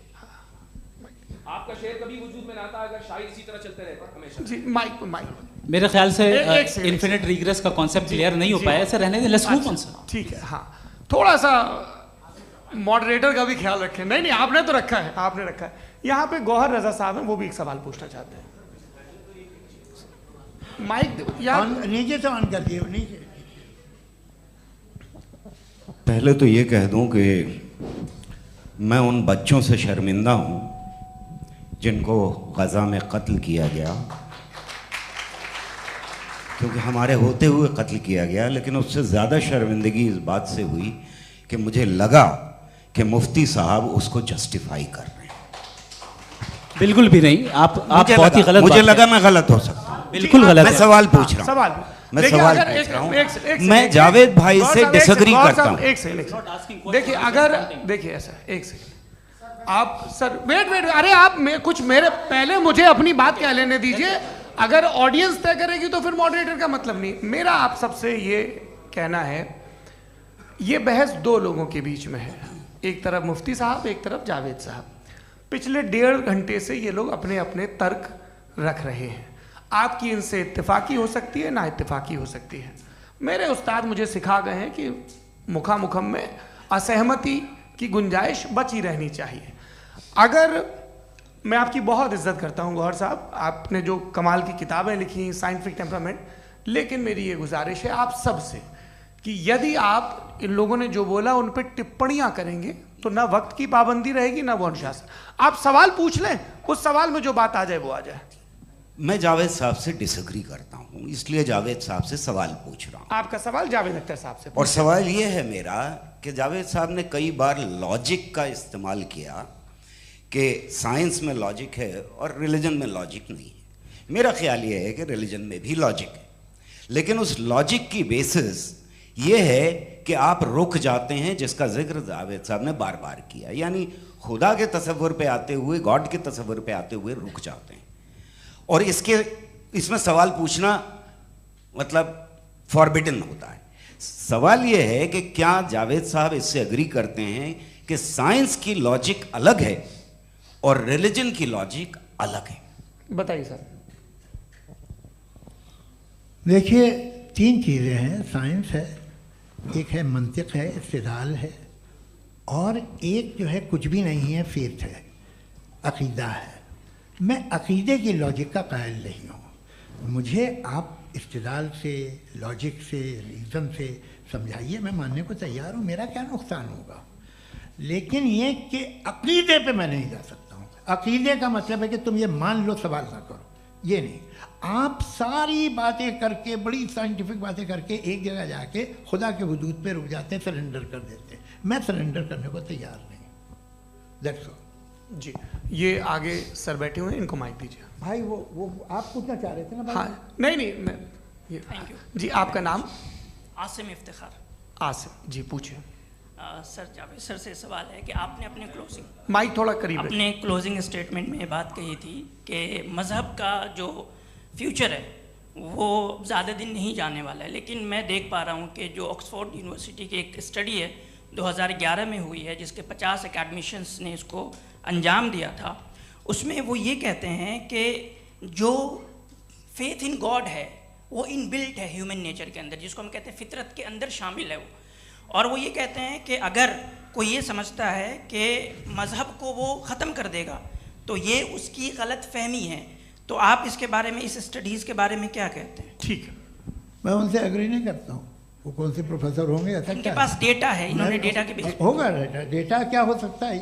आपका शेर कभी वजूद में ना आता अगर शायर इसी तरह चलते रहते हमेशा। जी माइक मेरे ख्याल से एक सेकंड। इन्फिनिट रिग्रेस का कॉन्सेप्ट क्लियर नहीं हो जी। पाया, ऐसे रहने दें, लेट्स मूव ऑन सर। ठीक है। हाँ, थोड़ा सा मॉडरेटर का भी ख्याल रखें। नहीं नहीं, आपने तो रखा है, आपने रखा है। यहाँ पे गौहर रजा साहब हैं, वो भी एक सवाल पूछना चाहते हैं। माइक यहाँ नीचे से ऑन कर दिए, नीचे। पहले तो ये कह दूं कि मैं उन बच्चों से शर्मिंदा हूं जिनको गज़ा में कत्ल किया गया, क्योंकि हमारे होते हुए कत्ल किया गया। लेकिन उससे ज़्यादा शर्मिंदगी इस बात से हुई कि मुझे लगा कि मुफ्ती साहब उसको जस्टिफाई कर रहे हैं। बिल्कुल भी नहीं, आप बहुत ही गलत। मुझे लगा मैं गलत हो सकता हूं। बिल्कुल गलत मैं है। सवाल पूछ रहा हूं। सवाल मैं देखिए, सवाल अगर पूछ रहा हूं। एक मैं जावेद भाई गौर से साहब, एक डिसएग्री गौर करता साहब, हूं। एक सेकंड देखिए, अगर देखिए ऐसा एक सेकंड आप सर वेट अरे आप कुछ मेरे पहले मुझे अपनी बात कह लेने दीजिए। अगर ऑडियंस तय करेगी तो फिर मॉडरेटर का मतलब नहीं। मेरा आप सबसे ये कहना है, ये बहस दो लोगों के बीच में है, एक तरफ मुफ्ती साहब, एक तरफ जावेद साहब। पिछले 1.5 घंटे से ये लोग अपने अपने तर्क रख रहे हैं। आपकी इनसे इत्तेफाकी हो सकती है, ना इत्तेफाकी हो सकती है। मेरे उस्ताद मुझे सिखा गए हैं कि मुखामुखम में असहमति की गुंजाइश बची रहनी चाहिए। अगर मैं आपकी बहुत इज्जत करता हूं गौहर साहब, आपने जो कमाल की किताबें लिखी, साइंटिफिक टेम्परामेंट, लेकिन मेरी ये गुजारिश है आप सबसे कि यदि आप इन लोगों ने जो बोला उन पर टिप्पणियां करेंगे तो ना वक्त की पाबंदी रहेगी, ना वो अनुशासन। आप सवाल पूछ लें, उस सवाल में जो बात आ जाए वो आ जाए। मैं जावेद साहब से डिसएग्री करता हूं, इसलिए जावेद साहब से सवाल पूछ रहा हूं। आपका सवाल जावेद अख्तर साहब से। और सवाल ये है मेरा कि जावेद साहब ने कई बार लॉजिक का इस्तेमाल किया कि साइंस में लॉजिक है और रिलीजन में लॉजिक नहीं है। मेरा ख्याल ये है कि रिलीजन में भी लॉजिक है, लेकिन उस लॉजिक की बेसिस ये है कि आप रुक जाते हैं, जिसका जिक्र जावेद साहब ने बार बार किया, यानी खुदा के तसव्वुर पे आते हुए, गॉड के तसव्वुर पे आते हुए रुक जाते हैं। और इसमें सवाल पूछना मतलब फॉरबिडन होता है। सवाल यह है कि क्या जावेद साहब इससे एग्री करते हैं कि साइंस की लॉजिक अलग है और रिलीजन की लॉजिक अलग है? बताइए सर। देखिए, 3 चीज़ें हैं। साइंस है, एक है मंतिक है, इस्तिदलाल है, और एक जो है कुछ भी नहीं है, फेथ है, अकीदा है। मैं अकीदे की लॉजिक का कायल नहीं हूँ। मुझे आप इस्तिदलाल से, लॉजिक से, रीज़न से समझाइए, मैं मानने को तैयार हूँ, मेरा क्या नुकसान होगा। लेकिन ये कि अकीदे पे मैं नहीं जा सकता हूँ। अकीदे का मतलब है कि तुम ये मान लो, सवाल ना करो, ये नहीं। आप सारी बातें करके, बड़ी साइंटिफिक बातें करके एक जगह जाके खुदा के हुदूद पे रुक जाते हैं, सरेंडर कर देते हैं। मैं सरेंडर करने को तैयार नहीं। दैट्स ऑल जी। ये आगे सर बैठे हुए हैं, इनको माइक दीजिए। भाई। वो आप पूछना चाह रहे थे ना भाई? हाँ, नहीं मैं ये थैंक यू जी। आपका नाम? आसिम इफ्तिखार। आसिम जी, पूछिए। सर, जावेद सर से सवाल है कि आपने अपने माइक थोड़ा करीब रखिए। अपने क्लोजिंग स्टेटमेंट में बात कही थी कि मज़हब का जो फ्यूचर है वो ज़्यादा दिन नहीं जाने वाला है। लेकिन मैं देख पा रहा हूँ कि जो ऑक्सफोर्ड यूनिवर्सिटी की एक स्टडी है 2011 में हुई है, जिसके 50 एकेडमिशियंस ने इसको अंजाम दिया था, उसमें वो ये कहते हैं कि जो फेथ इन गॉड है वो इनबिल्ट है ह्यूमन नेचर के अंदर, जिसको हम कहते हैं फितरत के अंदर शामिल है वो। और वो ये कहते हैं कि अगर कोई ये समझता है कि मज़हब को वो ख़त्म कर देगा तो ये उसकी गलत फहमी है। तो आप इसके बारे में, इस स्टडीज़ के बारे में क्या कहते हैं? ठीक है, मैं उनसे एग्री नहीं करता हूँ। वो कौन से प्रोफेसर होंगे? ऐसा उनके क्या पास डेटा है, इन्होंने डेटा के बेस होगा। डेटा क्या हो सकता है?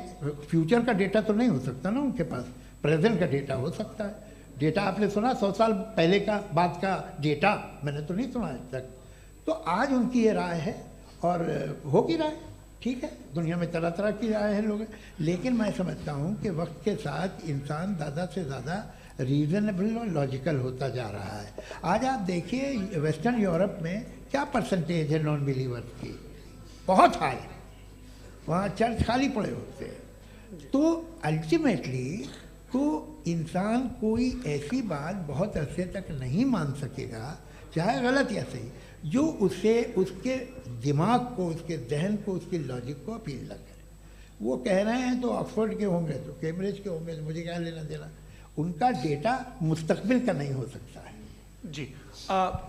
फ्यूचर का डेटा तो नहीं हो सकता ना उनके पास। प्रेजेंट का डेटा हो सकता है। डेटा आपने सुना 100 साल पहले का बाद का डेटा? मैंने तो नहीं सुना आज तक। तो आज उनकी ये राय है और होगी राय। ठीक है, दुनिया में तरह तरह की राय है लोग, लेकिन मैं समझता हूँ कि वक्त के साथ इंसान ज़्यादा से ज़्यादा रीज़नेबल और लॉजिकल होता जा रहा है। आज आप देखिए वेस्टर्न यूरोप में क्या परसेंटेज है नॉन बिलीवर्स की, बहुत हाई, वहाँ चर्च खाली पड़े होते हैं। तो अल्टीमेटली तो इंसान कोई ऐसी बात बहुत अरसे तक नहीं मान सकेगा, चाहे गलत या सही, जो उससे उसके दिमाग को, उसके जहन को, उसके लॉजिक को अपील न करे। वो कह रहे हैं तो ऑक्सफोर्ड के होंगे तो कैम्ब्रिज के होंगे, तो मुझे क्या लेना देना, उनका डेटा मुस्तकबिल का नहीं हो सकता है। जी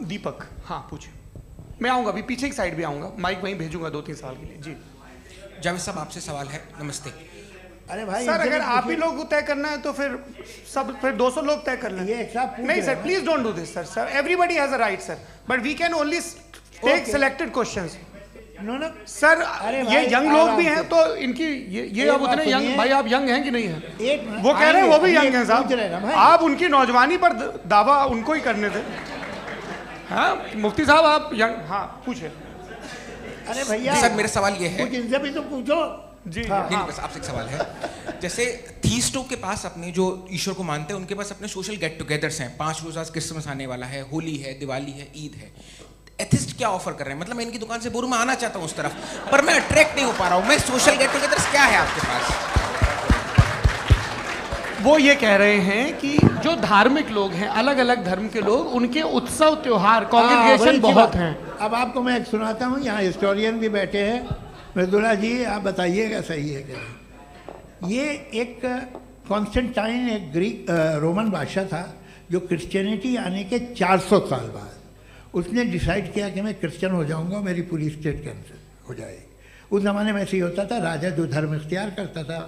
दीपक, हाँ पूछिए। मैं आऊँगा, अभी पीछे की साइड भी आऊँगा, माइक वहीं भेजूंगा 2-3 साल के लिए। जी जावेद साहब, आपसे सवाल है। नमस्ते। अरे भाई सर, अगर आप ही लोग तय करना है तो फिर 200 लोग तय कर लें। नहीं sir, please don't do this sir. Everybody has a right sir, but we can only take selected questions. No sir, ये यंग लोग भी हैं तो इनकी ये अब उतने यंग, भाई आप यंग हैं कि नहीं हैं? वो कह रहे हैं वो भी यंग हैं साहब, आप उनकी नौजवानी पर दावा उनको ही करने थे। हाँ मुफ्ती साहब आप यंग, हाँ पूछे। अरे भैया सर मेरा सवाल ये है, कुछ इनसे भी तो पूछो। जी नहीं, बस आपसे एक सवाल है। जैसे थीस्टों के पास अपने जो ईश्वर को मानते हैं उनके पास अपने सोशल गेट टुगेदर्स हैं, 5 रोज़ आज क्रिसमस आने वाला है, होली है, दिवाली है, ईद है। एथिस्ट क्या ऑफर कर रहे हैं? मतलब मैं इनकी दुकान से मैं आना चाहता हूँ उस तरफ, पर मैं अट्रैक्ट नहीं हो पा रहा हूँ। मैं सोशल गेट टुगेदर्स क्या है आपके पास? वो ये कह रहे हैं कि जो धार्मिक लोग हैं, अलग अलग धर्म के लोग, उनके उत्सव त्योहार, कांग्रेगेशन बहुत हैं। अब आपको मैं एक सुनाता हूँ, यहाँ हिस्टोरियन भी बैठे हैं, मृदुला जी आप बताइएगा सही है क्या। ये एक कॉन्स्टेंटाइन, एक ग्रीक रोमन बादशाह था, जो क्रिश्चियनिटी आने के 400 साल बाद उसने डिसाइड किया कि मैं क्रिश्चियन हो जाऊंगा, मेरी पूरी स्टेट कैंसिल हो जाएगी। उस ज़माने में ऐसे ही होता था, राजा जो धर्म इख्तियार करता था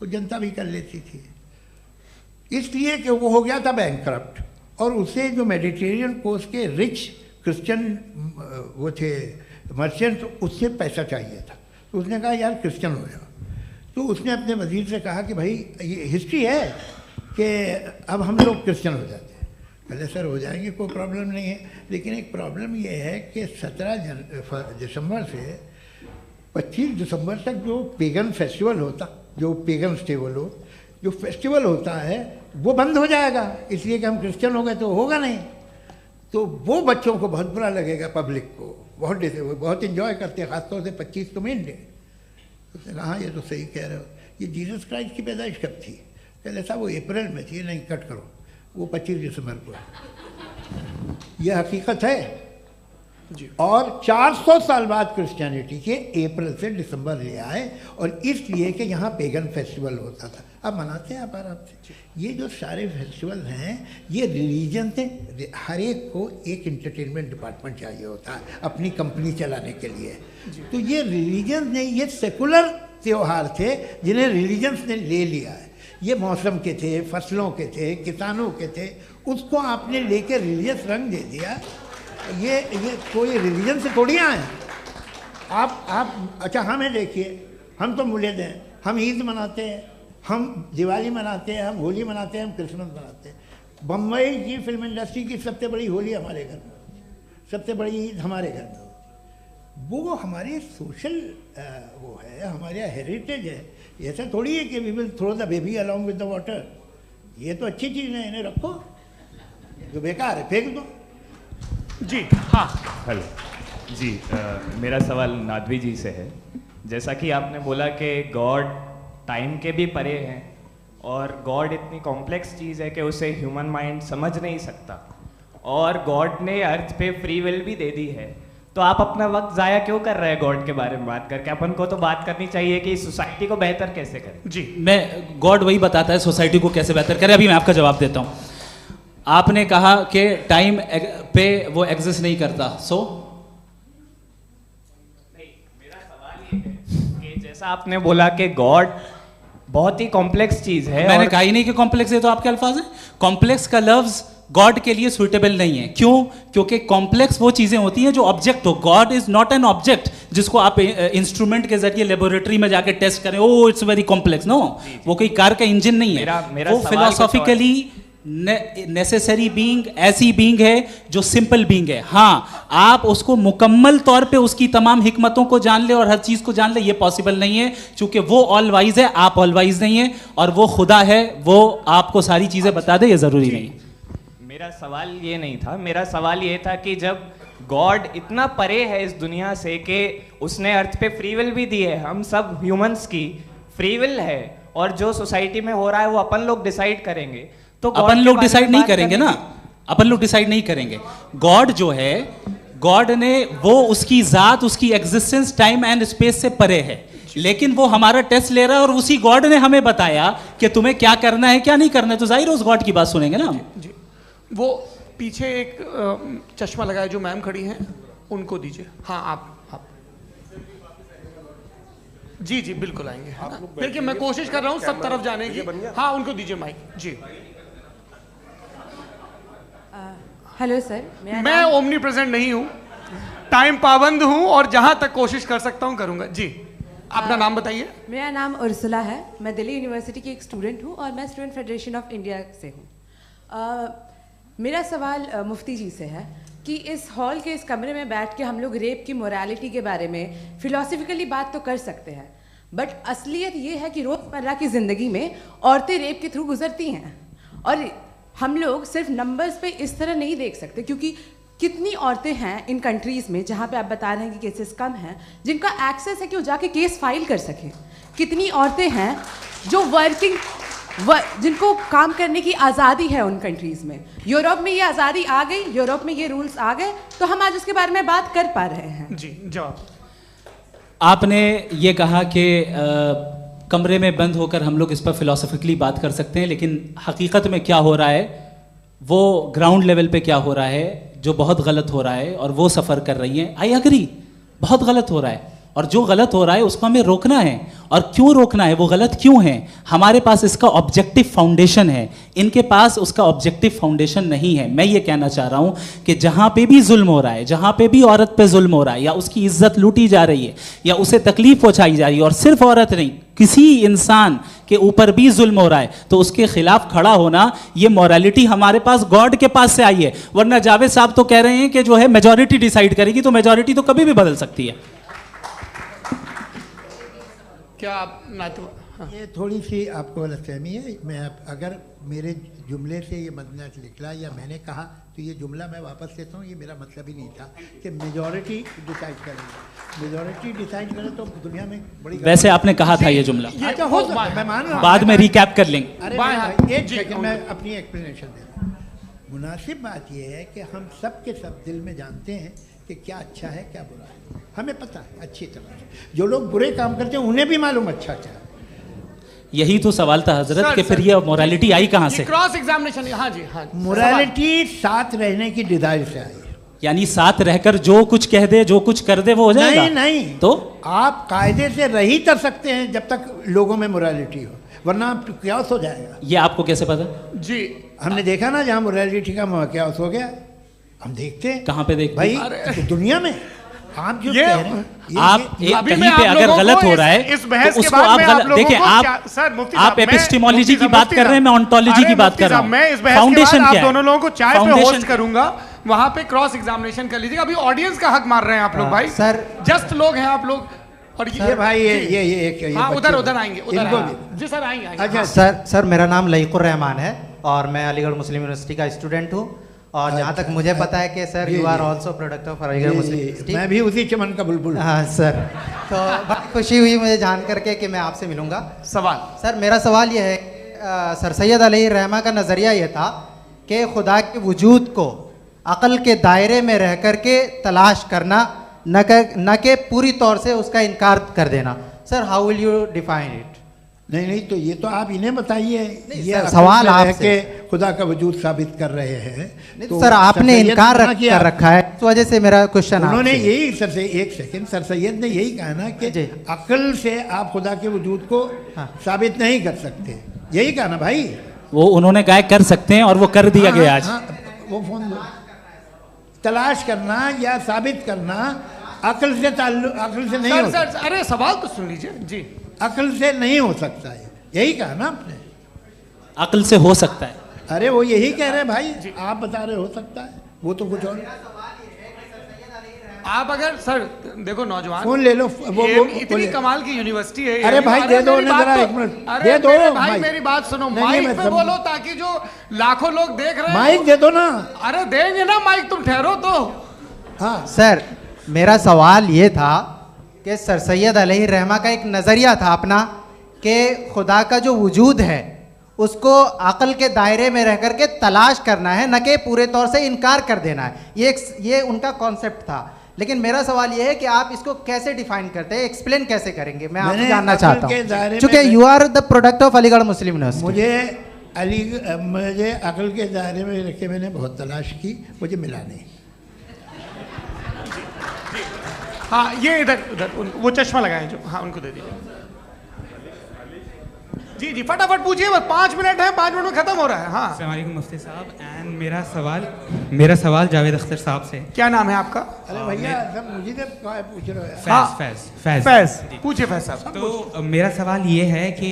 वो जनता भी कर लेती थी, इसलिए कि वो हो गया था बैंकक्रप्ट, और उसे जो मेडिटेरियन कोस्ट के रिच क्रिश्चियन वो थे मर्चेंट, उससे पैसा चाहिए था। तो उसने कहा यार क्रिश्चियन हो जाओ। तो उसने अपने वजीर से कहा कि भाई ये हिस्ट्री है कि अब हम लोग क्रिश्चियन हो जाते हैं। पहले सर हो जाएंगे, कोई प्रॉब्लम नहीं है, लेकिन एक प्रॉब्लम ये है कि 17 दिसंबर से 25 दिसंबर तक जो पेगन फेस्टिवल होता, जो पेगन थे वो लोग, जो फेस्टिवल होता है वो बंद हो जाएगा, इसलिए कि हम क्रिश्चियन हो गए तो होगा नहीं। तो वो बच्चों को बहुत बुरा लगेगा, पब्लिक को बहुत इन्जॉय करते हैं, ख़ासतौर से 25 को मेन डे। उसने कहा ये तो सही कह रहे हो, ये जीसस क्राइस्ट की पैदाइश कब थी? पहले साहब वो अप्रैल में थी। नहीं, कट करो, वो 25 दिसंबर को है। ये हकीकत है जी। और 400 साल बाद क्रिश्चियनिटी के अप्रैल से दिसंबर ले आए, और इसलिए कि यहाँ पेगन फेस्टिवल होता था। अब मनाते हैं आप आराम से। ये जो सारे फेस्टिवल हैं ये रिलीजन से, हर एक को एक इंटरटेनमेंट डिपार्टमेंट चाहिए होता है अपनी कंपनी चलाने के लिए। तो ये रिलीजन ने, ये सेकुलर त्यौहार थे जिन्हें रिलीजन्स ने ले लिया है। ये मौसम के थे, फसलों के थे, किसानों के थे, उसको आपने लेके रिलीजियस रंग दे दिया। ये कोई रिलीजन से थोड़ी आए आप। अच्छा हमें देखिए, हम तो मुल्द हैं, हम ईद मनाते हैं, हम दिवाली मनाते हैं, हम होली मनाते हैं, हम क्रिसमस मनाते हैं। बम्बई की फिल्म इंडस्ट्री की सबसे बड़ी होली हमारे घर में, सबसे बड़ी ईद हमारे घर में। वो हमारे सोशल वो है, हमारे हेरिटेज है। ऐसा थोड़ी है कि we will throw the baby along with the water. ये तो अच्छी चीज़ है, इन्हें रखो, जो बेकार है फेंक दो। जी हाँ, हेलो जी, मेरा सवाल नादवी जी से है। जैसा कि आपने बोला कि गॉड टाइम के भी परे हैं, और गॉड इतनी कॉम्प्लेक्स चीज़ है कि उसे ह्यूमन माइंड समझ नहीं सकता, और गॉड ने अर्थ पे फ्री विल भी दे दी है। तो आप अपना वक्त ज़ाया क्यों कर रहे हैं गॉड के बारे में बात करके? अपन को तो बात करनी चाहिए कि सोसाइटी को बेहतर कैसे करें। जी, मैं गॉड वही बताता है सोसाइटी को कैसे बेहतर करें। अभी मैं आपका जवाब देता हूँ। आपने कहा कि टाइम पे वो एग्जिस्ट नहीं करता, मेरा सवाल ये है कि जैसा आपने बोला कि गॉड बहुत ही कॉम्प्लेक्स चीज है। मैंने कहा ही नहीं कि कॉम्प्लेक्स है, तो आपके अल्फाज हैं। कॉम्प्लेक्स का लफ्ज गॉड के लिए सुइटेबल नहीं है। क्यों? क्योंकि कॉम्प्लेक्स वो चीजें होती हैं जो ऑब्जेक्ट हो। God is not an object जिसको आप इंस्ट्रूमेंट के जरिए लेबोरेटरी में जाके टेस्ट करें, oh it's very complex. No, वो कोई कार का इंजन नहीं है। मेरा वो फिलोसॉफिकली नेसेसरी बीइंग ऐसी बीइंग है जो सिंपल बीइंग है। हाँ, आप उसको मुकम्मल तौर पे उसकी तमाम हिकमतों को जान ले और हर चीज को जान ले, ये पॉसिबल नहीं है, क्योंकि वो ऑल वाइज है, आप ऑल वाइज नहीं है, और वो खुदा है, वो आपको सारी चीजें बता दे, ये जरूरी नहीं। मेरा सवाल ये नहीं था, मेरा सवाल ये था कि जब गॉड इतना परे है इस दुनिया से कि उसने अर्थ पे फ्री विल भी दी है, हम सब ह्यूमंस की फ्री विल है, और जो सोसाइटी में हो रहा है वो अपन लोग डिसाइड करेंगे, तो अपन लोग डिसाइड नहीं करेंगे ना, अपन लोग डिसाइड नहीं करेंगे। गॉड जो है, गॉड ने वो उसकी जात, उसकी एग्जिस्टेंस टाइम एंड स्पेस से परे है, लेकिन वो हमारा टेस्ट ले रहा है और उसी गॉड ने हमें बताया कि तुम्हें क्या करना है क्या नहीं करना है, तो जाहिर है उस गॉड की बात सुनेंगे ना हम। जी, वो पीछे एक चश्मा लगाया जो मैम खड़ी हैं, उनको दीजिए। हाँ, आप जी जी बिल्कुल आएंगे। देखिए मैं कोशिश कर रहा हूँ सब तरफ जाने की। हाँ, उनको दीजिए माइक। जी, हेलो सर, मैं ओमनी प्रेजेंट नहीं हूँ, टाइम पाबंद हूँ और जहाँ तक कोशिश कर सकता हूँ करूँगा। जी, अपना नाम बताइए। मेरा नाम उर्सुला है, मैं दिल्ली यूनिवर्सिटी की एक स्टूडेंट हूँ और मैं स्टूडेंट फेडरेशन ऑफ इंडिया से हूँ। मेरा सवाल मुफ्ती जी से है कि इस हॉल के इस कमरे में बैठ के हम लोग रेप की मोरालिटी के बारे में फिलोसफिकली बात तो कर सकते हैं, बट असलियत ये है कि रोज़मर्रा की ज़िंदगी में औरतें रेप के थ्रू गुजरती हैं, और हम लोग सिर्फ नंबर्स पे इस तरह नहीं देख सकते, क्योंकि कितनी औरतें हैं इन कंट्रीज़ में जहाँ पे आप बता रहे हैं कि केसेस कम हैं, जिनका एक्सेस है कि वो जाके केस फाइल कर सकें। कितनी औरतें हैं जो जिनको काम करने की आज़ादी है उन कंट्रीज़ में। यूरोप में ये आज़ादी आ गई, यूरोप में ये रूल्स आ गए, तो हम आज उसके बारे में बात कर पा रहे हैं। जी, जवाब। आपने ये कहा कि कमरे में बंद होकर हम लोग इस पर फिलोसफिकली बात कर सकते हैं, लेकिन हकीकत में क्या हो रहा है, वो ग्राउंड लेवल पे क्या हो रहा है जो बहुत गलत हो रहा है, और वो सफ़र कर रही हैं। आई एग्री, बहुत गलत हो रहा है, और जो गलत हो रहा है उसको हमें रोकना है। और क्यों रोकना है, वो गलत क्यों है, हमारे पास इसका ऑब्जेक्टिव फाउंडेशन है, इनके पास उसका ऑब्जेक्टिव फाउंडेशन नहीं है। मैं ये कहना चाह रहा हूँ कि जहाँ पे भी जुल्म हो रहा है, जहाँ पे भी औरत पे जुल्म हो रहा है, या उसकी इज्जत लूटी जा रही है, या उसे तकलीफ पहुँचाई जा रही है, और सिर्फ औरत नहीं, किसी इंसान के ऊपर भी जुल्म हो रहा है, तो उसके खिलाफ खड़ा होना, ये मॉरलिटी हमारे पास गॉड के पास से आई है। वरना जावेद साहब तो कह रहे हैं कि जो है मेजॉरिटी डिसाइड करेगी, तो मेजॉरिटी तो कभी भी बदल सकती है। क्या आप ये थोड़ी सी आपको गलतफहमी है। मैं अगर मेरे जुमले से ये मदना निकला या मैंने कहा, तो ये जुमला मैं वापस लेता हूँ, ये मेरा मतलब ही नहीं था कि मेजॉरिटी डिसाइड करेगी। मेजॉरिटी डिसाइड करे तो दुनिया में बड़ी, वैसे आपने कहा था ये जुमला। अच्छा, हो सकता है, मैं मान रहा हूँ, बाद में रिकैप कर लेंगे। अरे एक सेकंड, मैं अपनी एक्सप्लेनेशन देता हूँ। मुनासिब बात यह है कि हम सब के सब दिल में जानते हैं कि क्या अच्छा है क्या बुरा है, हमें पता है अच्छी तरह से। जो लोग बुरे काम करते हैं उन्हें भी मालूम अच्छा क्या है। यही तो सवाल था हजरत कि फिर ये मोरालिटी आई कहाँ से? Cross examination. हाँ जी, हाँ, मोरालिटी साथ रहने की डिजायर से आई, यानी साथ रहकर जो कुछ कह दे, जो कुछ कर दे, वो हो जाएगा। नहीं नहीं, तो आप कायदे से रह ही कर सकते हैं जब तक लोगों में मोरालिटी हो, वरना आप क्यास हो जाएगा। ये आपको कैसे पता? जी, हमने देखा ना, जहाँ मोरालिटी का क्यास हो गया, हम देखते हैं। कहाँ पे देखते भाई? दुनिया में। आप जो कह रहे हैं, आप कहीं पे अगर गलत हो रहा है तो उसको आप गलत देखिए। आप एपिस्टेमोलॉजी की बात कर रहे हैं, मैं ऑन्टोलॉजी की बात कर रहा हूँ। मैं इस बहस फाउंडेशन के बाद आप दोनों लोगों को चाय पे होस्ट करूंगा, वहां पे क्रॉस एग्जामिनेशन कर लीजिएगा। अभी ऑडियंस का हक मार रहे हैं आप लोग भाई, सर जस्ट लोग हैं आप लोग। और ये भाई ये हाँ, उधर आएंगे, जी सर आएंगे। अच्छा सर, मेरा नाम लईकुर रहमान है और मैं अलीगढ़ मुस्लिम यूनिवर्सिटी का स्टूडेंट हूँ, और जहाँ तक मुझे पता है कि sir you are also product of Aligarh Muslim University. मैं भी उसी चमन का बुलबुल। हाँ सर, तो बहुत खुशी हुई मुझे जान करके कि मैं आपसे मिलूंगा। सवाल सर, मेरा सवाल यह है, सर सैयद अलैहिर्रहमा का नज़रिया यह था कि खुदा के वजूद को अक़ल के दायरे में रह कर के तलाश करना, न कि पूरी तौर से उसका इनकार कर देना। Sir, how will you define it? नहीं, तो ये तो आप इन्हें बताइए। ये सवाल आपसे खुदा का वजूद साबित कर रहे हैं, तो सर आपने इनकार कर रखा है, इस वजह से मेरा क्वेश्चन उन्होंने यही सर से एक सेकंड, सर सैयद ने यही कहा ना कि अक्ल से आप खुदा के वजूद को साबित नहीं कर सकते, यही कहा ना भाई। वो उन्होंने कहा कर सकते हैं और वो कर दिया गया आज। वो फोन तलाश करना या साबित करना अक्ल से नहीं हो सकता। अरे सवाल तो सुन लीजिए जी। अक्ल से नहीं हो सकता है, यही कहा ना आपने। अक्ल से हो सकता है, अरे वो यही कह रहे हैं भाई, आप बता रहे हो सकता है, वो तो कुछ और। आप अगर सर देखो नौजवान फोन ले लो, वो इतनी कमाल की यूनिवर्सिटी है। अरे भाई दे दो ना जरा, एक मिनट दे दो भाई, मेरी बात सुनो, माइक पे बोलो ताकि जो लाखों लोग देख रहे हैं माइक दे दो ना। अरे देंगे ना माइक, तुम ठहरो तो। हाँ सर, मेरा सवाल ये था कि सर सैयद अलैहि रहमा का एक नज़रिया था अपना कि खुदा का जो वजूद है उसको अक़ल के दायरे में रह कर के तलाश करना है, न कि पूरे तौर से इनकार कर देना है। ये उनका कॉन्सेप्ट था। लेकिन मेरा सवाल ये है कि आप इसको कैसे डिफाइन करते हैं, एक्सप्लेन कैसे करेंगे, मैं आपसे जानना चाहता हूँ, क्योंकि you are the product of Aligarh Muslim University. मुझे अक़ल के दायरे में रख के मैंने बहुत तलाश की, मुझे मिला नहीं। हाँ ये इधर वो चश्मा लगाए जो, हाँ उनको दे दीजिए। जी जी फटाफट पूछिए, बस 5 मिनट है, 5 मिनट में खत्म हो रहा है। हाँ अस्सलाम वालेकुम मुफ्ती साहब, एंड मेरा सवाल जावेद अख्तर साहब से। क्या नाम है आपका? अरे भैया सब मुझे पूछ रहे हो। फैज पूछिए फैज साहब। तो मेरा सवाल ये है कि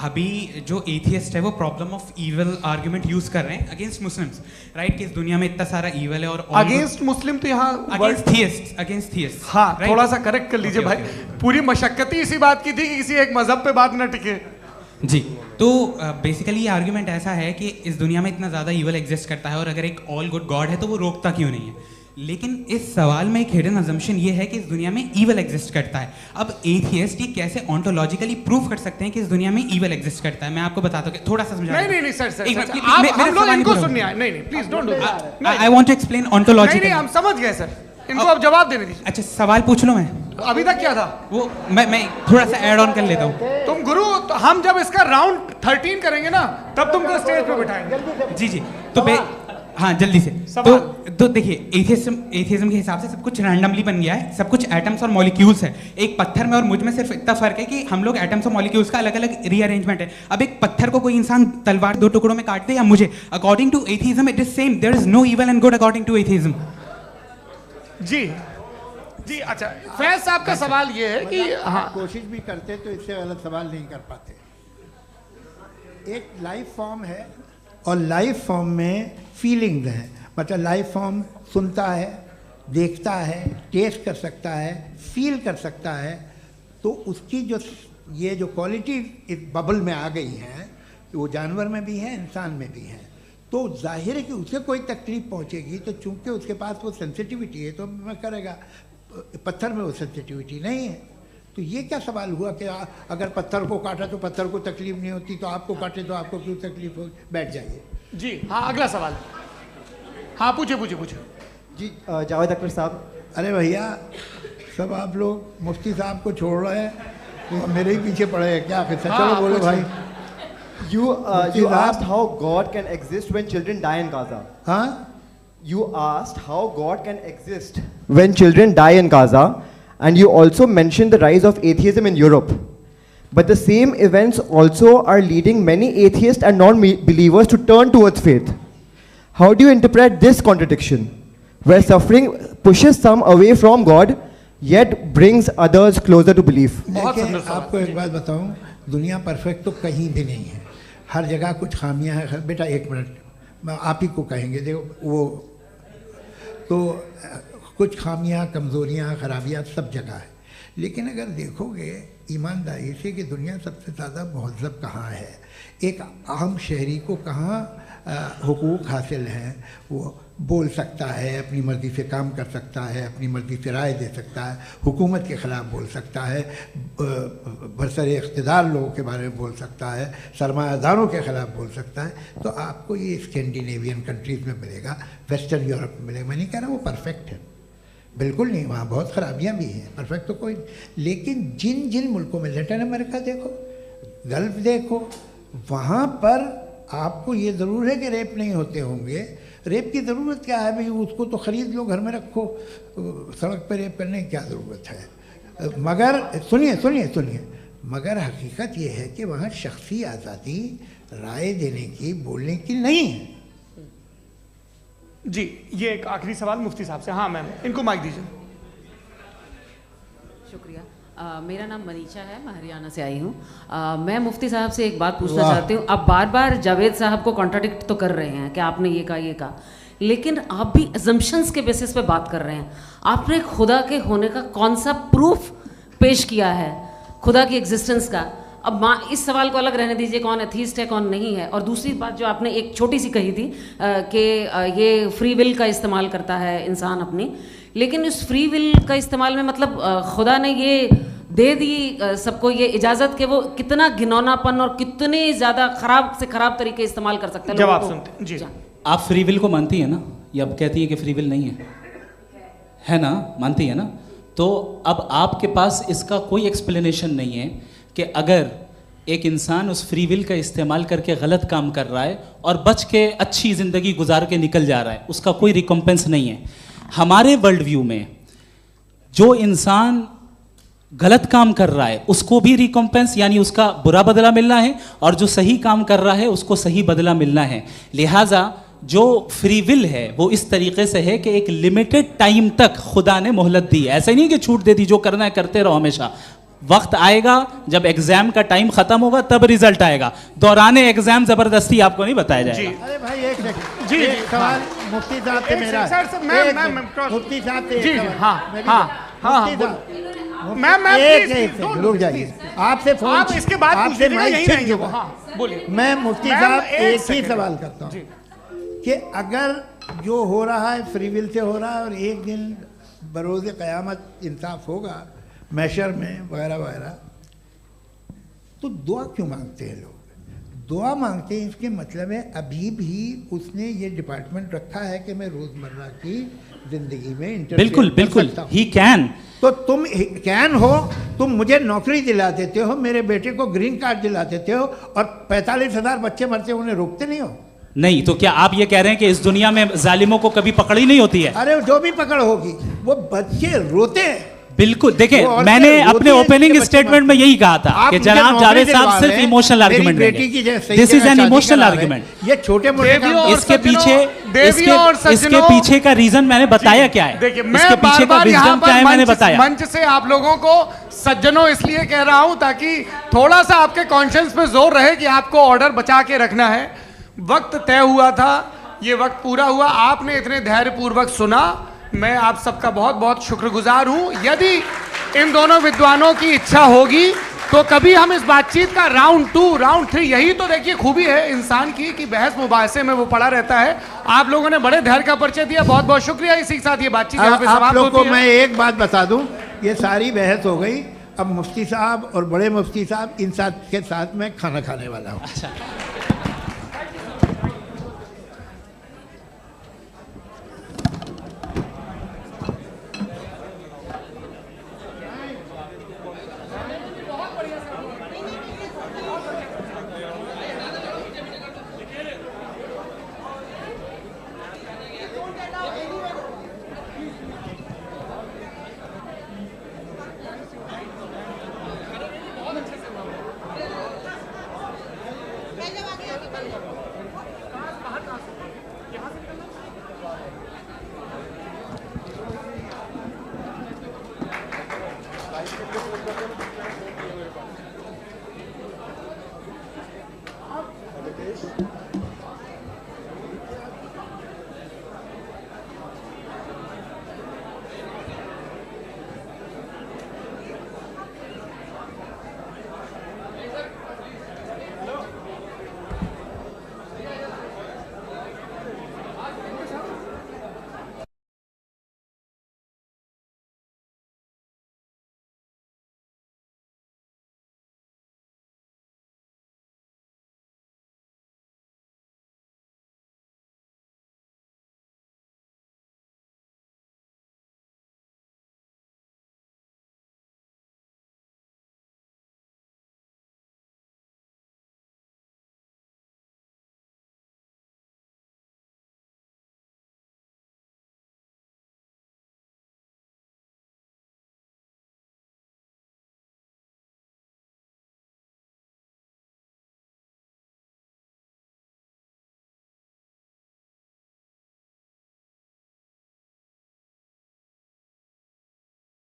अभी जो एथियस्ट है वो problem of evil argument use कर रहे हैं अगेंस्ट मुस्लिम्स, राइट? कि इस दुनिया में इतना सारा ईविल है और अगेंस्ट मुस्लिम तो यहाँ अगेंस्ट थियस्ट। हाँ थोड़ा सा करेक्ट कर लीजिए भाई, पूरी मशक्कत ही इसी बात की थी कि किसी एक मजहब पे बात न टिके। जी, तो बेसिकली ये आर्ग्यूमेंट ऐसा है कि इस दुनिया में इतना ज़्यादा ईवल एग्जिस्ट करता है और अगर एक ऑल गुड गॉड है तो वो रोकता क्यों नहीं है? लेकिन इस सवाल में एक हिडन अजम्पशन ये है कि इस दुनिया में ईवल एग्जिस्ट करता है। अब एथियस्ट ये कैसे ऑन्टोलॉजिकली प्रूव कर सकते हैं कि इस दुनिया में ईवल एग्जिस्ट करता है? मैं आपको बताता हूँ, थोड़ा सा समझा। नहीं सर, हम लोग इनको सुनिए। नहीं please don't do that. I want to explain ontologically. हम समझ गए सर, इनको अब जवाब देने दीजिए। अच्छा सवाल पूछ लो मैं। अभी तक क्या था वो मैं थोड़ा सा ऐड ऑन कर लेता हूँ। तुम गुरु, तो हम जब इसका राउंड 13 करेंगे ना तब तुमको स्टेज पे बिठाएंगे। जी तो हाँ जल्दी से। तो देखिए एथियज्म के हिसाब से सब कुछ रैंडमली बन गया है, सब कुछ एटम्स और मॉलिक्यूल्स है। एक पत्थर में और मुझ में सिर्फ इतना फर्क है कि हम लोग एटम्स और मॉलिक्यूल्स का अलग अलग रीअरेंजमेंट है। अब एक पत्थर को कोई इंसान तलवार 2 टुकड़ों में काट दे या मुझे, according to atheism it is same, there is no evil and good according to atheism. जी अच्छा, फैज साहब का सवाल ये है कि हाँ कोशिश भी करते तो इससे गलत सवाल नहीं कर पाते। एक लाइफ फॉर्म है और लाइफ फॉर्म में फीलिंग्स हैं, मतलब लाइफ फॉर्म सुनता है, देखता है, टेस्ट कर सकता है, फील कर सकता है, तो उसकी जो ये जो क्वालिटी इस बबल में आ गई हैं वो जानवर में भी है, इंसान में भी है। तो जाहिर है कि उसे कोई तकलीफ पहुंचेगी, तो चूंकि उसके पास वो सेंसिटिविटी है तो मैं करेगा। पत्थर में वो सेंसिटिविटी नहीं है। तो ये क्या सवाल हुआ कि अगर पत्थर को काटा तो पत्थर को तकलीफ नहीं होती, तो आपको काटे तो आपको क्यों तकलीफ हो? बैठ जाइए। जी हाँ अगला सवाल। हाँ पूछे जी जावेद अख्तर साहब। अरे भैया सब आप लोग मुफ्ती साहब को छोड़ रहे हैं, तो मेरे ही पीछे पड़े हैं क्या? फिर चलो बोलो भाई। You asked how God can exist when children die in Gaza. Huh? You asked how God can exist when children die in Gaza, and you also mentioned the rise of atheism in Europe. But the same events also are leading many atheists and non-believers to turn towards faith. How do you interpret this contradiction, where suffering pushes some away from God, yet brings others closer to belief? देखिए आपको एक बात बताऊं, दुनिया perfect तो कहीं भी नहीं है, हर जगह कुछ खामियां हैं। बेटा एक मिनट आप ही को कहेंगे, देखो वो तो कुछ खामियां, कमज़ोरियां, खराबियां सब जगह है। लेकिन अगर देखोगे ईमानदारी से कि दुनिया सबसे ज़्यादा महज़ब कहाँ है, एक आम शहरी को कहाँ हुकूक हासिल हैं, वो बोल सकता है, अपनी मर्ज़ी से काम कर सकता है, अपनी मर्ज़ी से राय दे सकता है, हुकूमत के ख़िलाफ़ बोल सकता है, बरसर इक़्तिदार लोगों के बारे में बोल सकता है, सरमायादारों के ख़िलाफ़ बोल सकता है। तो आपको ये स्कैंडिनेवियन कंट्रीज़ में मिलेगा, वेस्टर्न यूरोप में मिलेगा। मैं नहीं कह रहा वो परफेक्ट है, बिल्कुल नहीं, वहाँ बहुत ख़राबियाँ भी हैं, परफेक्ट तो कोई। लेकिन जिन जिन मुल्कों में, लैटिन अमेरिका देखो, गल्फ़ देखो, वहाँ पर आपको ये ज़रूर है कि रेप नहीं होते होंगे। रेप की ज़रूरत क्या है भाई? उसको तो ख़रीद लो, घर में रखो, सड़क पर रेप करने की क्या ज़रूरत है? मगर सुनिए, मगर हकीकत ये है कि वहाँ शख्सी आज़ादी राय देने की, बोलने की नहीं है। जी ये एक आखिरी सवाल मुफ्ती साहब से। हाँ मैम, इनको माइक दीजिए। शुक्रिया। मेरा नाम मनीषा है, मैं हरियाणा से आई हूँ। मैं मुफ्ती साहब से एक बात पूछना चाहती हूँ। आप बार बार जावेद साहब को कॉन्ट्राडिक्ट तो कर रहे हैं कि आपने ये कहा, लेकिन आप भी अजम्पशंस के बेसिस पे बात कर रहे हैं। आपने खुदा के होने का कौन सा प्रूफ पेश किया है, खुदा की एग्जिस्टेंस का? अब इस सवाल को अलग रहने दीजिए, कौन एथीस्ट है कौन नहीं है। और दूसरी बात जो आपने एक छोटी सी कही थी कि ये फ्री विल का इस्तेमाल करता है इंसान अपनी, लेकिन इस फ्री विल का इस्तेमाल में मतलब खुदा ने ये दे दी सबको ये इजाज़त कि वो कितना घिनौनापन और कितने ज़्यादा ख़राब से ख़राब तरीके इस्तेमाल कर सकते हैं। जवाब सुनते जी। आप फ्री विल को मानती है ना, या अब कहती है कि फ्री विल नहीं है ना? मानती है ना? तो अब आपके पास इसका कोई एक्सप्लेनेशन नहीं है कि अगर एक इंसान उस फ्री विल का इस्तेमाल करके गलत काम कर रहा है और बच के अच्छी ज़िंदगी गुजार के निकल जा रहा है, उसका कोई रिकम्पेंस नहीं है। हमारे वर्ल्ड व्यू में जो इंसान गलत काम कर रहा है उसको भी रिकम्पेंस यानी उसका बुरा बदला मिलना है, और जो सही काम कर रहा है उसको सही बदला मिलना है। लिहाजा जो फ्री विल है वो इस तरीके से है कि एक लिमिटेड टाइम तक खुदा ने मोहलत दी है। ऐसा ही नहीं कि छूट दे दी, जो करना है करते रहो हमेशा। वक्त आएगा जब एग्जाम का टाइम खत्म होगा तब रिजल्ट आएगा, दौराने एग्जाम जबरदस्ती आपको नहीं बताया जाएगा। अरे भाई एक सेकंड, जी एक सवाल मुफ्ती साहब से मेरा, मुफ्ती साहब से जी एक जी, सवाल। हाँ मैं भी- हाँ हाँ, मुफ्ती साहब, मैम रुक जाइए। आपसे फोन, आप इसके बाद पूछ आपसे लीजिएगा, माइक यहीं छीन रहेंगे वो। चुका। हाँ, बोलिए। मैं मुफ्ती मैम, साहब एक एक ही सेकंड। सवाल करता हूँ कि अगर जो हो रहा है फ्री विल से हो रहा है और एक दिन बरोज़ क़यामत इंसाफ होगा मैशर में वगैरह वगैरह, तो दुआ क्यों मांगते हैं लोग? दुआ मांगते हैं इसके मतलब है अभी भी उसने ये डिपार्टमेंट रखा है कि मैं रोज़मर्रा की ज़िंदगी में इंटरफेयर बिल्कुल बिल्कुल, ही कैन। तो तुम कैन हो, तुम मुझे नौकरी दिला देते हो, मेरे बेटे को ग्रीन कार्ड दिला देते हो, और 45,000 बच्चे मरते उन्हें रोकते नहीं हो। नहीं तो क्या आप ये कह रहे हैं कि इस दुनिया में जालिमों को कभी पकड़ ही नहीं होती है? अरे जो भी पकड़ होगी वो बच्चे रोते हैं। बिल्कुल, देखिए मैंने अपने ओपनिंग स्टेटमेंट में यही कहा था कि जनाब जावेद साहब सिर्फ इमोशनल आर्गुमेंट देंगे। This is an emotional argument. ये छोटे मोटे इसके पीछे का रीजन मैंने बताया क्या है, देखिए इसके पीछे का रीजन क्या है मैंने बताया। मंच से आप लोगों को सज्जनों इसलिए कह रहा हूं ताकि थोड़ा सा आपके कॉन्शियंस पे जोर रहे कि आपको ऑर्डर बचा के रखना है। वक्त तय हुआ था, ये वक्त पूरा हुआ, आपने इतने धैर्यपूर्वक सुना, मैं आप सबका बहुत बहुत शुक्रगुजार हूं। यदि इन दोनों विद्वानों की इच्छा होगी तो कभी हम इस बातचीत का राउंड 2, राउंड 3, यही तो देखिए खूबी है इंसान की कि बहस मुबाहसे में वो पड़ा रहता है। आप लोगों ने बड़े धैर्य का परिचय दिया, बहुत बहुत शुक्रिया। इसी के साथ ये बातचीत यहाँ पे समाप्त होती है। आप लोग को मैं एक बात बता दूं, ये सारी बहस हो गई, अब मुफ्ती साहब और बड़े मुफ्ती साहब इन साथ के साथ मैं खाना खाने वाला हूँ।